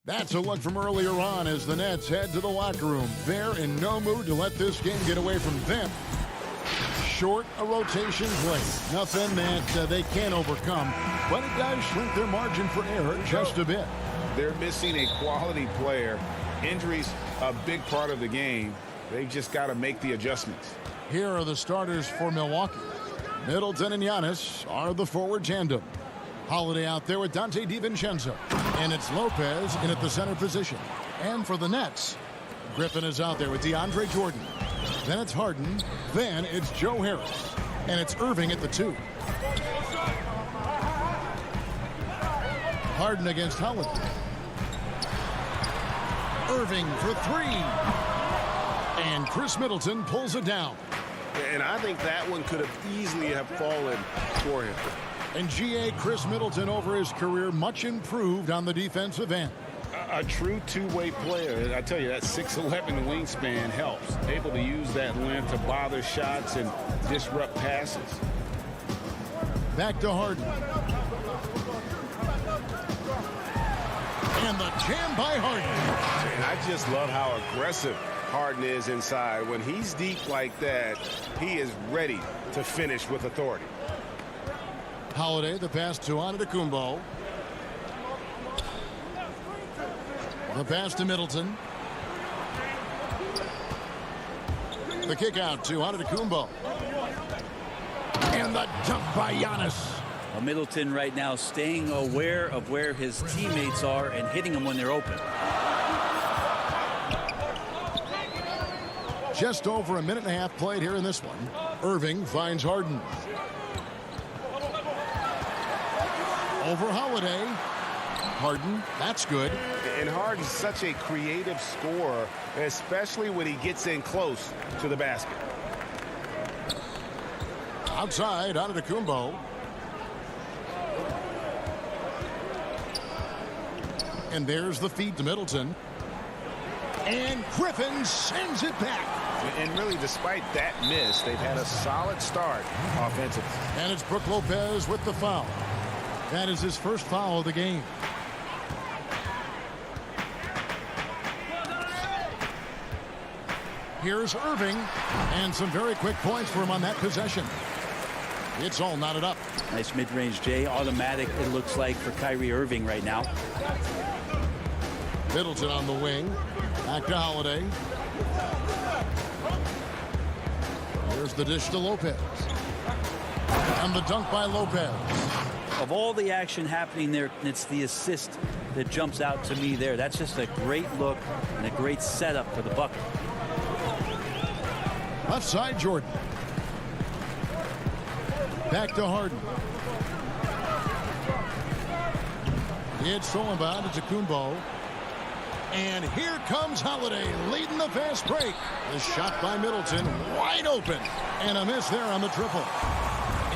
That's a look from earlier on as the Nets head to the locker room. They're in no mood to let this game get away from them. Short a rotation play. Nothing that they can't overcome, but it does shrink their margin for error just a bit. They're missing a quality player. Injuries a big part of the game. They've just got to make the adjustments. Here are the starters for Milwaukee. Middleton and Giannis are the forward tandem. Holiday out there with Dante DiVincenzo. And it's Lopez in at the center position. And for the Nets, Griffin is out there with DeAndre Jordan. Then it's Harden. Then it's Joe Harris. And it's Irving at the 2. Harden against Holiday. Irving for 3. And Chris Middleton pulls it down. And I think that one could have easily have fallen for him. And G.A. Chris Middleton over his career much improved on the defensive end. A true two-way player. I tell you, that 6'11" wingspan helps. Able to use that length to bother shots and disrupt passes. Back to Harden. And the jam by Harden. And I just love how aggressive Harden is inside. When he's deep like that, he is ready to finish with authority. Holiday, the pass to Antetokounmpo. The pass to Middleton. The kick out to Antetokounmpo. And the dunk by Giannis. Well, Middleton right now staying aware of where his teammates are and hitting them when they're open. Just over a minute and a half played here in this one. Irving finds Harden. Over Holiday. Harden, that's good. And Harden's such a creative scorer, especially when he gets in close to the basket. Outside, Antetokounmpo. And there's the feed to Middleton. And Griffin sends it back. And really, despite that miss, they've had a solid start offensively. And it's Brook Lopez with the foul. That is his first foul of the game. Here's Irving. And some very quick points for him on that possession. It's all knotted up. Nice mid-range, Jay. Automatic, it looks like, for Kyrie Irving right now. Middleton on the wing. Back to Holiday. Here's the dish to Lopez. And the dunk by Lopez. Of all the action happening there, it's the assist that jumps out to me there. That's just a great look and a great setup for the bucket. Left side, Jordan. Back to Harden. It's stolen by Antetokounmpo. And here comes Holiday leading the fast break. The shot by Middleton wide open. And a miss there on the triple.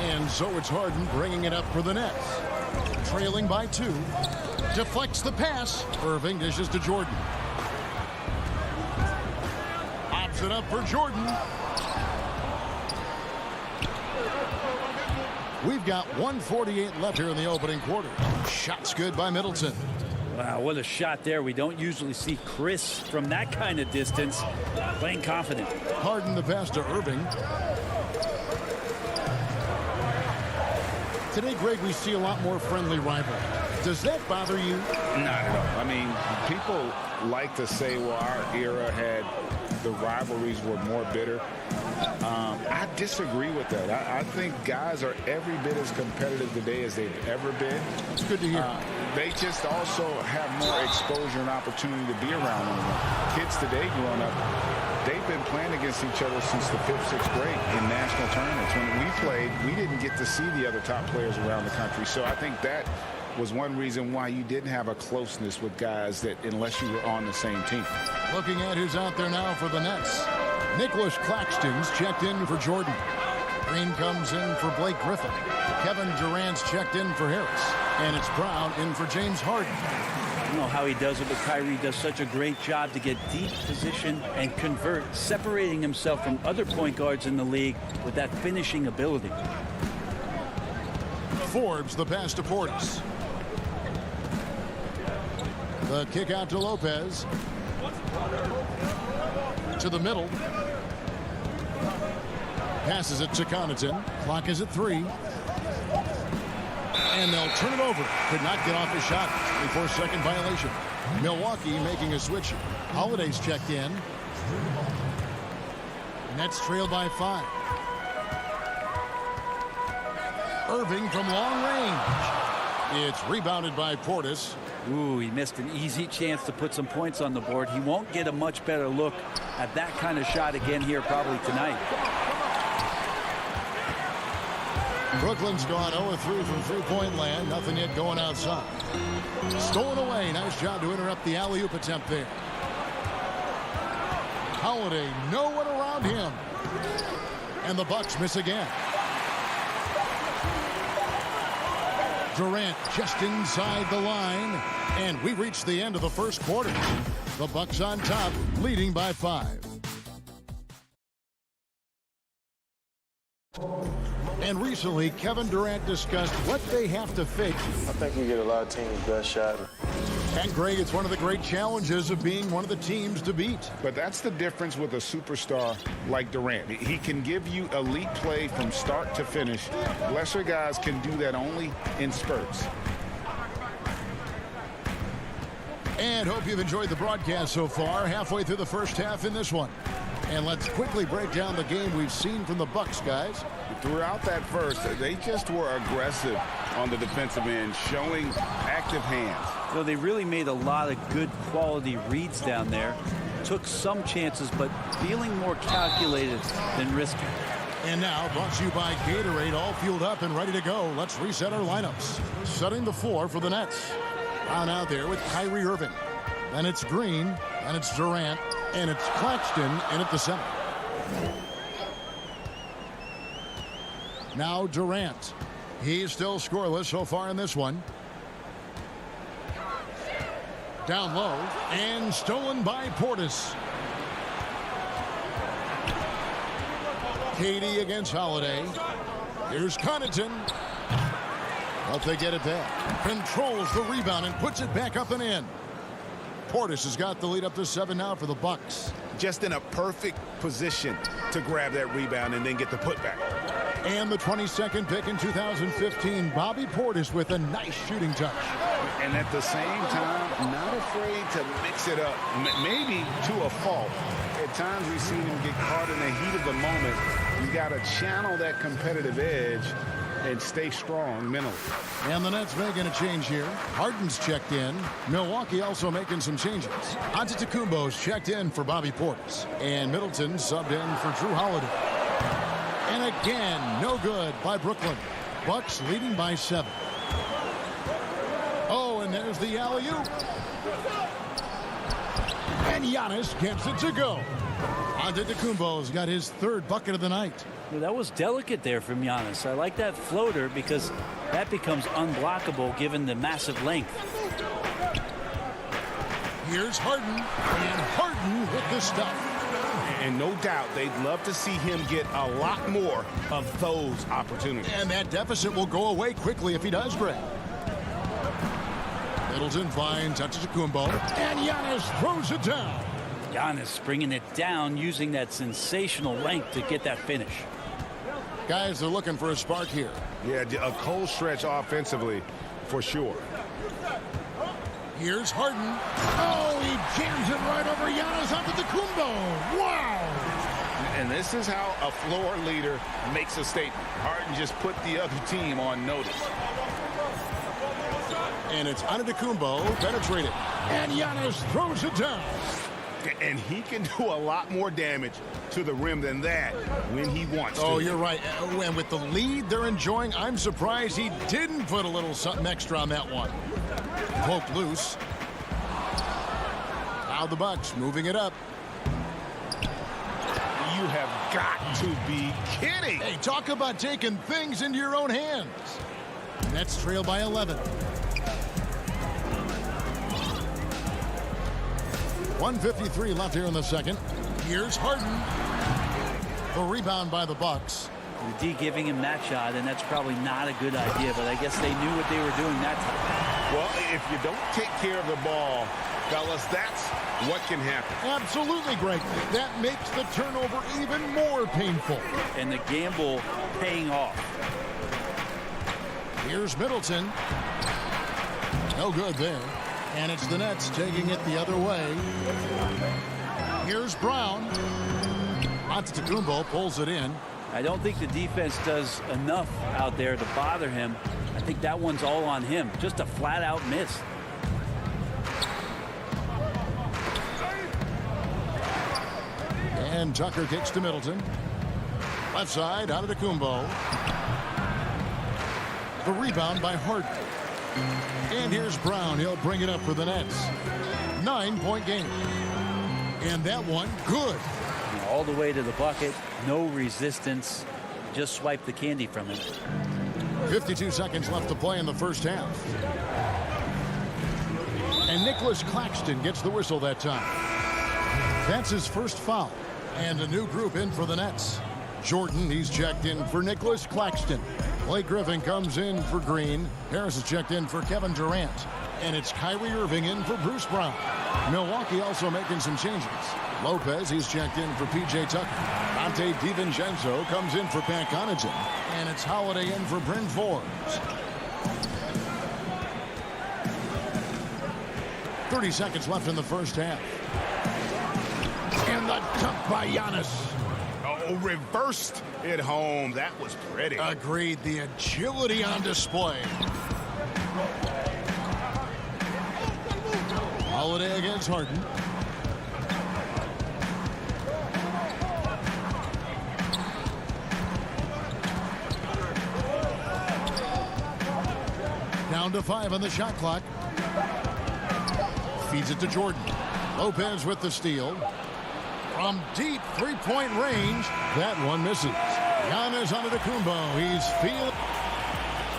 And so it's Harden bringing it up for the Nets. Trailing by 2. Deflects the pass. Irving dishes to Jordan. Pops it up for Jordan. We've got 1:48 left here in the opening quarter. Shot's good by Middleton. Wow, what a shot there. We don't usually see Chris from that kind of distance. Playing confident. Harden the pass to Irving. Today, Greg, we see a lot more friendly rivalry. Does that bother you? Not at all. I mean, people like to say, well, our era had the rivalries were more bitter. I disagree with that. I think guys are every bit as competitive today as they've ever been. It's good to hear. They just also have more exposure and opportunity to be around one another. Kids today growing up, they've been playing against each other since the 5th, 6th grade in national tournaments. When we played, we didn't get to see the other top players around the country. So I think that was one reason why you didn't have a closeness with guys that unless you were on the same team. Looking at who's out there now for the Nets. Nicholas Claxton's checked in for Jordan. Green comes in for Blake Griffin. Kevin Durant's checked in for Harris. And it's Brown in for James Harden. I don't know how he does it, but Kyrie does such a great job to get deep position and convert, separating himself from other point guards in the league with that finishing ability. Forbes the pass to Portis. The kick out to Lopez. To the middle. Passes it to Connaughton. Clock is at 3. And they'll turn it over. Could not get off his shot. A 4-second violation. Milwaukee making a switch. Holiday's checked in. Nets trail by 5. Irving from long range. It's rebounded by Portis. Ooh, he missed an easy chance to put some points on the board. He won't get a much better look at that kind of shot again here probably tonight. Brooklyn's gone 0-3 from three-point land. Nothing yet going outside. Stolen away. Nice job to interrupt the alley-oop attempt there. Holiday, no one around him. And the Bucks miss again. Durant just inside the line. And we reach the end of the first quarter. The Bucks on top, leading by 5. And recently, Kevin Durant discussed what they have to fix. I think we get a lot of teams' best shot. And Greg, it's one of the great challenges of being one of the teams to beat. But that's the difference with a superstar like Durant. He can give you elite play from start to finish. Lesser guys can do that only in spurts. And hope you've enjoyed the broadcast so far. Halfway through the first half in this one. And let's quickly break down the game we've seen from the Bucks, guys. Throughout that first, they just were aggressive on the defensive end, showing active hands. So they really made a lot of good quality reads down there. Took some chances, but feeling more calculated than risky. And now, brought to you by Gatorade, all fueled up and ready to go. Let's reset our lineups. Setting the floor for the Nets. On out there with Kyrie Irving. Then it's Green, and it's Durant, and it's Claxton in at the center. Now Durant. He's still scoreless so far in this one. Down low, and stolen by Portis. KD against Holiday. Here's Connaughton. But they get it back. Controls the rebound and puts it back up and in. Portis has got the lead up to 7 now for the Bucks. Just in a perfect position to grab that rebound and then get the putback. And the 22nd pick in 2015, Bobby Portis with a nice shooting touch. And at the same time, not afraid to mix it up, maybe to a fault. At times we've seen him get caught in the heat of the moment. You got to channel that competitive edge and stay strong mentally. And the Nets making a change here. Harden's checked in. Milwaukee also making some changes. Antetokounmpo's checked in for Bobby Portis. And Middleton subbed in for Drew Holiday. And again, no good by Brooklyn. Bucks leading by 7. Oh, and there's the alley-oop. And Giannis gets it to go. Antetokounmpo's got his 3rd bucket of the night. Well, that was delicate there from Giannis. I like that floater because that becomes unblockable given the massive length. Here's Harden, and Harden with the stuff. And no doubt they'd love to see him get a lot more of those opportunities. And that deficit will go away quickly if he does, Greg. Middleton finds Antetokounmpo, and Giannis throws it down. Giannis bringing it down using that sensational length to get that finish. Guys, they're looking for a spark here. Yeah, a cold stretch offensively for sure. Here's Harden. Oh, he jams it right over Giannis Antetokounmpo. Wow. And this is how a floor leader makes a statement. Harden just put the other team on notice. And it's Antetokounmpo penetrated. And Giannis throws it down. And he can do a lot more damage to the rim than that when he wants to. Oh, you're right. And with the lead they're enjoying, I'm surprised he didn't put a little something extra on that one. Poke loose. Now the Bucks moving it up. You have got to be kidding. Hey, talk about taking things into your own hands. Nets trail by 11. 1:53 left here in the second. Here's Harden. The rebound by the Bucks. The D giving him that shot, and that's probably not a good idea, but I guess they knew what they were doing that time. Well, if you don't take care of the ball, fellas, that's what can happen. Absolutely, Greg. That makes the turnover even more painful. And the gamble paying off. Here's Middleton. No good there. And it's the Nets taking it the other way. Here's Brown. Antetokounmpo pulls it in. I don't think the defense does enough out there to bother him. I think that one's all on him. Just a flat-out miss. And Tucker kicks to Middleton. Left side, Antetokounmpo. The rebound by Harden. And here's Brown. He'll bring it up for the Nets. 9-point game. And that one, good. All the way to the bucket. No resistance. Just swipe the candy from him. 52 seconds left to play in the first half. And Nicholas Claxton gets the whistle that time. That's his first foul. And a new group in for the Nets. Jordan, he's checked in for Nicholas Claxton. Blake Griffin comes in for Green. Harris is checked in for Kevin Durant. And it's Kyrie Irving in for Bruce Brown. Milwaukee also making some changes. Lopez, he's checked in for P.J. Tucker. Dante DiVincenzo comes in for Pat Connaughton. And it's Holiday in for Bryn Forbes. 30 seconds left in the first half. And the dunk by Giannis. Oh, reversed it home. That was pretty. Agreed. The agility on display. Holiday against Harden. Down to 5 on the shot clock. Feeds it to Jordan. Lopez with the steal. From deep three-point range, that one misses. Giannis Antetokounmpo, he's feeling.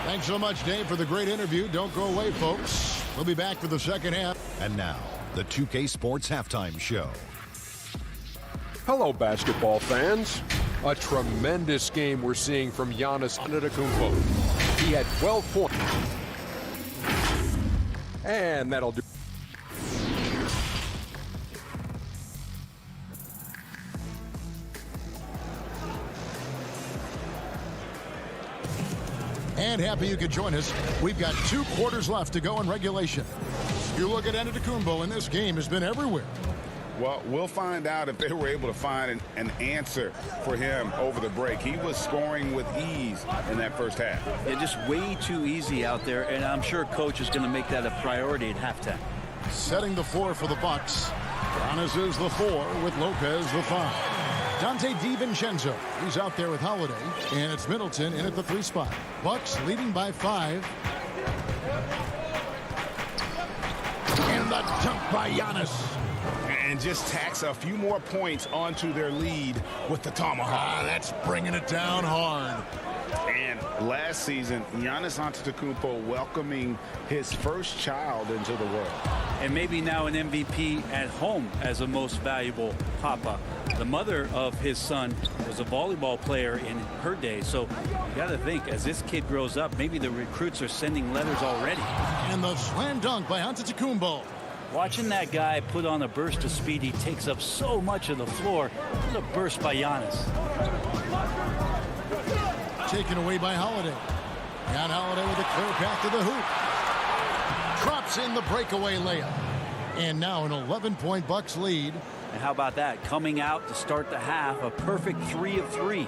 Thanks so much, Dave, for the great interview. Don't go away, folks. We'll be back for the second half. And now, the 2K Sports Halftime Show. Hello, basketball fans. A tremendous game we're seeing from Giannis Antetokounmpo. He had 12 points. And that'll do. And happy you could join us. We've got 2 quarters left to go in regulation. You look at Antetokounmpo, and this game has been everywhere. Well, we'll find out if they were able to find an answer for him over the break. He was scoring with ease in that first half. Yeah, just way too easy out there, and I'm sure coach is going to make that a priority at halftime. Setting the floor for the Bucks. Giannis is the 4 with Lopez the 5. Dante DiVincenzo, he's out there with Holiday, and it's Middleton in at the 3 spot. Bucks leading by 5. And the dunk by Giannis. And just tacks a few more points onto their lead with the tomahawk. That's bringing it down hard. And last season, Giannis Antetokounmpo welcoming his first child into the world. and maybe now an MVP at home as a most valuable papa. The mother of his son was a volleyball player in her day, so you got to think, as this kid grows up, maybe the recruits are sending letters already. And the slam dunk by Antetokounmpo. Watching that guy put on a burst of speed, he takes up so much of the floor. What a burst by Giannis. Taken away by Holiday. Jan Holiday with a clear path to the hoop. Drops in the breakaway layup. And now an 11-point Bucks lead. And how about that? Coming out to start the half, a perfect 3 of 3.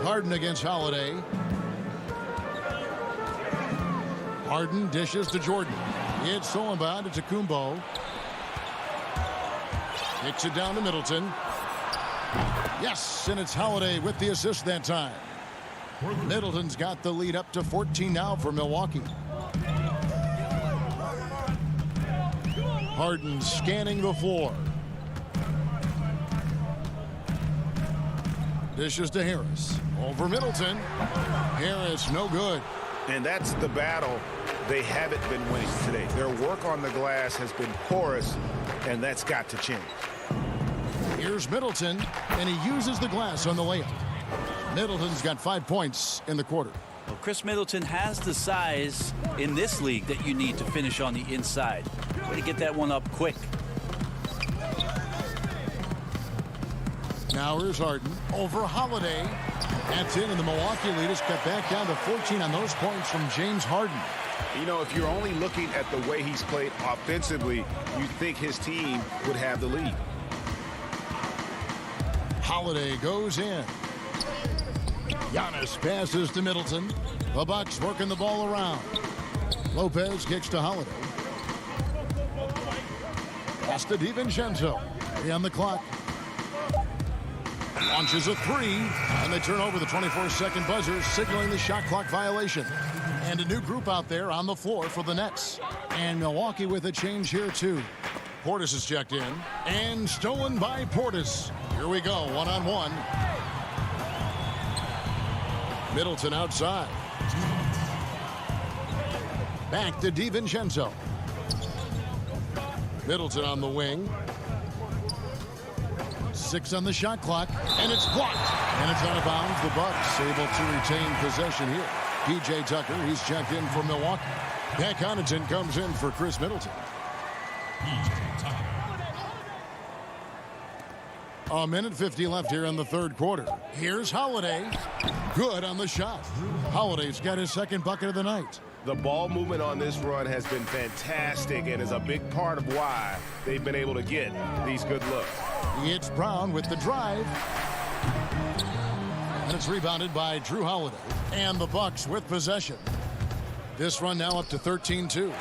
Harden against Holiday. Harden dishes to Jordan. It's stolen by Antetokounmpo. Kicks it down to Middleton. Yes, and it's Holiday with the assist that time. Middleton's got the lead up to 14 now for Milwaukee. Harden scanning the floor. Dishes to Harris. Over Middleton. Harris, no good. And that's the battle they haven't been winning today. Their work on the glass has been porous, and that's got to change. Here's Middleton, and he uses the glass on the layup. Middleton's got 5 points in the quarter. Well, Chris Middleton has the size in this league that you need to finish on the inside. Way to get that one up quick. Now here's Harden over Holiday. That's in, and the Milwaukee lead is cut back down to 14 on those points from James Harden. You know, if you're only looking at the way he's played offensively, you'd think his team would have the lead. Holiday goes in. Giannis passes to Middleton. The Bucks working the ball around. Lopez kicks to Holiday. Pass to DiVincenzo. 3 on the clock. Launches a 3, and they turn over the 24-second buzzer, signaling the shot clock violation. And a new group out there on the floor for the Nets. And Milwaukee with a change here, too. Portis is checked in, and stolen by Portis. Here we go, one-on-one. Middleton outside. Back to DiVincenzo. Middleton on the wing. 6 on the shot clock, and it's blocked. And it's out of bounds. The Bucks able to retain possession here. P.J. Tucker, he's checked in for Milwaukee. Pat Connaughton comes in for Chris Middleton. A minute 50 left here in the third quarter. Here's Holiday. Good on the shot. Holiday's got his second bucket of the night. The ball movement on this run has been fantastic and is a big part of why they've been able to get these good looks. It's Brown with the drive. And it's rebounded by Drew Holiday. And the Bucks with possession. This run now up to 13-2.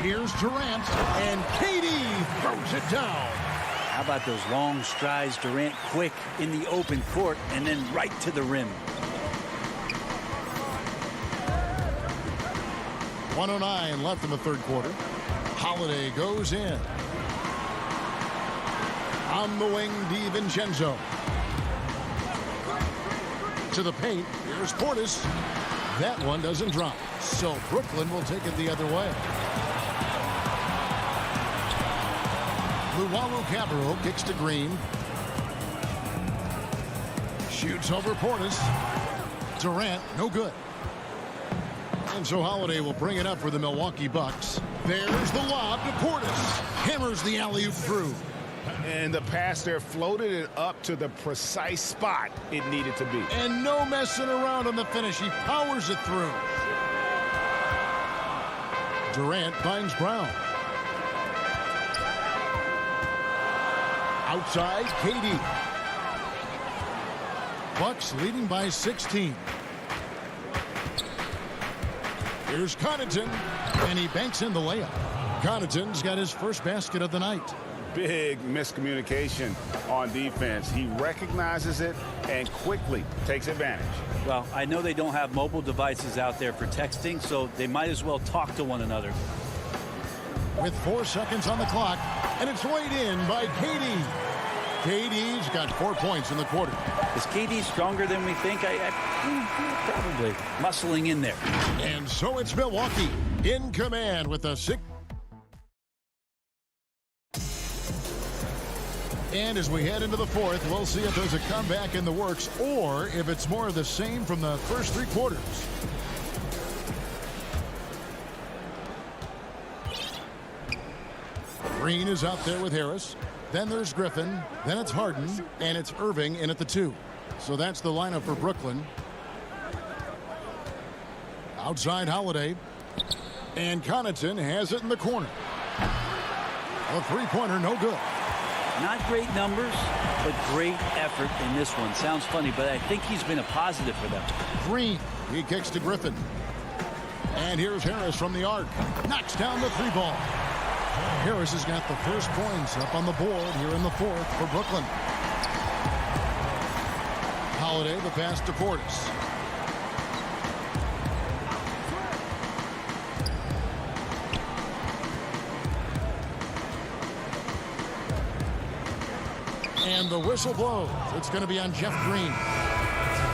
Here's Durant, and KD throws it down. How about those long strides, Durant quick in the open court and then right to the rim. 1:09 left in the third quarter. Holiday goes in. On the wing, DiVincenzo. To the paint. Here's Portis. That one doesn't drop. So Brooklyn will take it the other way. Luwawu-Cabarrot kicks to Green. Shoots over Portis. Durant, no good. And so Holiday will bring it up for the Milwaukee Bucks. There's the lob to Portis. Hammers the alley-oop through. And the pass there floated it up to the precise spot it needed to be. And no messing around on the finish. He powers it through. Durant finds Brown. Outside, KD. Bucks leading by 16. Here's Connaughton, and he banks in the layup. Connaughton's got his first basket of the night. Big miscommunication on defense. He recognizes it and quickly takes advantage. Well, I know they don't have mobile devices out there for texting, so they might as well talk to one another. With 4 seconds on the clock, and it's weighed in by KD. KD's got 4 points in the quarter. Is KD stronger than we think? Probably muscling in there. And so it's Milwaukee in command with a 6. And as we head into the fourth, we'll see if there's a comeback in the works or if it's more of the same from the first 3 quarters. Green is out there with Harris. Then there's Griffin. Then it's Harden. And it's Irving in at the 2. So that's the lineup for Brooklyn. Outside Holiday. And Connaughton has it in the corner. A three-pointer, no good. Not great numbers, but great effort in this one. Sounds funny, but I think he's been a positive for them. Green, he kicks to Griffin. And here's Harris from the arc. Knocks down the 3-ball. Harris has got the first points up on the board here in the fourth for Brooklyn. Holiday, the pass to Portis. And the whistle blows. It's going to be on Jeff Green.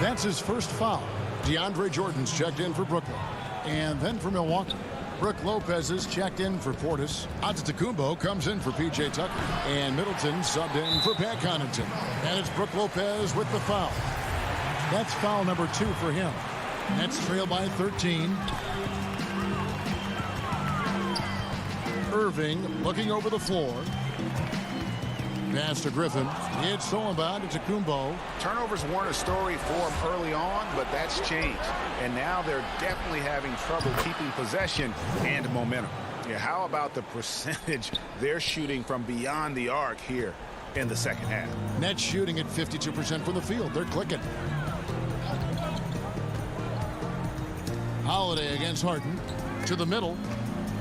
That's his first foul. DeAndre Jordan's checked in for Brooklyn. And then for Milwaukee, Brook Lopez is checked in for Portis. Antetokounmpo comes in for P.J. Tucker. And Middleton subbed in for Pat Connaughton. And it's Brook Lopez with the foul. That's foul number 2 for him. Nets trail by 13. Irving looking over the floor. Pass to Griffin. It's stolen by Antetokounmpo. Turnovers weren't a story for him early on, but that's changed. And now they're definitely having trouble keeping possession and momentum. Yeah, how about the percentage they're shooting from beyond the arc here in the second half? Nets shooting at 52% from the field. They're clicking. Holiday against Harden. To the middle.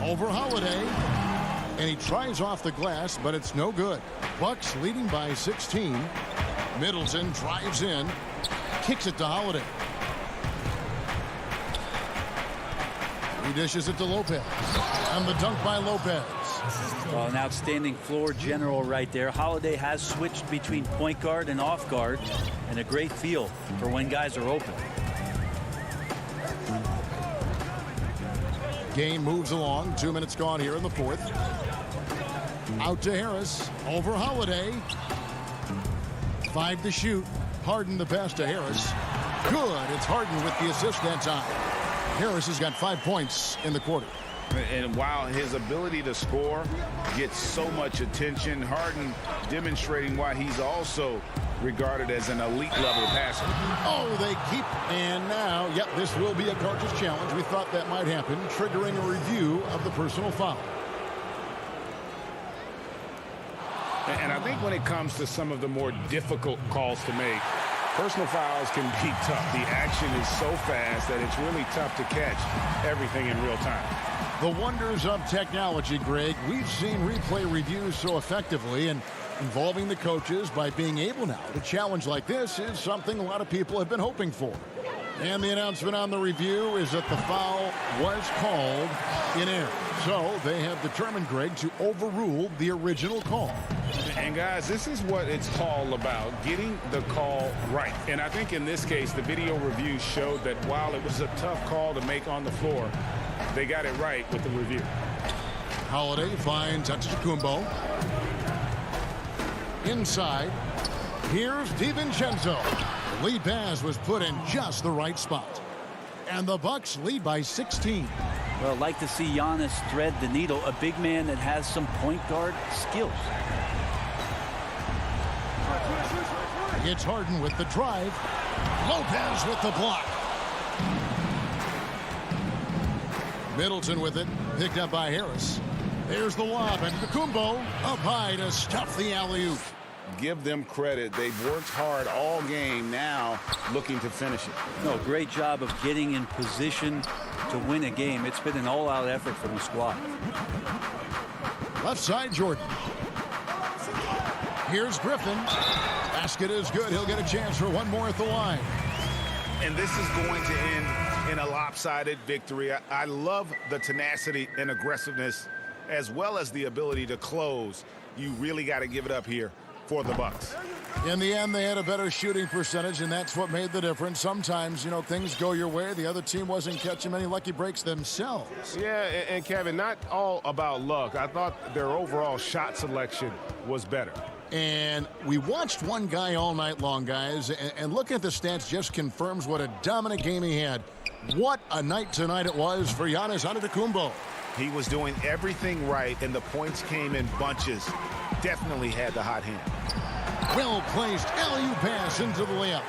Over Holiday. And he tries off the glass, but it's no good. Bucks leading by 16. Middleton drives in. Kicks it to Holiday. He dishes it to Lopez. And the dunk by Lopez. Well, an outstanding floor general right there. Holiday has switched between point guard and off guard. And a great feel for when guys are open. Game moves along. 2 minutes gone here in the fourth. Out to Harris. Over Holiday. 5 to shoot. Harden the pass to Harris. Good. It's Harden with the assist that time. Harris has got 5 points in the quarter. And while his ability to score gets so much attention, Harden demonstrating why he's also regarded as an elite level passer. Oh, they keep, and now, yep, this will be a cartridge challenge. We thought that might happen, triggering a review of the personal foul. And I think when it comes to some of the more difficult calls to make, personal fouls can be tough. The action is so fast that it's really tough to catch everything in real time. The wonders of technology, Greg. We've seen replay reviews so effectively, and involving the coaches by being able now to challenge like this is something a lot of people have been hoping for. And the announcement on the review is that the foul was called in error. So they have determined, Greg, to overrule the original call. And guys, this is what it's all about, getting the call right. And I think in this case, the video review showed that while it was a tough call to make on the floor, they got it right with the review. Holiday finds Antetokounmpo. Inside. Here's DiVincenzo. The lead pass was put in just the right spot. And the Bucks lead by 16. Well, I'd like to see Giannis thread the needle, a big man that has some point guard skills. It's Harden with the drive. Lopez with the block. Middleton with it, picked up by Harris. There's the lob, and Antetokounmpo up high to stuff the alley-oop. Give them credit. They've worked hard all game, now looking to finish it. No, great job of getting in position to win a game. It's been an all-out effort from the squad. Left side, Jordan. Here's Griffin. Basket is good. He'll get a chance for one more at the line. And this is going to end in a lopsided victory. I love the tenacity and aggressiveness as well as the ability to close. You really got to give it up here for the Bucks. In the end, they had a better shooting percentage, and that's what made the difference. Sometimes, things go your way. The other team wasn't catching many lucky breaks themselves. Yeah, and Kevin, not all about luck. I thought their overall shot selection was better. And we watched one guy all night long, guys, and looking at the stats just confirms what a dominant game he had. What a night tonight it was for Giannis Antetokounmpo. He was doing everything right, and the points came in bunches. Definitely had the hot hand. Well-placed alley-oop pass into the layup.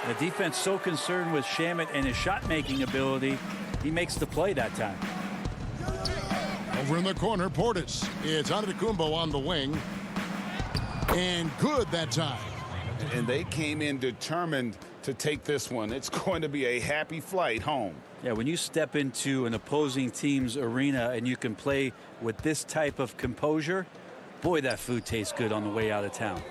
The defense so concerned with Shamet and his shot-making ability, he makes the play that time. Over in the corner, Portis. It's Antetokounmpo on the wing. And good that time. And they came in determined to take this one. It's going to be a happy flight home. Yeah, when you step into an opposing team's arena and you can play with this type of composure, boy, that food tastes good on the way out of town.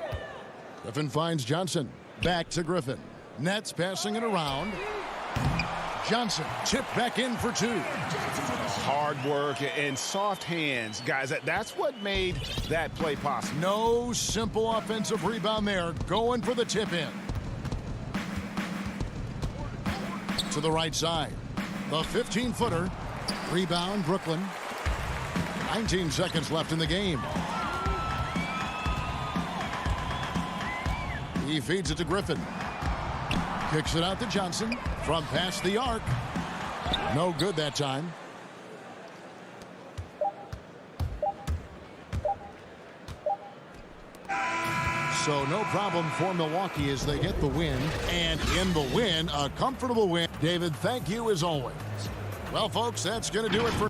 Griffin finds Johnson. Back to Griffin. Nets passing it around. Johnson tipped back in for two. Hard work and soft hands, guys. That's what made that play possible. No simple offensive rebound there. Going for the tip in. To the right side. The 15-footer. Rebound, Brooklyn. 19 seconds left in the game. He feeds it to Griffin. Kicks it out to Johnson from past the arc. No good that time. So no problem for Milwaukee as they get the win. And in the win, a comfortable win. David, thank you as always. Well, folks, that's going to do it for...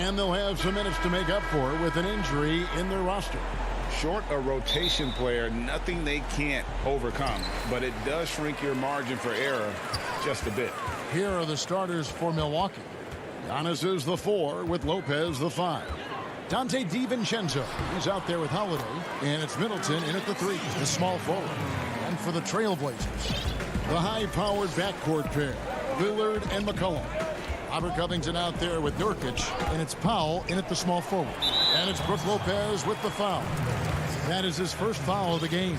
And they'll have some minutes to make up for with an injury in their roster. Short a rotation player, nothing they can't overcome, but it does shrink your margin for error just a bit. Here are the starters for Milwaukee. Giannis is the 4 with Lopez the 5. Dante DiVincenzo is out there with Holiday, and it's Middleton in at the 3, the small forward. And for the Trailblazers, the high-powered backcourt pair, Lillard and McCollum. Robert Covington out there with Nurkic, and it's Powell in at the small forward. And it's Brook Lopez with the foul. That is his first foul of the game.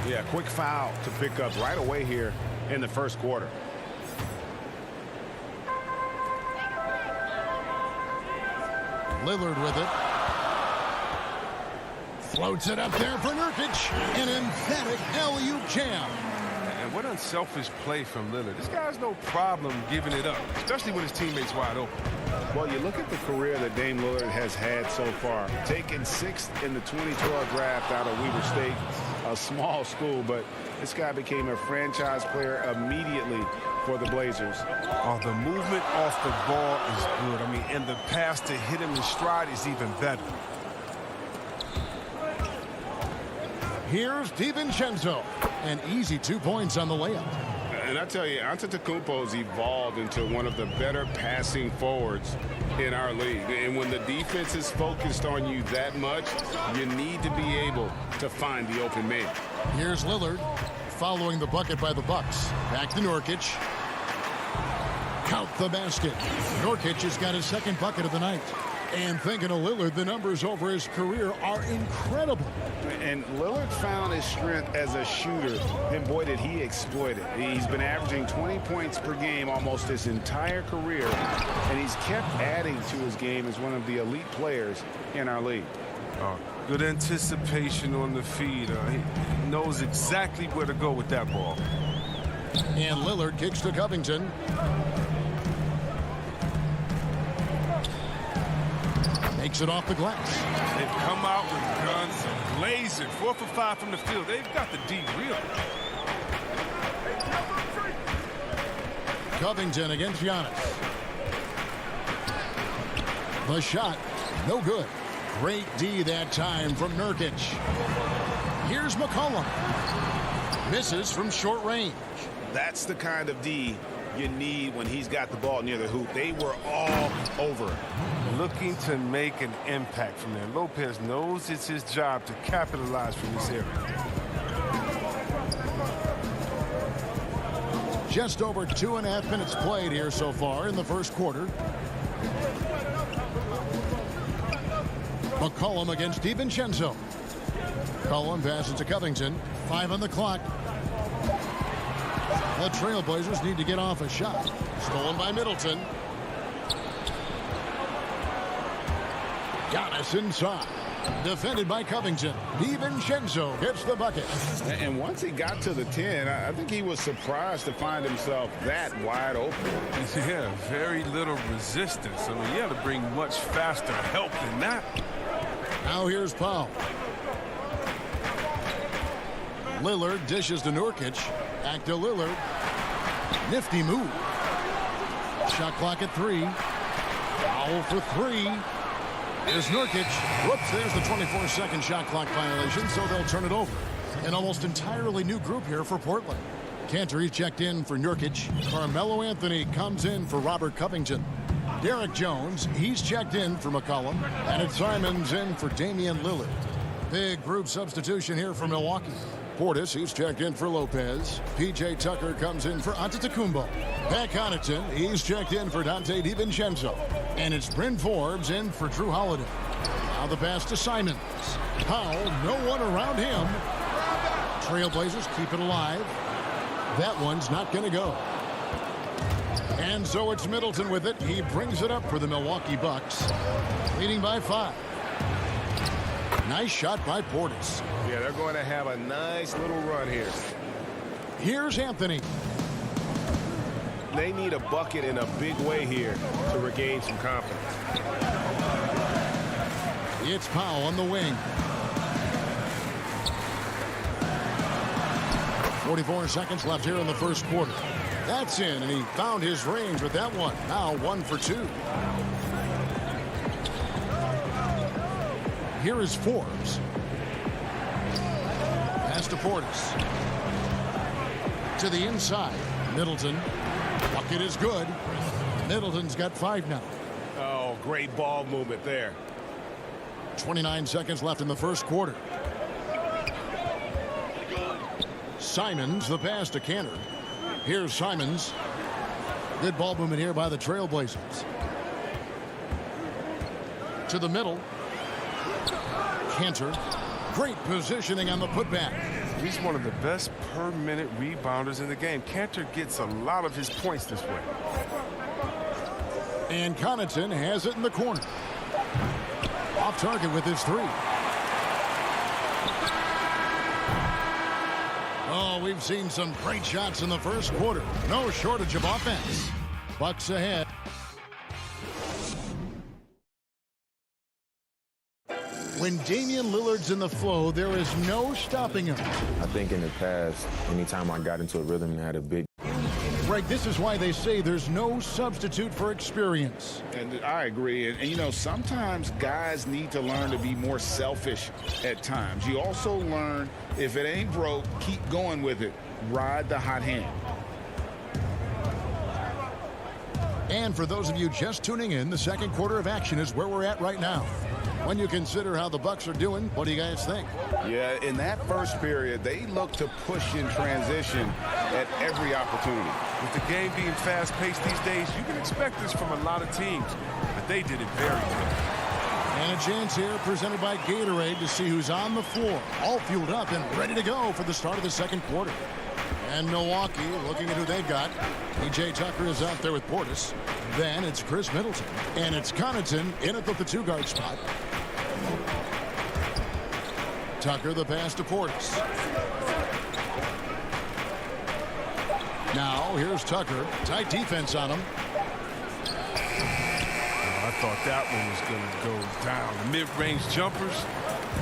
Yeah, quick foul to pick up right away here in the first quarter. Lillard with it. Floats it up there for Nurkic. An emphatic alley-oop jam. And what unselfish play from Lillard. This guy's no problem giving it up, especially when his teammate's wide open. Well, you look at the career that Dame Lillard has had so far. Taken 6th in the 2012 draft out of Weber State, a small school, but this guy became a franchise player immediately for the Blazers. Oh, the movement off the ball is good. I mean, and the pass to hit him in stride is even better. Here's DiVincenzo. An easy 2 points on the layup. And I tell you, Antetokounmpo's evolved into one of the better passing forwards in our league. And when the defense is focused on you that much, you need to be able to find the open man. Here's Lillard following the bucket by the Bucks. Back to Nurkic. Count the basket. Nurkic has got his second bucket of the night. And thinking of Lillard, the numbers over his career are incredible. And Lillard found his strength as a shooter, and boy, did he exploit it. He's been averaging 20 points per game almost his entire career, and he's kept adding to his game as one of the elite players in our league. Good anticipation on the feed. He knows exactly where to go with that ball. And Lillard kicks to Covington. Makes it off the glass. They've come out with guns and blazing. 4 for 5 from the field. They've got the D real. Covington against Giannis. The shot, no good. Great D that time from Nurkic. Here's McCollum. Misses from short range. That's the kind of D you need when he's got the ball near the hoop. They were all over it. Looking to make an impact from there. Lopez knows it's his job to capitalize from this area. Just over 2.5 minutes played here so far in the first quarter. McCollum against DiVincenzo. McCollum passes to Covington. 5 on the clock. The Trailblazers need to get off a shot. Stolen by Middleton. Giannis inside. Defended by Covington. DiVincenzo gets the bucket. And once he got to the 10, I think he was surprised to find himself that wide open. Yeah, very little resistance. I mean, you have to bring much faster help than that. Now here's Powell. Lillard dishes to Nurkic. Back to Lillard. Nifty move. Shot clock at 3. Powell for 3. There's Nurkic. Whoops, there's the 24-second shot clock violation, so they'll turn it over. An almost entirely new group here for Portland. Cantor checked in for Nurkic. Carmelo Anthony comes in for Robert Covington. Derek Jones, he's checked in for McCollum. And it's Simons in for Damian Lillard. Big group substitution here for Milwaukee. Portis, he's checked in for Lopez. P.J. Tucker comes in for Antetokounmpo. Pat Connaughton, he's checked in for Dante DiVincenzo. And it's Bryn Forbes in for Drew Holiday. Now the pass to Simons. Powell, no one around him. Trailblazers keep it alive. That one's not going to go. And so it's Middleton with it. He brings it up for the Milwaukee Bucks. Leading by 5. Nice shot by Portis. Yeah, they're going to have a nice little run here. Here's Anthony. They need a bucket in a big way here to regain some confidence. It's Powell on the wing. 44 seconds left here in the first quarter. That's in, and he found his range with that one. Now 1 for 2. Here is Forbes. Pass to Portis. To the inside. Middleton. Bucket is good. Middleton's got 5 now. Oh, great ball movement there. 29 seconds left in the first quarter. Simons, the pass to Cantor. Here's Simons. Good ball movement here by the Trailblazers. To the middle. Cantor. Great positioning on the putback. He's one of the best per-minute rebounders in the game. Cantor gets a lot of his points this way. And Connaughton has it in the corner. Off target with his three. Oh, we've seen some great shots in the first quarter. No shortage of offense. Bucks ahead. When Damian Lillard's in the flow, there is no stopping him. I think in the past, anytime I got into a rhythm and had a big... Greg, this is why they say there's no substitute for experience. And I agree. And, you know, sometimes guys need to learn to be more selfish at times. You also learn, if it ain't broke, keep going with it. Ride the hot hand. And for those of you just tuning in, the second quarter of action is where we're at right now. When you consider how the Bucks are doing, what do you guys think? Yeah, in that first period, they look to push in transition at every opportunity. With the game being fast-paced these days, you can expect this from a lot of teams, but they did it very good. And a chance here presented by Gatorade to see who's on the floor, all fueled up and ready to go for the start of the second quarter. And Milwaukee looking at who they've got. P.J. Tucker is out there with Portis. Then it's Chris Middleton. And it's Connaughton in at the 2-guard spot. Tucker the pass to Portis. Now here's Tucker. Tight defense on him. I thought that one was going to go down. The mid-range jumpers.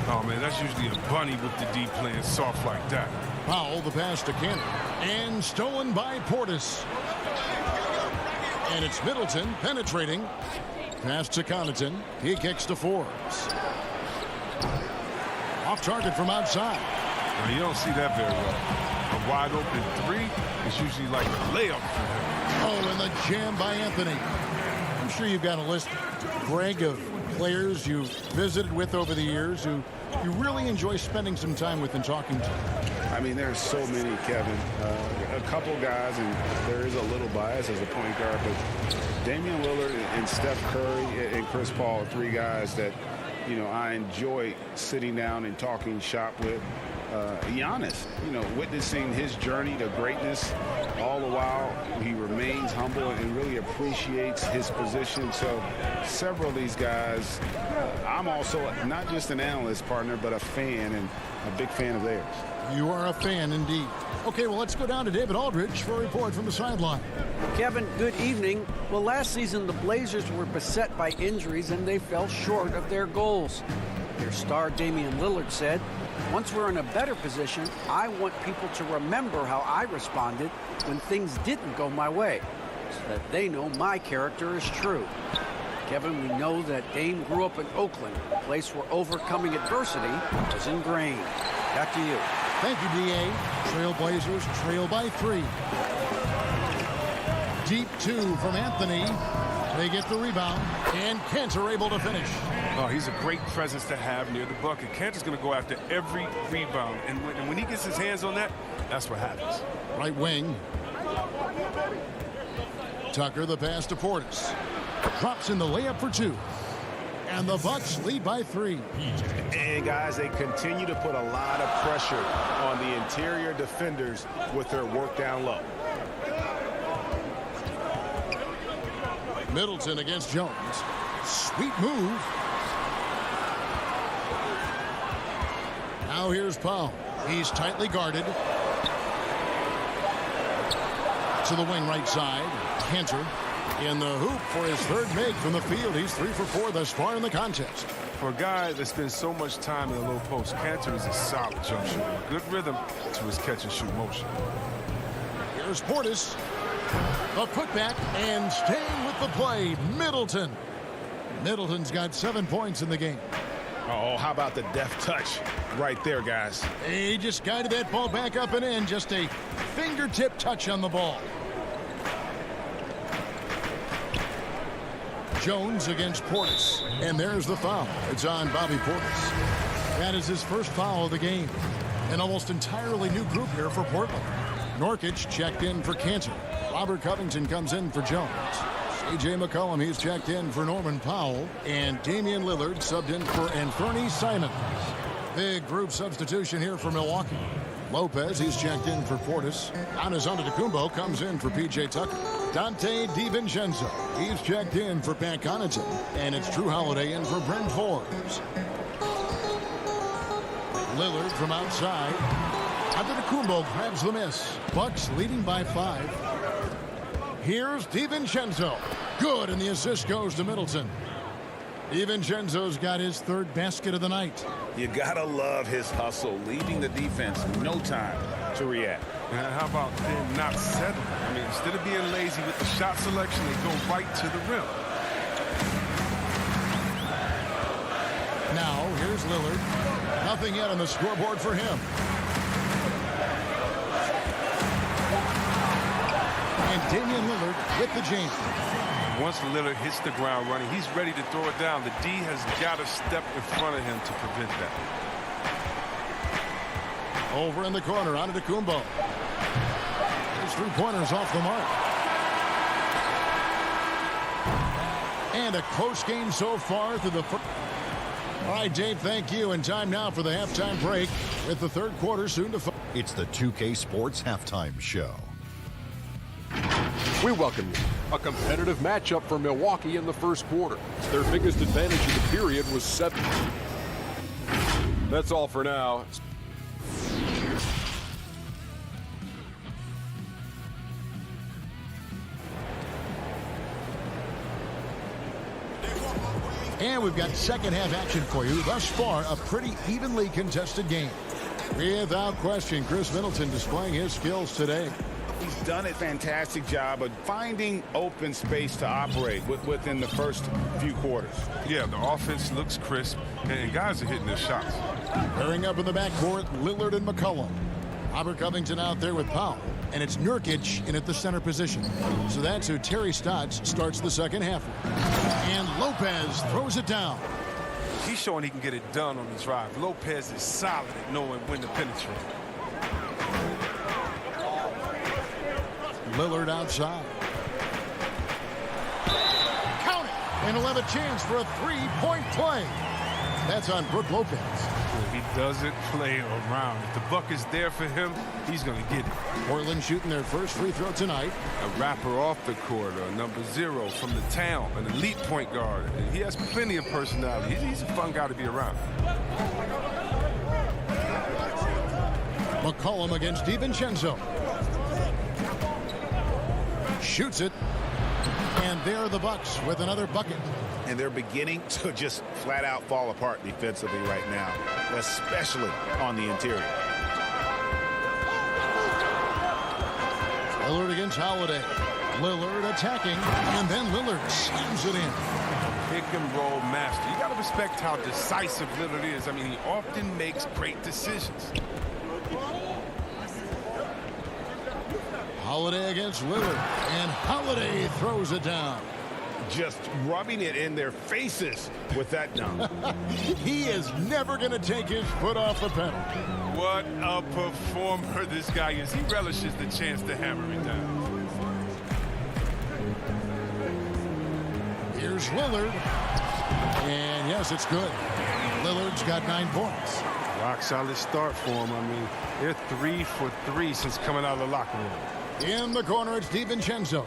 Oh, man, that's usually a bunny with the D playing soft like that. Powell the pass to Cantor. And stolen by Portis. And it's Middleton penetrating. Pass to Connaughton. He kicks to Forbes. Off target from outside. Now, you don't see that very well. A wide open three is usually like a layup for him. Oh, and the jam by Anthony. I'm sure you've got a list, Greg, of players you've visited with over the years who you really enjoy spending some time with and talking to. I mean, there's so many, Kevin. A couple guys, and there is a little bias as a point guard, but Damian Lillard and Steph Curry and Chris Paul are three guys that, you know, I enjoy sitting down and talking shop with. Giannis, you know, witnessing his journey to greatness, all the while he remains humble and really appreciates his position. So several of these guys, I'm also not just an analyst partner, but a fan, and a big fan of theirs. You are a fan indeed. Okay, well, let's go down to David Aldridge for a report from the sideline. Kevin, good evening. Well, last season the Blazers were beset by injuries and they fell short of their goals. Their star Damian Lillard said, "Once we're in a better position, I want people to remember how I responded when things didn't go my way, so that they know my character is true." Kevin, we know that Dame grew up in Oakland, a place where overcoming adversity was ingrained. Back to you. Thank you, D.A. Trailblazers trail by 3. Deep 2 from Anthony. They get the rebound, and Cantor able to finish. Oh, he's a great presence to have near the bucket. Cantor's going to go after every rebound, and when he gets his hands on that, that's what happens. Right wing. Tucker the pass to Portis. Drops in the layup for 2. And the Bucks lead by 3. And guys, they continue to put a lot of pressure on the interior defenders with their work down low. Middleton against Jones. Sweet move. Now here's Powell. He's tightly guarded. To the wing right side. Cantor in the hoop for his third make from the field. He's 3 for 4 thus far in the contest. For a guy that spends so much time in the low post, Cantor is a solid jump shooter. Good rhythm to his catch and shoot motion. Here's Portis. The putback and staying with the play, Middleton. Middleton's got 7 points in the game. Oh, how about the deft touch right there, guys? He just guided that ball back up and in. Just a fingertip touch on the ball. Jones against Portis. And there's the foul. It's on Bobby Portis. That is his first foul of the game. An almost entirely new group here for Portland. Nurkic checked in for Cantor. Robert Covington comes in for Jones. C.J. McCollum, he's checked in for Norman Powell. And Damian Lillard subbed in for Anthony Simons. Big group substitution here for Milwaukee. Lopez, he's checked in for Portis. Giannis Antetokounmpo comes in for P.J. Tucker. Dante DiVincenzo, he's checked in for Pat Connaughton. And it's Drew Holiday in for Brent Forbes. Lillard from outside. Antetokounmpo grabs the miss. Bucks leading by 5. Here's DiVincenzo. Good, and the assist goes to Middleton. DiVincenzo's got his 3rd basket of the night. You gotta love his hustle, leaving the defense no time to react. How about them not settling? I mean, instead of being lazy with the shot selection, they go right to the rim. Now, here's Lillard. Nothing yet on the scoreboard for him. And Damian Lillard with the jam. Once Lillard hits the ground running, he's ready to throw it down. The D has got to step in front of him to prevent that. Over in the corner, Antetokounmpo. His 3-pointers off the mark. And a close game so far through the first. All right, Dave, thank you. And time now for the halftime break with the 3rd quarter soon to follow. It's the 2K Sports Halftime Show. We welcome you. A competitive matchup for Milwaukee in the first quarter. Their biggest advantage of the period was 7. That's all for now. And we've got second half action for you. Thus far, a pretty evenly contested game. Without question, Chris Middleton displaying his skills today. He's done a fantastic job of finding open space to operate within the first few quarters. Yeah, the offense looks crisp, and guys are hitting their shots. Pairing up in the backcourt, Lillard and McCollum. Robert Covington out there with Powell. And it's Nurkic in at the center position. So that's who Terry Stotts starts the second half with. And Lopez throws it down. He's showing he can get it done on the drive. Lopez is solid at knowing when to penetrate. Lillard outside. Count it! And he'll have a chance for a 3-point play. That's on Brook Lopez. He doesn't play around. If the buck is there for him, he's going to get it. Portland shooting their first free throw tonight. A rapper off the court, or number 0 from the town, an elite point guard. And he has plenty of personality. He's a fun guy to be around. McCollum against DiVincenzo. Shoots it. And there are the Bucks with another bucket. And they're beginning to just flat out fall apart defensively right now, especially on the interior. Lillard against Holiday. Lillard attacking, and then Lillard slams it in. Pick and roll master. You got to respect how decisive Lillard is. I mean, he often makes great decisions. Holiday against Lillard, and Holiday throws it down. Just rubbing it in their faces with that dunk. He is never going to take his foot off the pedal. What a performer this guy is. He relishes the chance to hammer it down. Here's Lillard. And yes, it's good. Lillard's got 9 points. Rock solid start for him. I mean, they're 3 for 3 since coming out of the locker room. In the corner, it's DiVincenzo.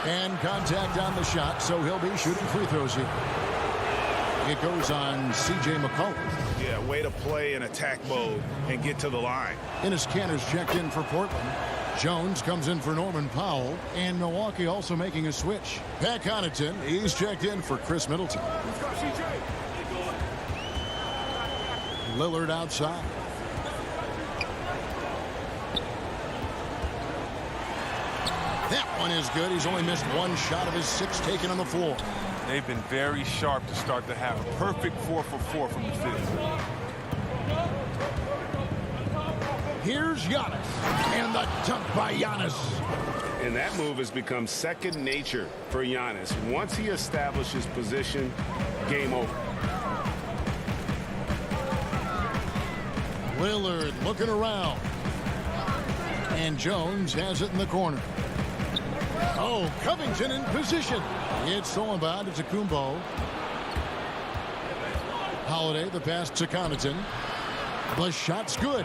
And contact on the shot, so he'll be shooting free throws here. It goes on C.J. McCollum. Yeah, way to play in attack mode and get to the line. Enes Kanter's checked in for Portland. Jones comes in for Norman Powell. And Milwaukee also making a switch. Pat Connaughton, he's checked in for Chris Middleton. Lillard outside. That one is good. He's only missed 1 shot of his 6 taken on the floor. They've been very sharp to start the half. A perfect 4 for 4 from the field. Here's Giannis. And the dunk by Giannis. And that move has become second nature for Giannis. Once he establishes position, game over. Lillard looking around. And Jones has it in the corner. Oh, Covington in position. It's stolen by Antetokounmpo. Holiday, the pass to Connaughton. The shot's good.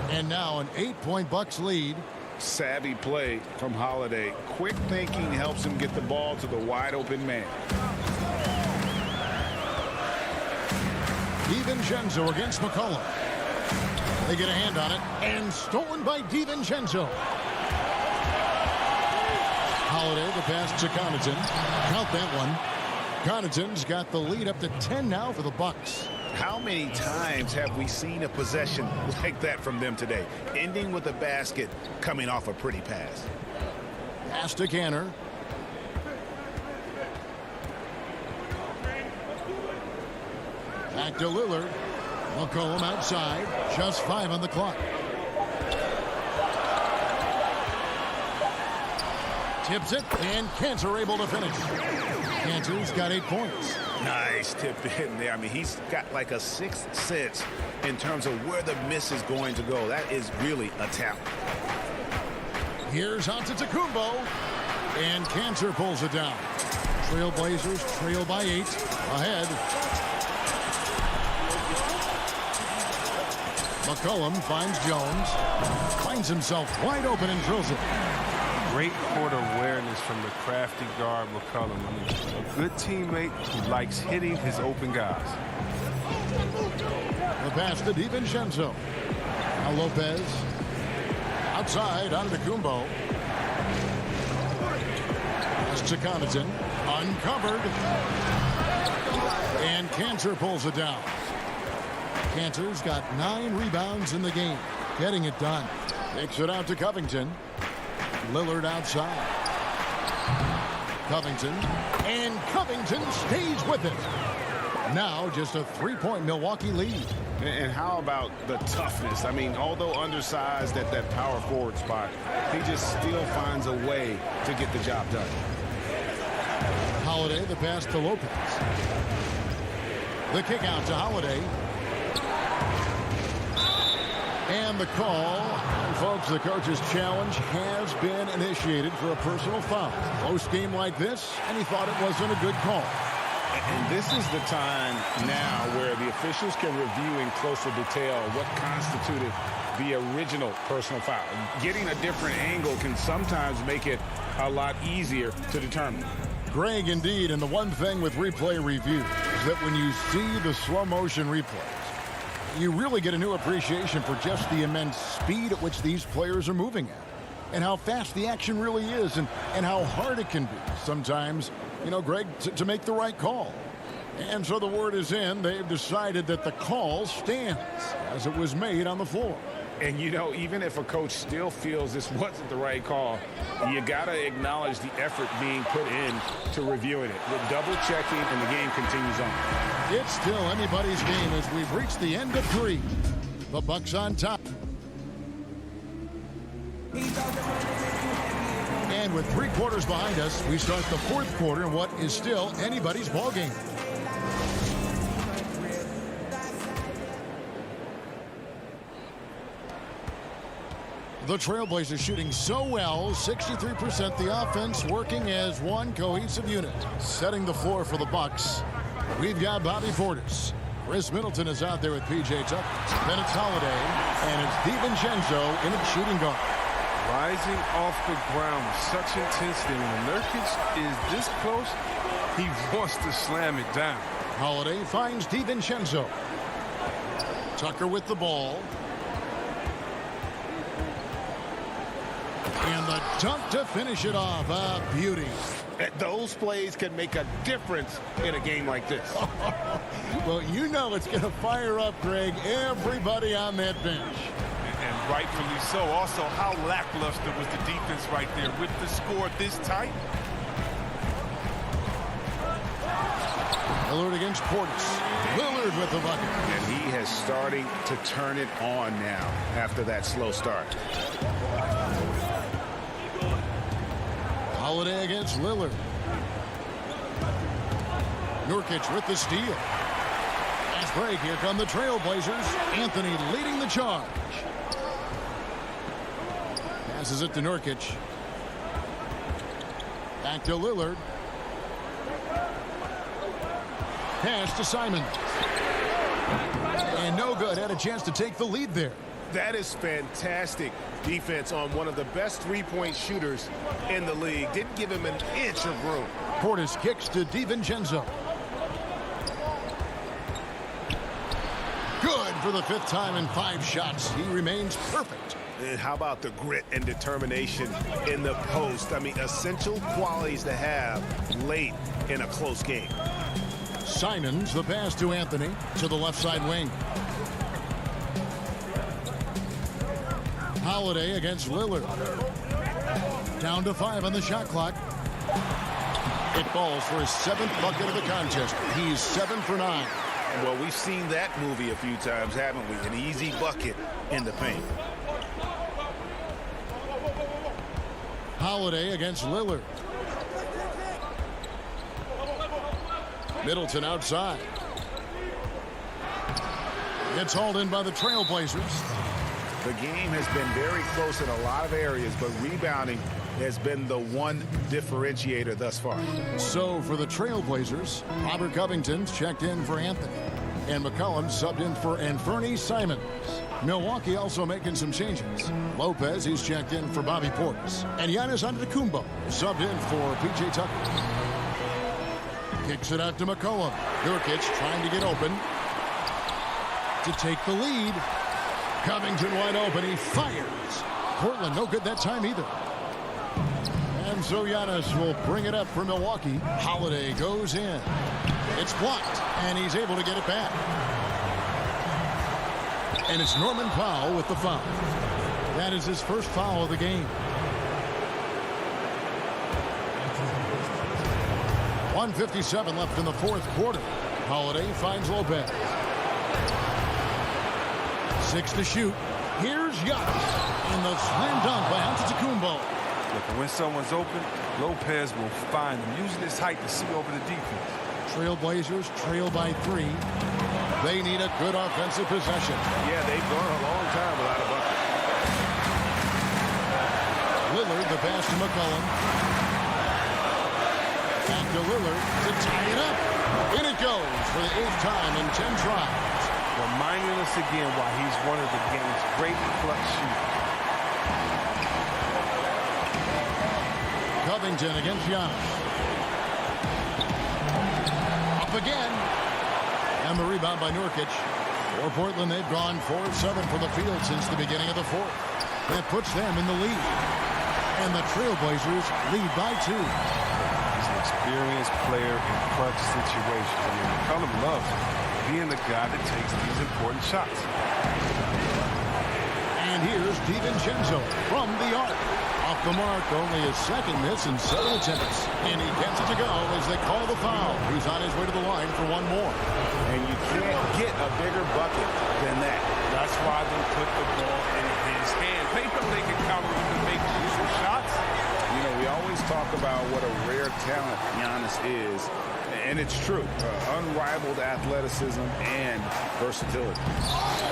And now an 8-point Bucks lead. Savvy play from Holiday. Quick thinking helps him get the ball to the wide open man. DiVincenzo against McCollum. They get a hand on it, and stolen by DiVincenzo. Holiday, the pass to Connaughton. Count that one. Connaughton's got the lead up to 10 now for the Bucks. How many times have we seen a possession like that from them today? Ending with a basket, coming off a pretty pass. Pass to Canner. Back to Lillard. McCollum outside. Just 5 on the clock. Tips it, and Cantor able to finish. Cantor's got 8 points. Nice tip in there. I mean, he's got like a sixth sense in terms of where the miss is going to go. That is really a talent. Here's Antetokounmpo, and Cantor pulls it down. Trailblazers trail by 8. Ahead. McCollum finds Jones. Finds himself wide open and drills it. Great court awareness from the crafty guard McCollum. I mean, a good teammate who likes hitting his open guys. The pass to DiVincenzo. Now Lopez. Outside, Antetokounmpo. Pass to Connaughton. Uncovered. And Cantor pulls it down. Cantor's got 9 rebounds in the game. Getting it done. Takes it out to Covington. Lillard outside. Covington. And Covington stays with it. Now just a 3-point Milwaukee lead. And how about the toughness? I mean, although undersized at that power forward spot, he just still finds a way to get the job done. Holiday, the pass to Lopez. The kick out to Holiday. And the call. And folks, the coach's challenge has been initiated for a personal foul. Close game like this, and he thought it wasn't a good call. And this is the time now where the officials can review in closer detail what constituted the original personal foul. Getting a different angle can sometimes make it a lot easier to determine. Greg, indeed, and the one thing with replay review is that when you see the slow motion replays, you really get a new appreciation for just the immense speed at which these players are moving at, and how fast the action really is, and how hard it can be sometimes, you know, Greg, to make the right call. And so the word is in. They've decided that the call stands as it was made on the floor. And, you know, even if a coach still feels this wasn't the right call, you got to acknowledge the effort being put in to reviewing it. With double checking, and the game continues on. It's still anybody's game as we've reached the end of 3. The Bucks on top. And with 3 quarters behind us, we start the 4th quarter in what is still anybody's ball game. The Trailblazers shooting so well, 63%. The offense working as one cohesive unit. Setting the floor for the Bucks. We've got Bobby Portis. Chris Middleton is out there with P.J. Tucker. Then it's Holiday, and it's DiVincenzo in at shooting guard. Rising off the ground with such intensity. When Nurkic is this close, he wants to slam it down. Holiday finds DiVincenzo. Tucker with the ball. And the dunk to finish it off. A beauty. Those plays can make a difference in a game like this. Well, you know it's going to fire up, Greg, everybody on that bench. And rightfully so. Also, how lackluster was the defense right there with the score this tight? Lillard against Portis. Lillard with the bucket. And he has starting to turn it on now after that slow start. Holiday against Lillard. Nurkic with the steal. Fast break. Here come the Trailblazers. Anthony leading the charge. Passes it to Nurkic. Back to Lillard. Pass to Simon. And no good. Had a chance to take the lead there. That is fantastic defense on one of the best three-point shooters in the league. Didn't give him an inch of room. Portis kicks to DiVincenzo. Good for the 5th time in 5 shots. He remains perfect. And how about the grit and determination in the post? I mean, essential qualities to have late in a close game. Simons, the pass to Anthony, to the left side wing. Holiday against Lillard. Down to 5 on the shot clock. It falls for his 7th bucket of the contest. He's 7 for 9. Well, we've seen that movie a few times, haven't we? An easy bucket in the paint. Holiday against Lillard. Middleton outside. It's hauled in by the Trailblazers. The game has been very close in a lot of areas, but rebounding has been the one differentiator thus far. So for the Trailblazers, Robert Covington's checked in for Anthony. And McCollum subbed in for Anthony Simons. Milwaukee also making some changes. Lopez, he's checked in for Bobby Portis. And Giannis Antetokounmpo subbed in for P.J. Tucker. Kicks it out to McCollum. Nurkic trying to get open to take the lead. Covington wide open. He fires. Portland no good that time either. And so Giannis will bring it up for Milwaukee. Holiday goes in. It's blocked, and he's able to get it back. And it's Norman Powell with the foul. That is his first foul of the game. 1:57 left in the 4th quarter. Holiday finds Lopez. 6 to shoot. Here's Giannis. And the slam dunk by Antetokounmpo. Look, when someone's open, Lopez will find him, using his height to see over the defense. Trailblazers trail by 3. They need a good offensive possession. Yeah, they've gone a long time without a bucket. Lillard, the pass to McCollum. Back to Lillard to tie it up. In it goes for the 8th time in 10 tries. Reminding us again why he's one of the game's great clutch shooters. Covington against Giannis. Up again. And the rebound by Nurkic. For Portland, they've gone 4 of 7 from the field since the beginning of the 4th. That puts them in the lead. And the Trailblazers lead by 2. He's an experienced player in clutch situations. I mean, McCollum loves being the guy that takes these important shots. And here's DiVincenzo from the arc. Off the mark, only his 2nd miss in 7 attempts. And he gets it to go as they call the foul. He's on his way to the line for one more. And you can't get a bigger bucket than that. That's why they put the ball in his hand. They know they can counter him and make crucial shots. You know, we always talk about what a rare talent Giannis is. And it's true. Unrivaled athleticism and versatility.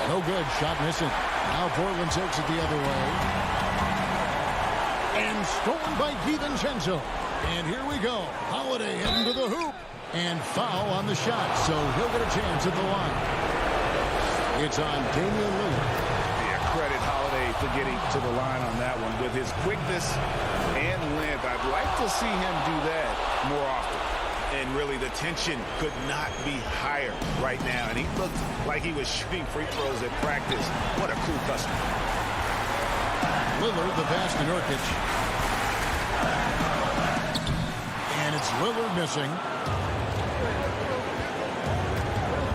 No good. Shot missing. Now Portland takes it the other way. And stolen by DiVincenzo. And here we go. Holiday heading to the hoop. And foul on the shot, so he'll get a chance at the line. It's on Damian Lillard. Yeah, credit Holiday for getting to the line on that one. With his quickness and length, I'd like to see him do that more often. And really, the tension could not be higher right now. And he looked like he was shooting free throws at practice. What a cool customer. Lillard, the pass to Nurkic. And it's Lillard missing.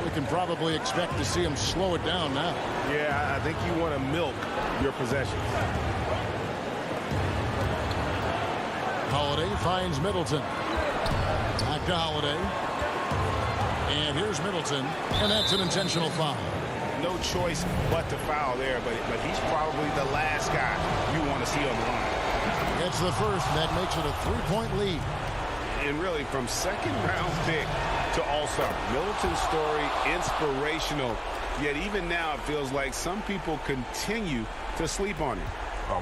We can probably expect to see him slow it down now. Yeah, I think you want to milk your possession. Holiday finds Middleton. Back to Holiday. And here's Middleton. And that's an intentional foul. No choice but to foul there, but he's probably the last guy you want to see on the line. It's the first, and that makes it a 3-point lead. And really, from second-round pick to All-Star. Middleton's story, inspirational, yet even now it feels like some people continue to sleep on him.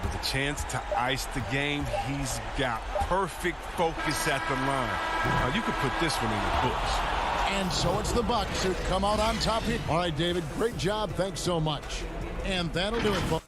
With a chance to ice the game, he's got perfect focus at the line. You could put this one in your books. And so it's the Bucks who come out on top here. All right, David, great job. Thanks so much. And that'll do it, folks.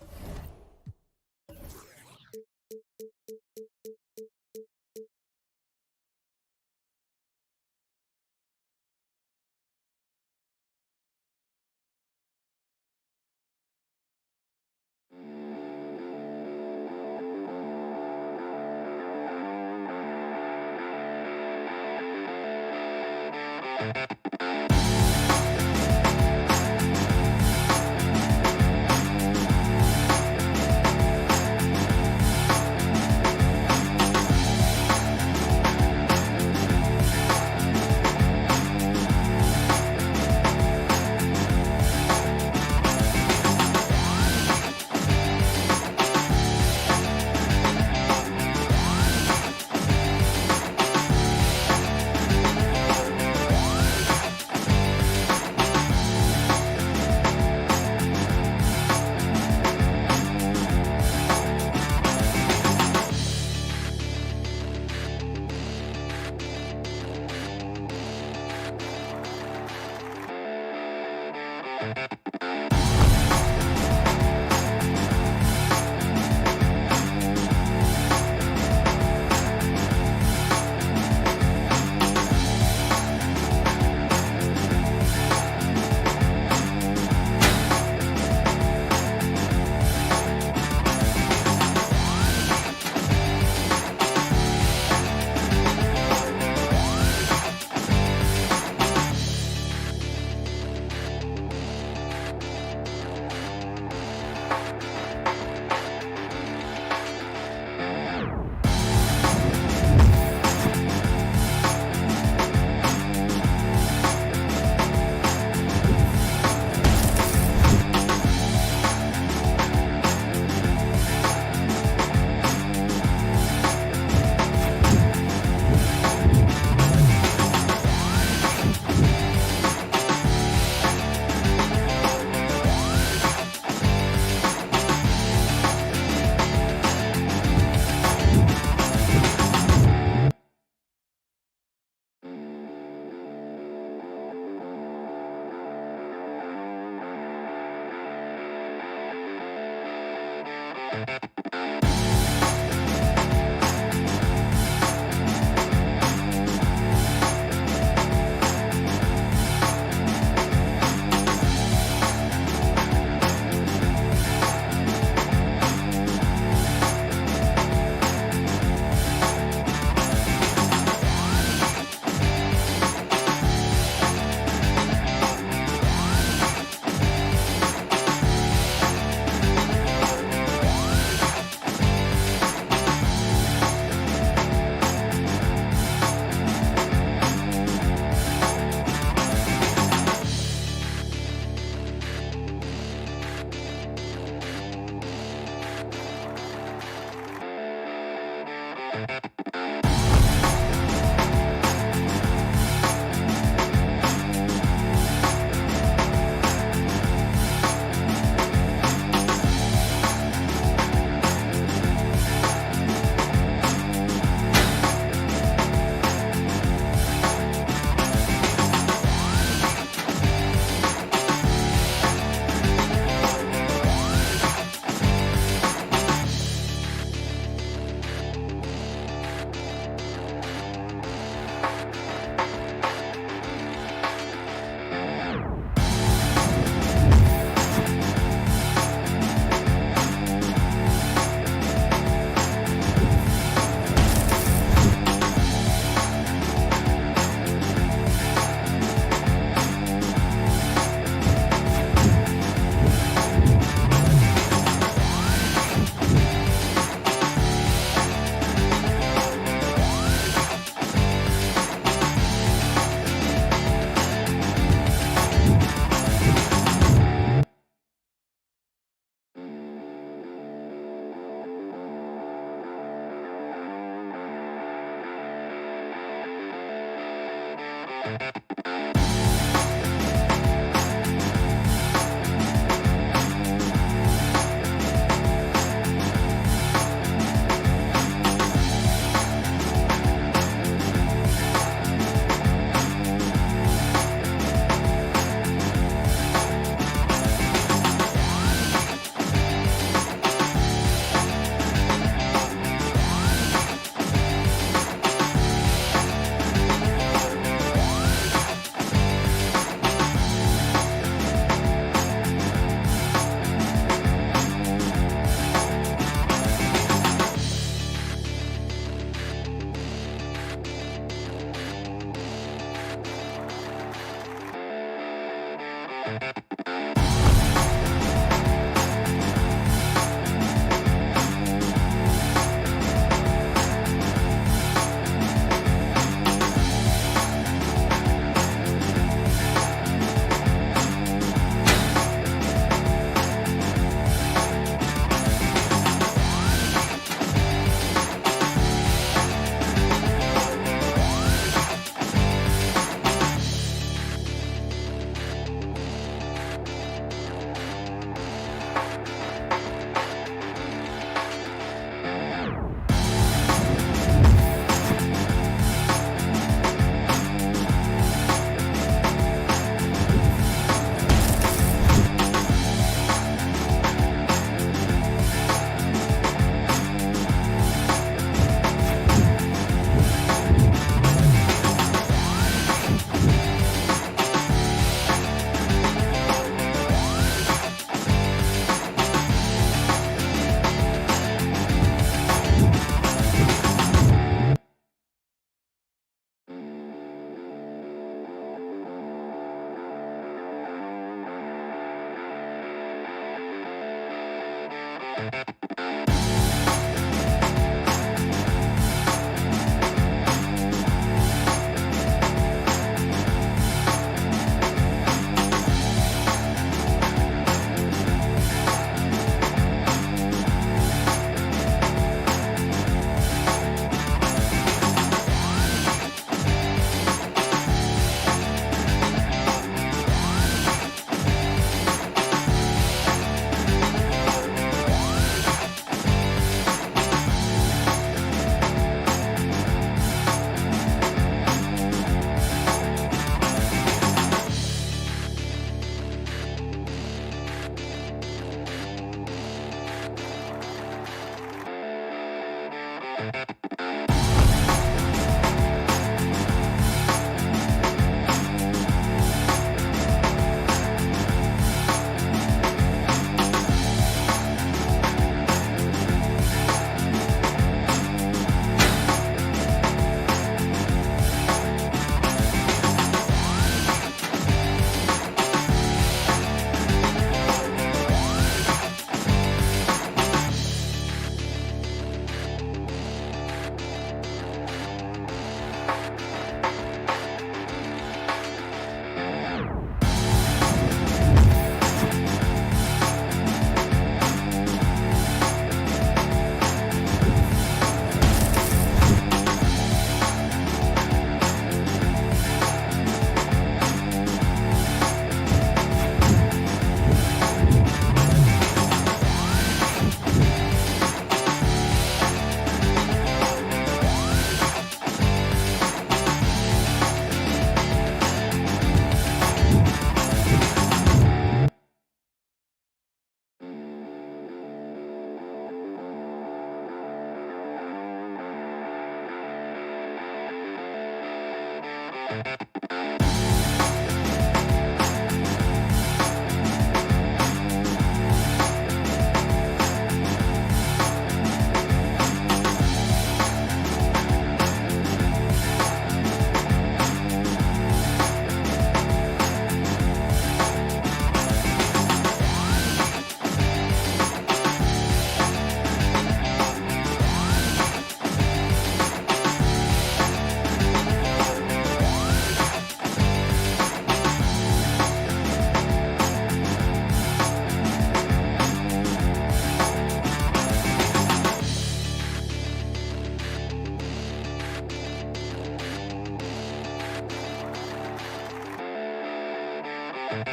Play.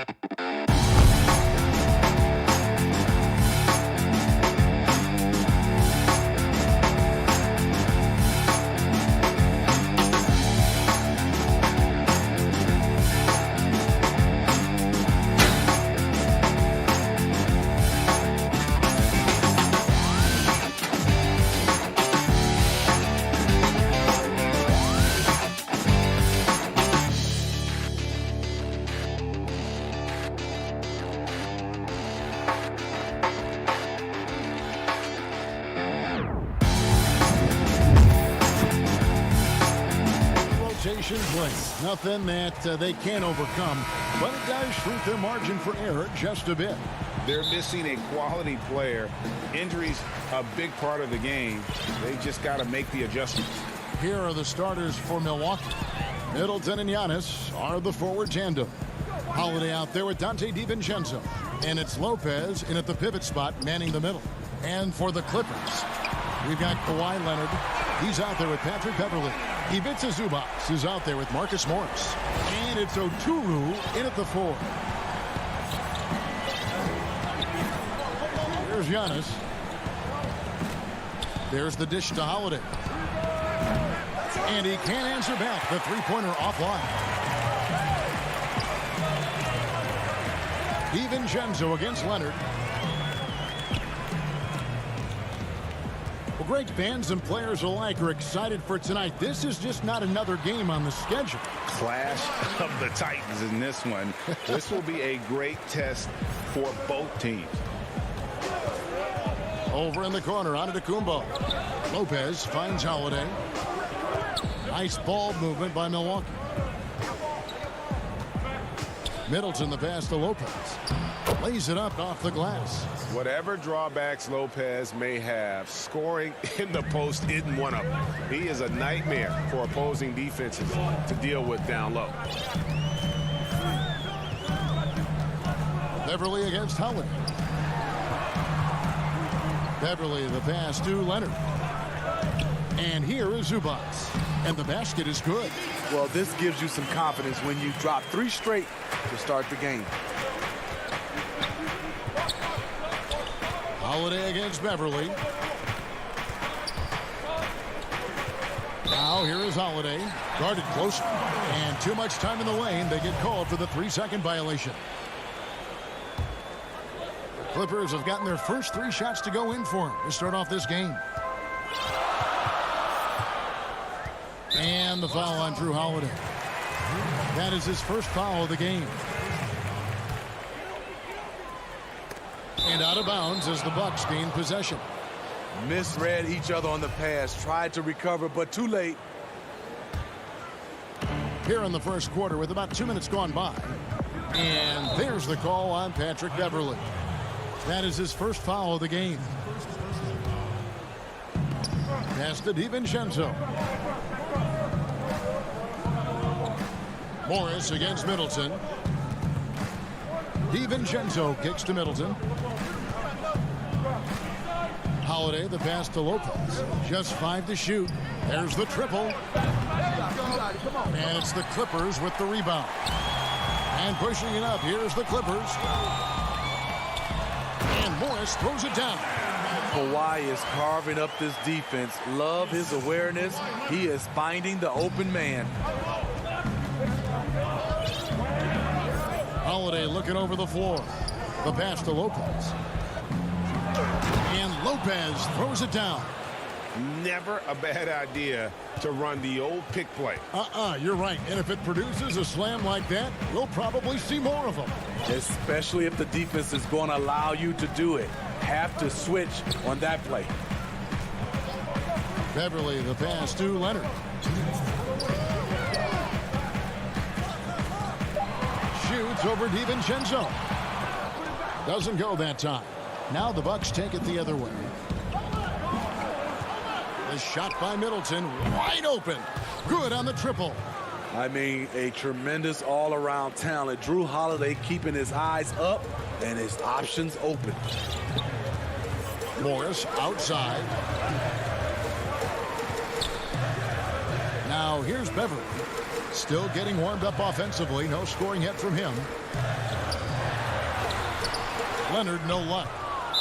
Nothing that they can't overcome, but it does shrink their margin for error just a bit. They're missing a quality player. Injuries a big part of the game. They just got to make the adjustments. Here are the starters for Milwaukee. Middleton and Giannis are the forward tandem. Holiday out there with Dante DiVincenzo. And it's Lopez in at the pivot spot, manning the middle. And for the Clippers, we've got Kawhi Leonard. He's out there with Patrick Beverley. Ivica Zubac is out there with Marcus Morris. And it's Oturu in at the 4. There's Giannis. There's the dish to Holiday. And he can't answer back. The three-pointer offline. DiVincenzo against Leonard. Well, great fans and players alike are excited for tonight. This is just not another game on the schedule. Clash of the Titans in this one. This will be a great test for both teams. Over in the corner, Antetokounmpo. Lopez finds Holiday. Nice ball movement by Milwaukee. Middleton the pass to Lopez. Lays it up off the glass. Whatever drawbacks Lopez may have, scoring in the post isn't one of them. He is a nightmare for opposing defenses to deal with down low. Beverley against Holiday. Beverley the pass to Leonard. And here is Zubac. And the basket is good. Well, this gives you some confidence when you drop 3 straight to start the game. Holiday against Beverley. Now here is Holiday. Guarded close. And too much time in the lane. They get called for the 3-second violation. Clippers have gotten their first 3 shots to go in for him to start off this game. And the foul on Drew Holiday. That is his first foul of the game. And out of bounds as the Bucks gain possession. Misread each other on the pass. Tried to recover, but too late. Here in the first quarter with about 2 minutes gone by. And there's the call on Patrick Beverley. That is his first foul of the game. Pass to DiVincenzo. Morris against Middleton. DiVincenzo kicks to Middleton. Holiday the pass to Lopez. Just 5 to shoot. There's the triple. And it's the Clippers with the rebound. And pushing it up. Here's the Clippers. And Morris throws it down. Kawhi is carving up this defense. Love his awareness. He is finding the open man. Holiday looking over the floor. The pass to Lopez. And Lopez throws it down. Never a bad idea to run the old pick play. You're right. And if it produces a slam like that, we'll probably see more of them. Especially if the defense is going to allow you to do it. Have to switch on that play. Beverley the pass to Leonard. Shoots over DiVincenzo. Doesn't go that time. Now the Bucks take it the other way. The shot by Middleton, wide open. Good on the triple. I mean, a tremendous all-around talent. Drew Holiday keeping his eyes up and his options open. Morris outside. Now Now here's Beverly. Still getting warmed up offensively. No scoring yet from him. Leonard, no luck.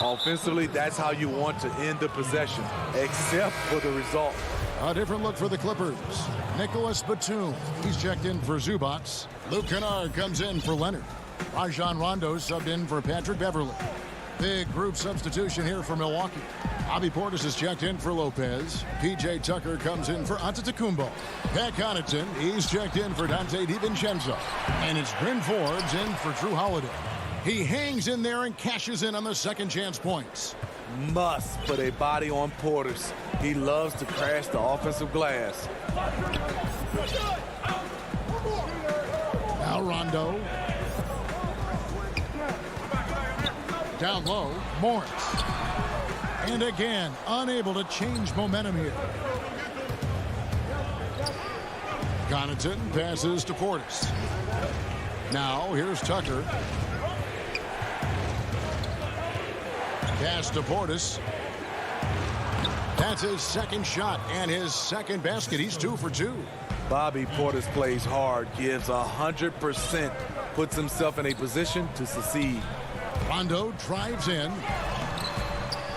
Offensively, that's how you want to end the possession, except for the result. A different look for the Clippers. Nicholas Batum. He's checked in for Zubats. Luke Kennard comes in for Leonard. Rajon Rondo subbed in for Patrick Beverly. Big group substitution here for Milwaukee. Bobby Portis is checked in for Lopez. P.J. Tucker comes in for Antetokounmpo. Pat Connaughton, he's checked in for Dante DiVincenzo. And it's Bryn Forbes in for Drew Holiday. He hangs in there and cashes in on the second chance points. Must put a body on Portis. He loves to crash the offensive glass. Now Rondo. Down low, Morris. And again, unable to change momentum here. Connaughton passes to Portis. Now here's Tucker. Pass to Portis. That's his second shot and his second basket. He's 2 for 2. Bobby Portis plays hard, gives 100%, puts himself in a position to succeed. Rondo drives in.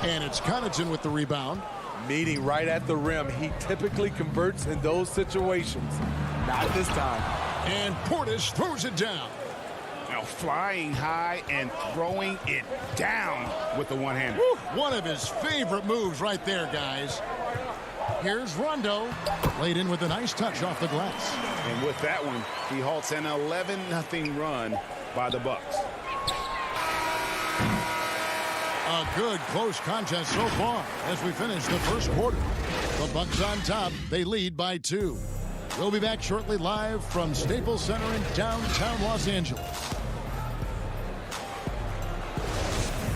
And it's Connaughton with the rebound. Meeting right at the rim. He typically converts in those situations. Not this time. And Portis throws it down. Now flying high and throwing it down with the one-hander. One of his favorite moves right there, guys. Here's Rondo. Laid in with a nice touch off the glass. And with that one, he halts an 11-0 run by the Bucks. A good close contest so far as we finish the first quarter. The Bucks on top. They lead by 2. We'll be back shortly live from Staples Center in downtown Los Angeles.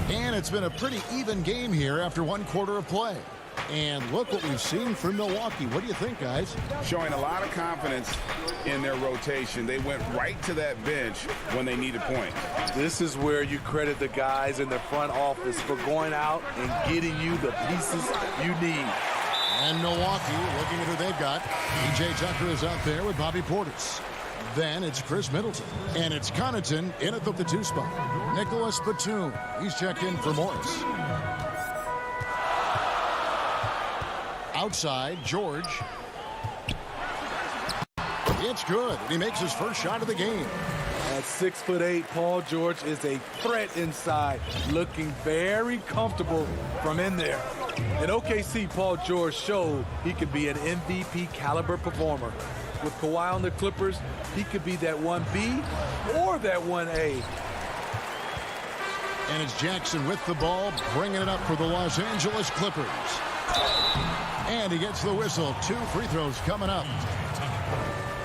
And it's been a pretty even game here after 1 quarter of play. And look what we've seen from Milwaukee. What do you think, guys? Showing a lot of confidence in their rotation. They went right to that bench when they needed points. This is where you credit the guys in the front office for going out and getting you the pieces you need. And Milwaukee, looking at who they've got. P.J. Tucker is out there with Bobby Portis. Then it's Chris Middleton. And it's Connaughton in at the 2 spot. Nicholas Batum. He's checked in for Morris. Outside, George. It's good. He makes his first shot of the game. At 6'8", Paul George is a threat inside, looking very comfortable from in there. In OKC, Paul George showed he could be an MVP caliber performer. With Kawhi on the Clippers, he could be that 1B or that 1A. And it's Jackson with the ball, bringing it up for the Los Angeles Clippers. And he gets the whistle. 2 free throws coming up.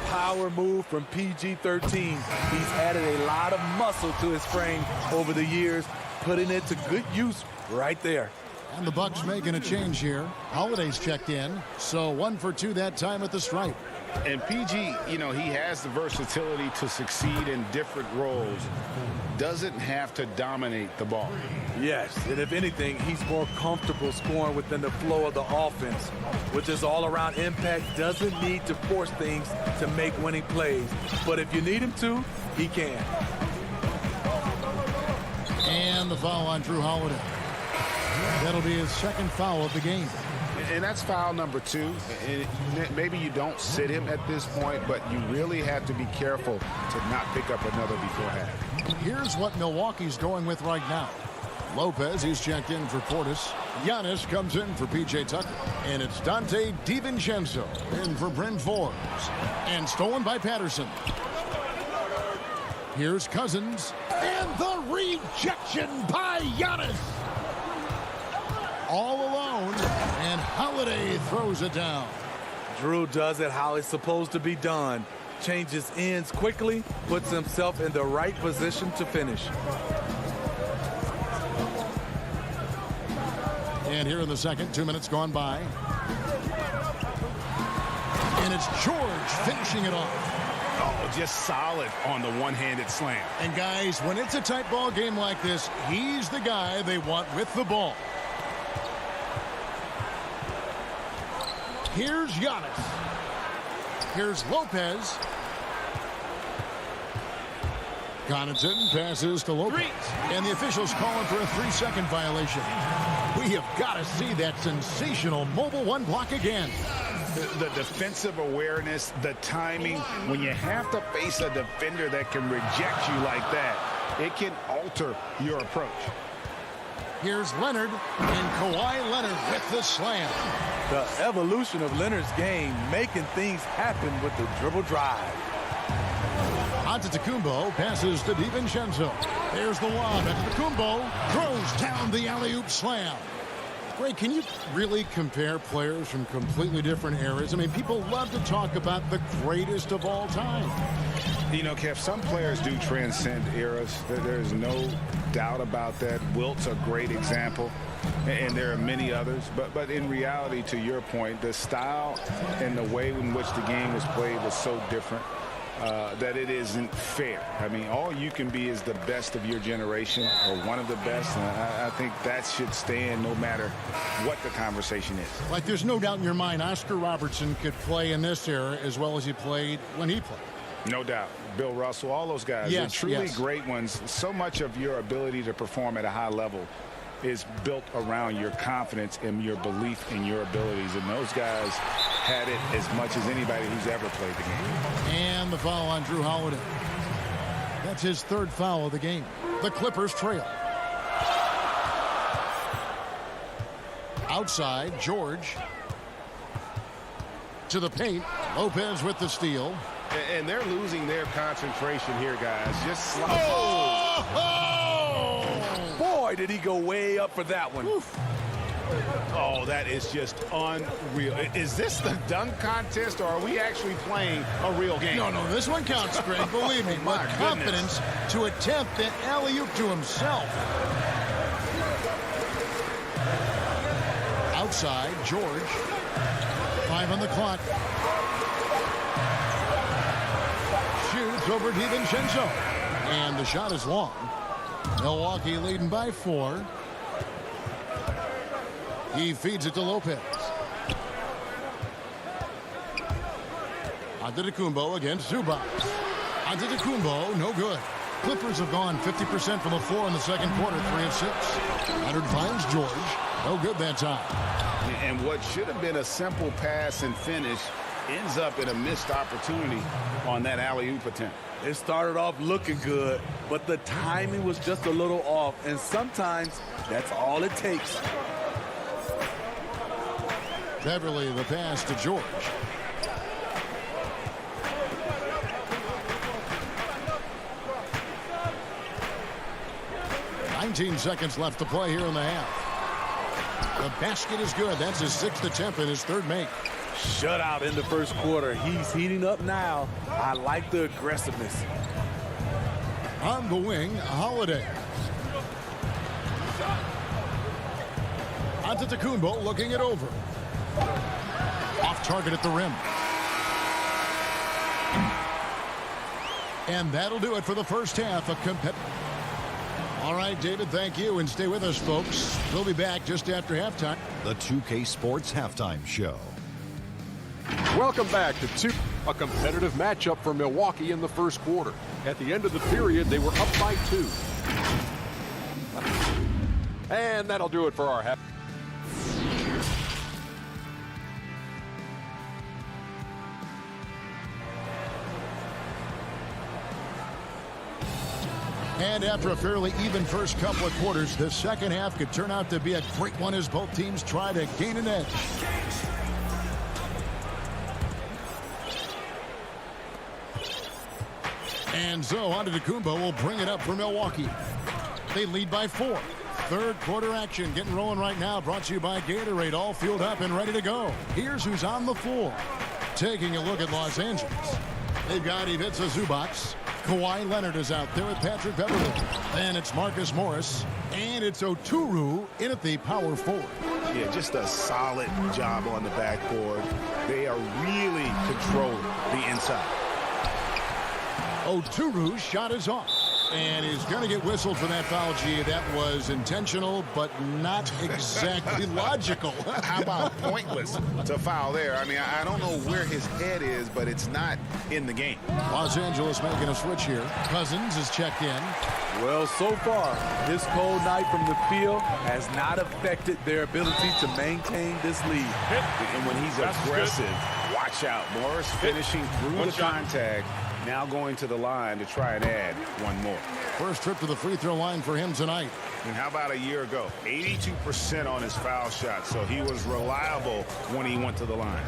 Power move from PG-13. He's added a lot of muscle to his frame over the years, putting it to good use right there. And the Bucks making a change here. Holiday's checked in, so 1 for 2 that time at the stripe. And PG, you know, he has the versatility to succeed in different roles. Doesn't have to dominate the ball. Yes, and if anything, he's more comfortable scoring within the flow of the offense. With his all-around impact, doesn't need to force things to make winning plays. But if you need him to, he can. And the foul on Drew Holiday. That'll be his second foul of the game. And that's foul number 2. And maybe you don't sit him at this point, but you really have to be careful to not pick up another before half. Here's what Milwaukee's going with right now. Lopez, he's checked in for Portis. Giannis comes in for P.J. Tucker. And it's Dante DiVincenzo in for Bryn Forbes. And stolen by Patterson. Here's Cousins. And the rejection by Giannis. All alone, and Holiday throws it down. Drew does it how it's supposed to be done. Changes ends quickly, puts himself in the right position to finish. And here in the second, 2 minutes gone by. And it's George finishing it off. Oh, just solid on the one-handed slam. And guys, when it's a tight ball game like this, he's the guy they want with the ball. Here's Giannis. Here's Lopez. Connaughton passes to Lopez. And the officials calling for a 3-second violation. We have got to see that sensational mobile one block again. The defensive awareness, the timing, when you have to face a defender that can reject you like that, it can alter your approach. Here's Leonard, and Kawhi Leonard with the slam. The evolution of Leonard's game, making things happen with the dribble drive. Antetokounmpo passes to DiVincenzo. There's the lob. Antetokounmpo throws down the alley-oop slam. Greg, can you really compare players from completely different eras? I mean, people love to talk about the greatest of all time. You know, Kev, some players do transcend eras. There's no doubt about that. Wilt's a great example, and there are many others. But in reality, to your point, the style and the way in which the game was played was so different that it isn't fair. I mean, all you can be is the best of your generation or one of the best. And I think that should stand no matter what the conversation is. Like, there's no doubt in your mind Oscar Robertson could play in this era as well as he played when he played. No doubt. Bill Russell, all those guys. Yes, They're truly yes. great ones. So much of your ability to perform at a high level is built around your confidence and your belief in your abilities. And those guys had it as much as anybody who's ever played the game. And the foul on Drew Holiday. That's his third foul of the game. The Clippers trail. Outside, George. To the paint. Lopez with the steal. And they're losing their concentration here, guys. Just slide. Boy, did he go way up for that one. Oof. Oh, that is just unreal. Is this the dunk contest, or are we actually playing a real game? No, this one counts, Greg. Believe me. My But confidence to attempt an alley-oop to himself. Outside, George. 5 on the clock. Shoots over DiVincenzo. And the shot is long. Milwaukee leading by 4. He feeds it to Lopez. Antetokounmpo against Zubac. Antetokounmpo, no good. Clippers have gone 50% from the floor in the second quarter, 3 of 6. Leonard finds George. No good that time. And what should have been a simple pass and finish ends up in a missed opportunity on that alley-oop attempt. It started off looking good, but the timing was just a little off, and sometimes that's all it takes. Beverly the pass to George. "19 seconds left to play here in the half. The basket is good. That's his 6th attempt and his 3rd make. Shutout in the first quarter. He's heating up now. I like the aggressiveness. On the wing, Holiday. Antetokounmpo looking it over. Off target at the rim. And that'll do it for the first half of All right, David, thank you, and stay with us, folks. We'll be back just after halftime. The 2K Sports Halftime Show. Welcome back to a competitive matchup for Milwaukee in the first quarter. At the end of the period, they were up by 2. And that'll do it for our half. And after a fairly even first couple of quarters, the second half could turn out to be a great one as both teams try to gain an edge. And so Antetokounmpo will bring it up for Milwaukee. They lead by 4. Third quarter action getting rolling right now, brought to you by Gatorade, all fueled up and ready to go. Here's who's on the floor. Taking a look at Los Angeles. They've got Ivica Zubac. Kawhi Leonard is out there with Patrick Beverly. Then it's Marcus Morris. And it's Oturu in at the power forward. Yeah, just a solid job on the backboard. They are really controlling the inside. Oturu's shot is off. And he's going to get whistled for that foul, G. That was intentional, but not exactly logical. How about pointless to foul there? I mean, I don't know where his head is, but it's not in the game. Los Angeles making a switch here. Cousins is checked in. Well, so far, this cold night from the field has not affected their ability to maintain this lead. And when he's aggressive, watch out. Morris finishing through the contact. Now going to the line to try and add one more. First trip to the free throw line for him tonight. And how about a year ago? 82% on his foul shot, so he was reliable when he went to the line.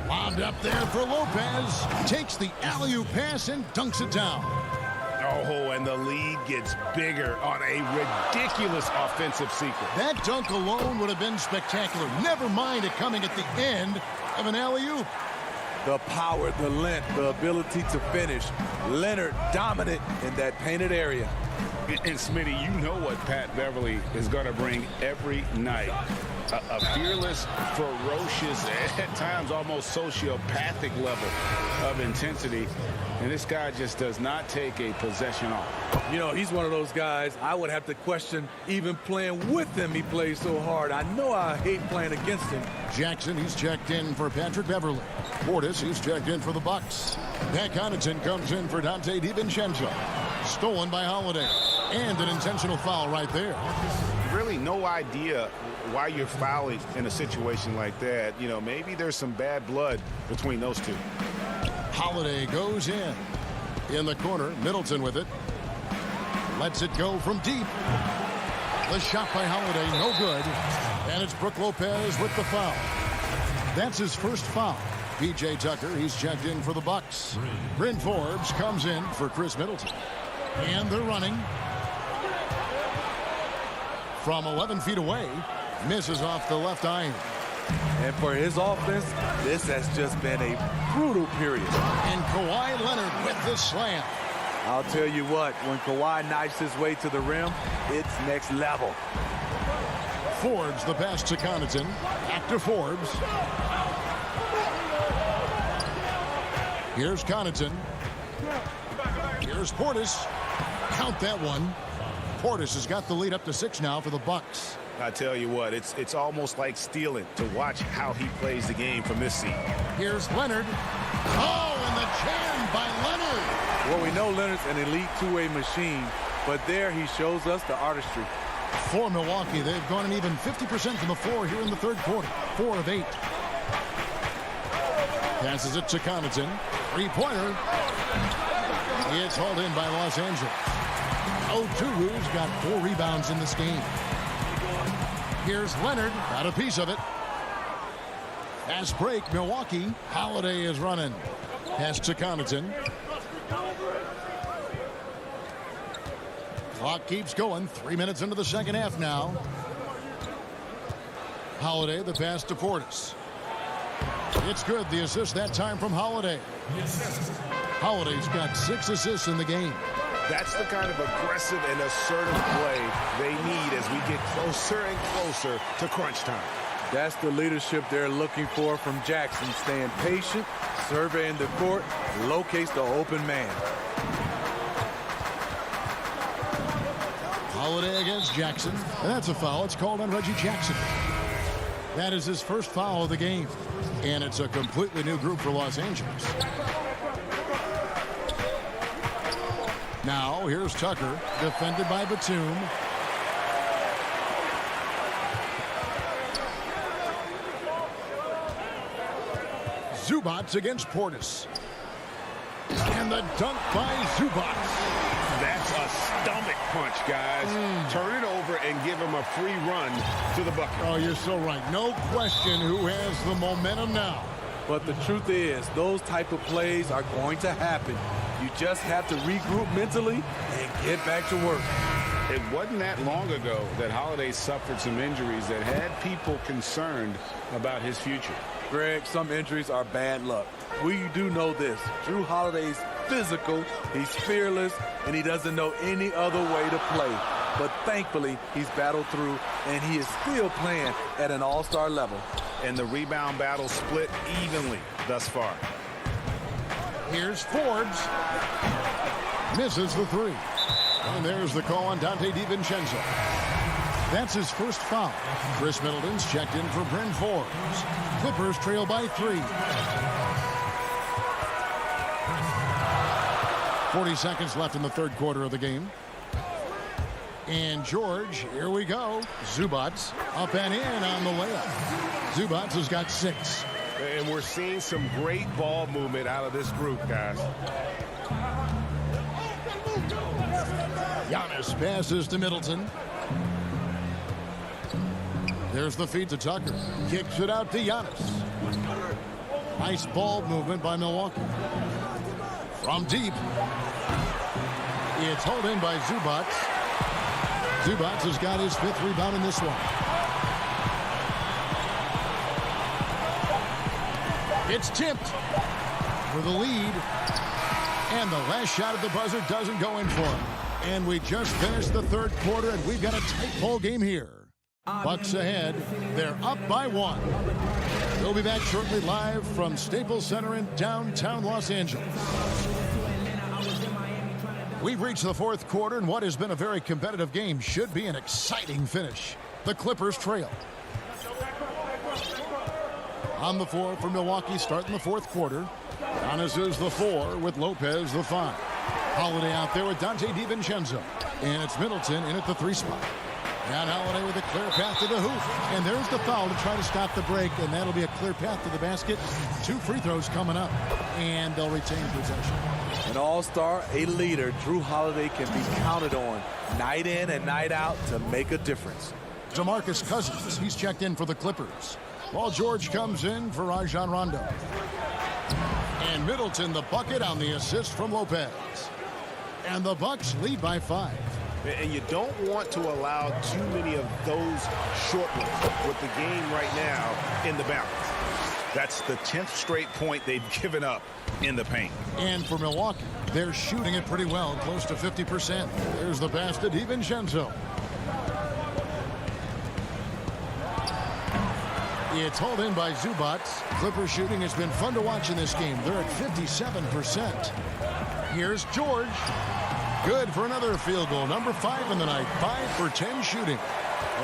Wound up there for Lopez. Takes the alley-oop pass and dunks it down. Oh, and the lead gets bigger on a ridiculous offensive sequence. That dunk alone would have been spectacular. Never mind it coming at the end of an alley-oop. The power, the length, the ability to finish. Leonard dominant in that painted area. And Smitty, you know what Pat Beverly is going to bring every night. A fearless, ferocious, at times almost sociopathic level of intensity. And this guy just does not take a possession off. You know, he's one of those guys I would have to question even playing with him. He plays so hard. I know I hate playing against him. Jackson, he's checked in for Patrick Beverly. Portis, he's checked in for the Bucks. Pat Connaughton comes in for Dante DiVincenzo. Stolen by Holiday. And an intentional foul right there. Really no idea why you're fouling in a situation like that. You know, maybe there's some bad blood between those two. Holiday goes in the corner. Middleton with it. Lets it go from deep. The shot by Holiday, no good. And it's Brook Lopez with the foul. That's his first foul. P.J. Tucker, he's checked in for the Bucks. Bryn Forbes comes in for Chris Middleton. And they're running. From 11 feet away, misses off the left iron. And for his offense, this has just been a brutal period. And Kawhi Leonard with the slam. I'll tell you what, when Kawhi knifes his way to the rim, it's next level. Forbes the pass to Connaughton. Back to Forbes. Here's Connaughton. Here's Portis. Count that one. Portis has got the lead up to 6 now for the Bucks. I tell you what, it's almost like stealing to watch how he plays the game from this seat. Here's Leonard. Oh, and the jam by Leonard. Well, we know Leonard's an elite two-way machine, but there he shows us the artistry. For Milwaukee, they've gone an even 50% from the floor here in the third quarter. 4 of 8. Passes it to Connaughton. Three-pointer. It's hauled in by Los Angeles. Oturu's got 4 rebounds in this game. Here's Leonard. Got a piece of it. Fast break, Milwaukee. Holiday is running. Pass to Connaughton. Clock keeps going. 3 minutes into the second half now. Holiday, the pass to Portis. It's good. The assist that time from Holiday. Holiday's got 6 assists in the game. That's the kind of aggressive and assertive play they need as we get closer and closer to crunch time. That's the leadership they're looking for from Jackson. Staying patient, surveying the court, locates the open man. Holiday against Jackson. And that's a foul. It's called on Reggie Jackson. That is his first foul of the game. And it's a completely new group for Los Angeles. Now, here's Tucker, defended by Batum. Zubats against Portis. And the dunk by Zubats. That's a stomach punch, guys. Turn it over and give him a free run to the bucket. Oh, you're so right. No question who has the momentum now. But the truth is, those type of plays are going to happen. You just have to regroup mentally and get back to work. It wasn't that long ago that Holiday suffered some injuries that had people concerned about his future. Greg, some injuries are bad luck. We do know this. Drew Holiday's physical, he's fearless, and he doesn't know any other way to play. But thankfully, he's battled through, and he is still playing at an all-star level. And the rebound battle split evenly thus far. Here's Forbes. Misses the three. And there's the call on Dante DiVincenzo. That's his first foul. Chris Middleton's checked in for Bryn Forbes. Clippers trail by 3. 40 seconds left in the third quarter of the game. And George, here we go. Zubats up and in on the layup. Zubats has got 6. And we're seeing some great ball movement out of this group, guys. Giannis passes to Middleton. There's the feed to Tucker. Kicks it out to Giannis. Nice ball movement by Milwaukee. From deep. It's held in by Zubats. Zubats has got his 5th rebound in this one. It's tipped for the lead. And the last shot at the buzzer doesn't go in for him. And we just finished the third quarter, and we've got a tight ball game here. Bucks ahead. They're up by 1. We'll be back shortly live from Staples Center in downtown Los Angeles. We've reached the fourth quarter, and what has been a very competitive game should be an exciting finish. The Clippers trail. On the floor for Milwaukee, starting the fourth quarter. Giannis is the 4 with Lopez the 5. Holiday out there with Dante DiVincenzo. And it's Middleton in at the 3 spot. And Holiday with a clear path to the hoop. And there's the foul to try to stop the break, and that'll be a clear path to the basket. 2 free throws coming up, and they'll retain possession. An all-star, a leader, Drew Holiday can be counted on night in and night out to make a difference. DeMarcus Cousins, he's checked in for the Clippers. Paul George comes in for Rajon Rondo. And Middleton the bucket on the assist from Lopez. And the Bucks lead by 5. And you don't want to allow too many of those short ones with the game right now in the balance. That's the 10th straight point they've given up in the paint. And for Milwaukee, they're shooting it pretty well, close to 50%. There's the pass to DiVincenzo. It's hauled in by Zubats. Clippers shooting has been fun to watch in this game. They're at 57%. Here's George. Good for another field goal. Number 5 in the night. 5 for 10 shooting.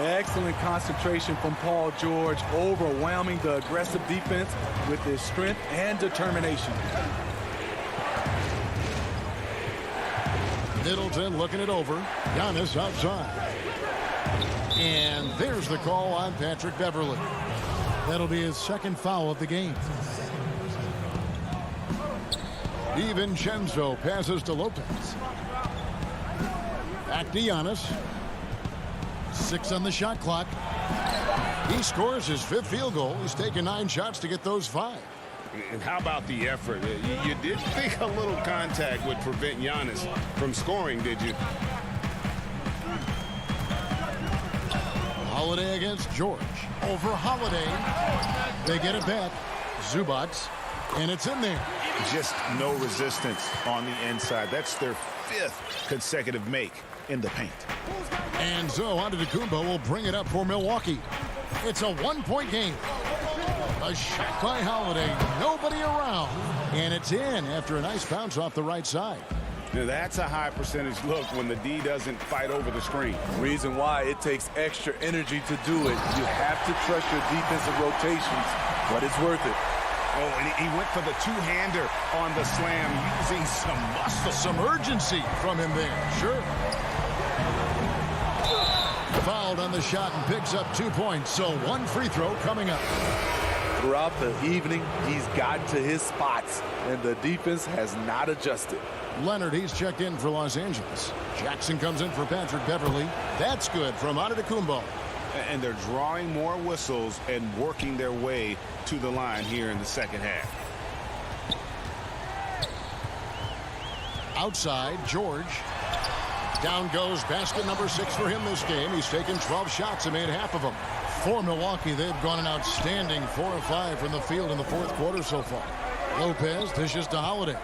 Excellent concentration from Paul George, overwhelming the aggressive defense with his strength and determination. Middleton looking it over. Giannis outside. And there's the call on Patrick Beverley. That'll be his 2nd foul of the game. DiVincenzo passes to Lopez. Back to Giannis. 6 on the shot clock. He scores his 5th field goal. He's taken 9 shots to get those 5. And how about the effort? You did think a little contact would prevent Giannis from scoring, did you? Holiday against George. Over Holiday. They get it back. Zubats. And it's in there. Just no resistance on the inside. That's their 5th consecutive make in the paint. And so Antetokounmpo will bring it up for Milwaukee. It's a 1-point game. A shot by Holiday. Nobody around. And it's in after a nice bounce off the right side. Now that's a high percentage look when the D doesn't fight over the screen. Reason why it takes extra energy to do it. You have to trust your defensive rotations, but it's worth it. Oh, and he went for the 2-hander on the slam, using some muscle. Some urgency from him there. Sure. Fouled on the shot and picks up 2 points. So 1 free throw coming up. Throughout the evening, he's gotten to his spots, and the defense has not adjusted. Leonard, he's checked in for Los Angeles. Jackson comes in for Patrick Beverley. That's good from Antetokounmpo. And they're drawing more whistles and working their way to the line here in the second half. Outside, George. Down goes basket number 6 for him this game. He's taken 12 shots and made half of them. For Milwaukee, they've gone an outstanding 4 of 5 from the field in the fourth quarter so far. Lopez dishes to Holiday.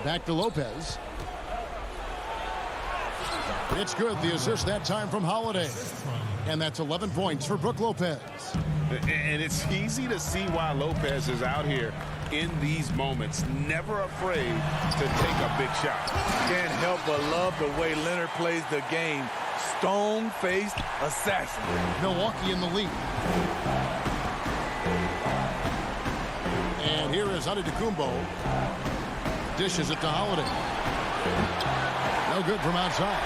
Back to Lopez. It's good. The assist that time from Holiday. And that's 11 points for Brook Lopez. And it's easy to see why Lopez is out here in these moments. Never afraid to take a big shot. Can't help but love the way Leonard plays the game. Stone-faced assassin. Milwaukee in the lead. And here is Antetokounmpo. Dishes it to Holiday. No good from outside.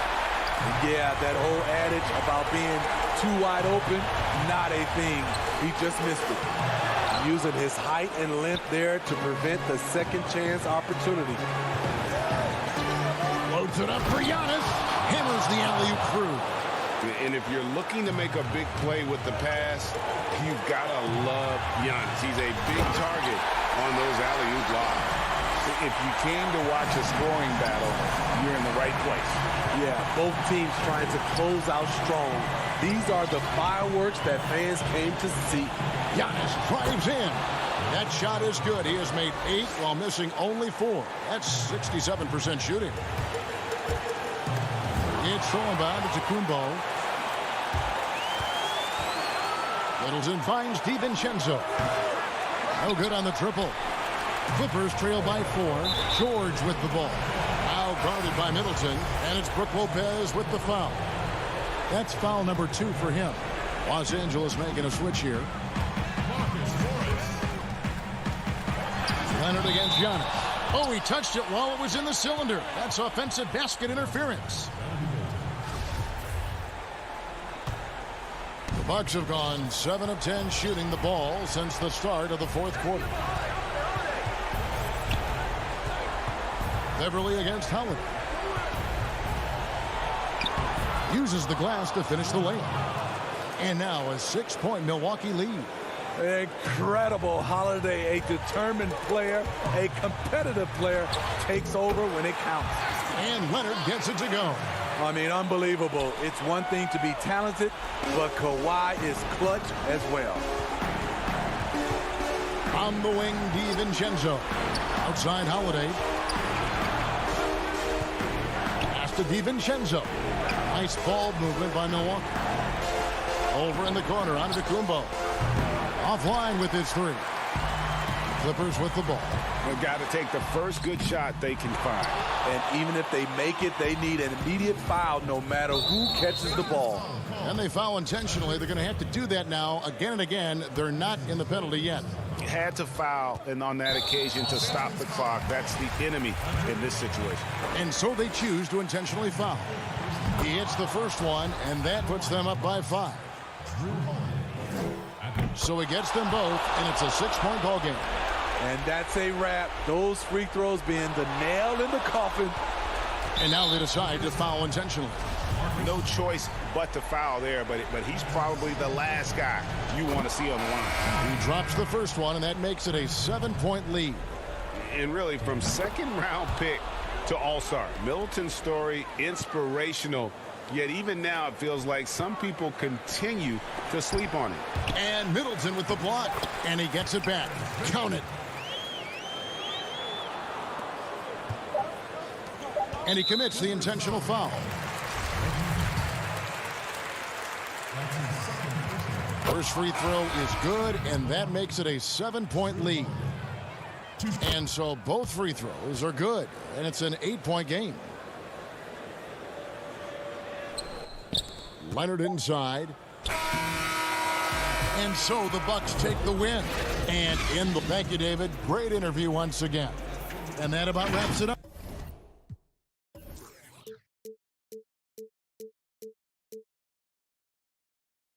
Yeah, that whole adage about being too wide open, not a thing. He just missed it. Using his height and length there to prevent the second chance opportunity. Loads it up for Giannis. Hammers the alley-oop through. And if you're looking to make a big play with the pass, you've got to love Giannis. He's a big target on those alley-oop lobs. If you came to watch a scoring battle, you're in the right place. Yeah, both teams trying to close out strong. These are the fireworks that fans came to see. Giannis drives in. That shot is good. He has made 8 while missing only 4. That's 67% shooting. It's thrown by Antetokounmpo. Middleton finds DiVincenzo. No good on the triple. Clippers trail by 4. George with the ball. Now guarded by Middleton. And it's Brook Lopez with the foul. That's foul number 2 for him. Los Angeles making a switch here. Leonard against Giannis. Oh, he touched it while it was in the cylinder. That's offensive basket interference. The Bucks have gone 7 of 10 shooting the ball since the start of the 4th quarter. Beverly against Howard. Uses the glass to finish the layup. And now a 6-point Milwaukee lead. Incredible Holiday, a determined player, a competitive player, takes over when it counts. And Leonard gets it to go. I mean, unbelievable. It's one thing to be talented, but Kawhi is clutch as well. On the wing, DiVincenzo. Outside Holiday. Pass to DiVincenzo. Nice ball movement by Milwaukee. Over in the corner, Antetokounmpo. Offline with his 3. Clippers with the ball. They've got to take the first good shot they can find. And even if they make it, they need an immediate foul no matter who catches the ball. And they foul intentionally. They're going to have to do that now again and again. They're not in the penalty yet. Had to foul, and on that occasion to stop the clock. That's the enemy in this situation. And so they choose to intentionally foul. He hits the first one, and that puts them up by 5. So he gets them both, and it's a 6-point ball game. And that's a wrap. Those free throws being the nail in the coffin. And now they decide to foul intentionally. No choice but to foul there, but he's probably the last guy you want to see on the line. He drops the first one, and that makes it a 7-point lead. And really, from second-round pick to All-Star, Middleton's story, inspirational. Yet even now, it feels like some people continue to sleep on it. And Middleton with the block, and he gets it back. Count it. And he commits the intentional foul. First free throw is good, and that makes it a 7-point lead. And so both free throws are good, and it's an 8-point game. Leonard inside. And so the Bucks take the win. And in the... Thank you, David. Great interview once again. And that about wraps it up.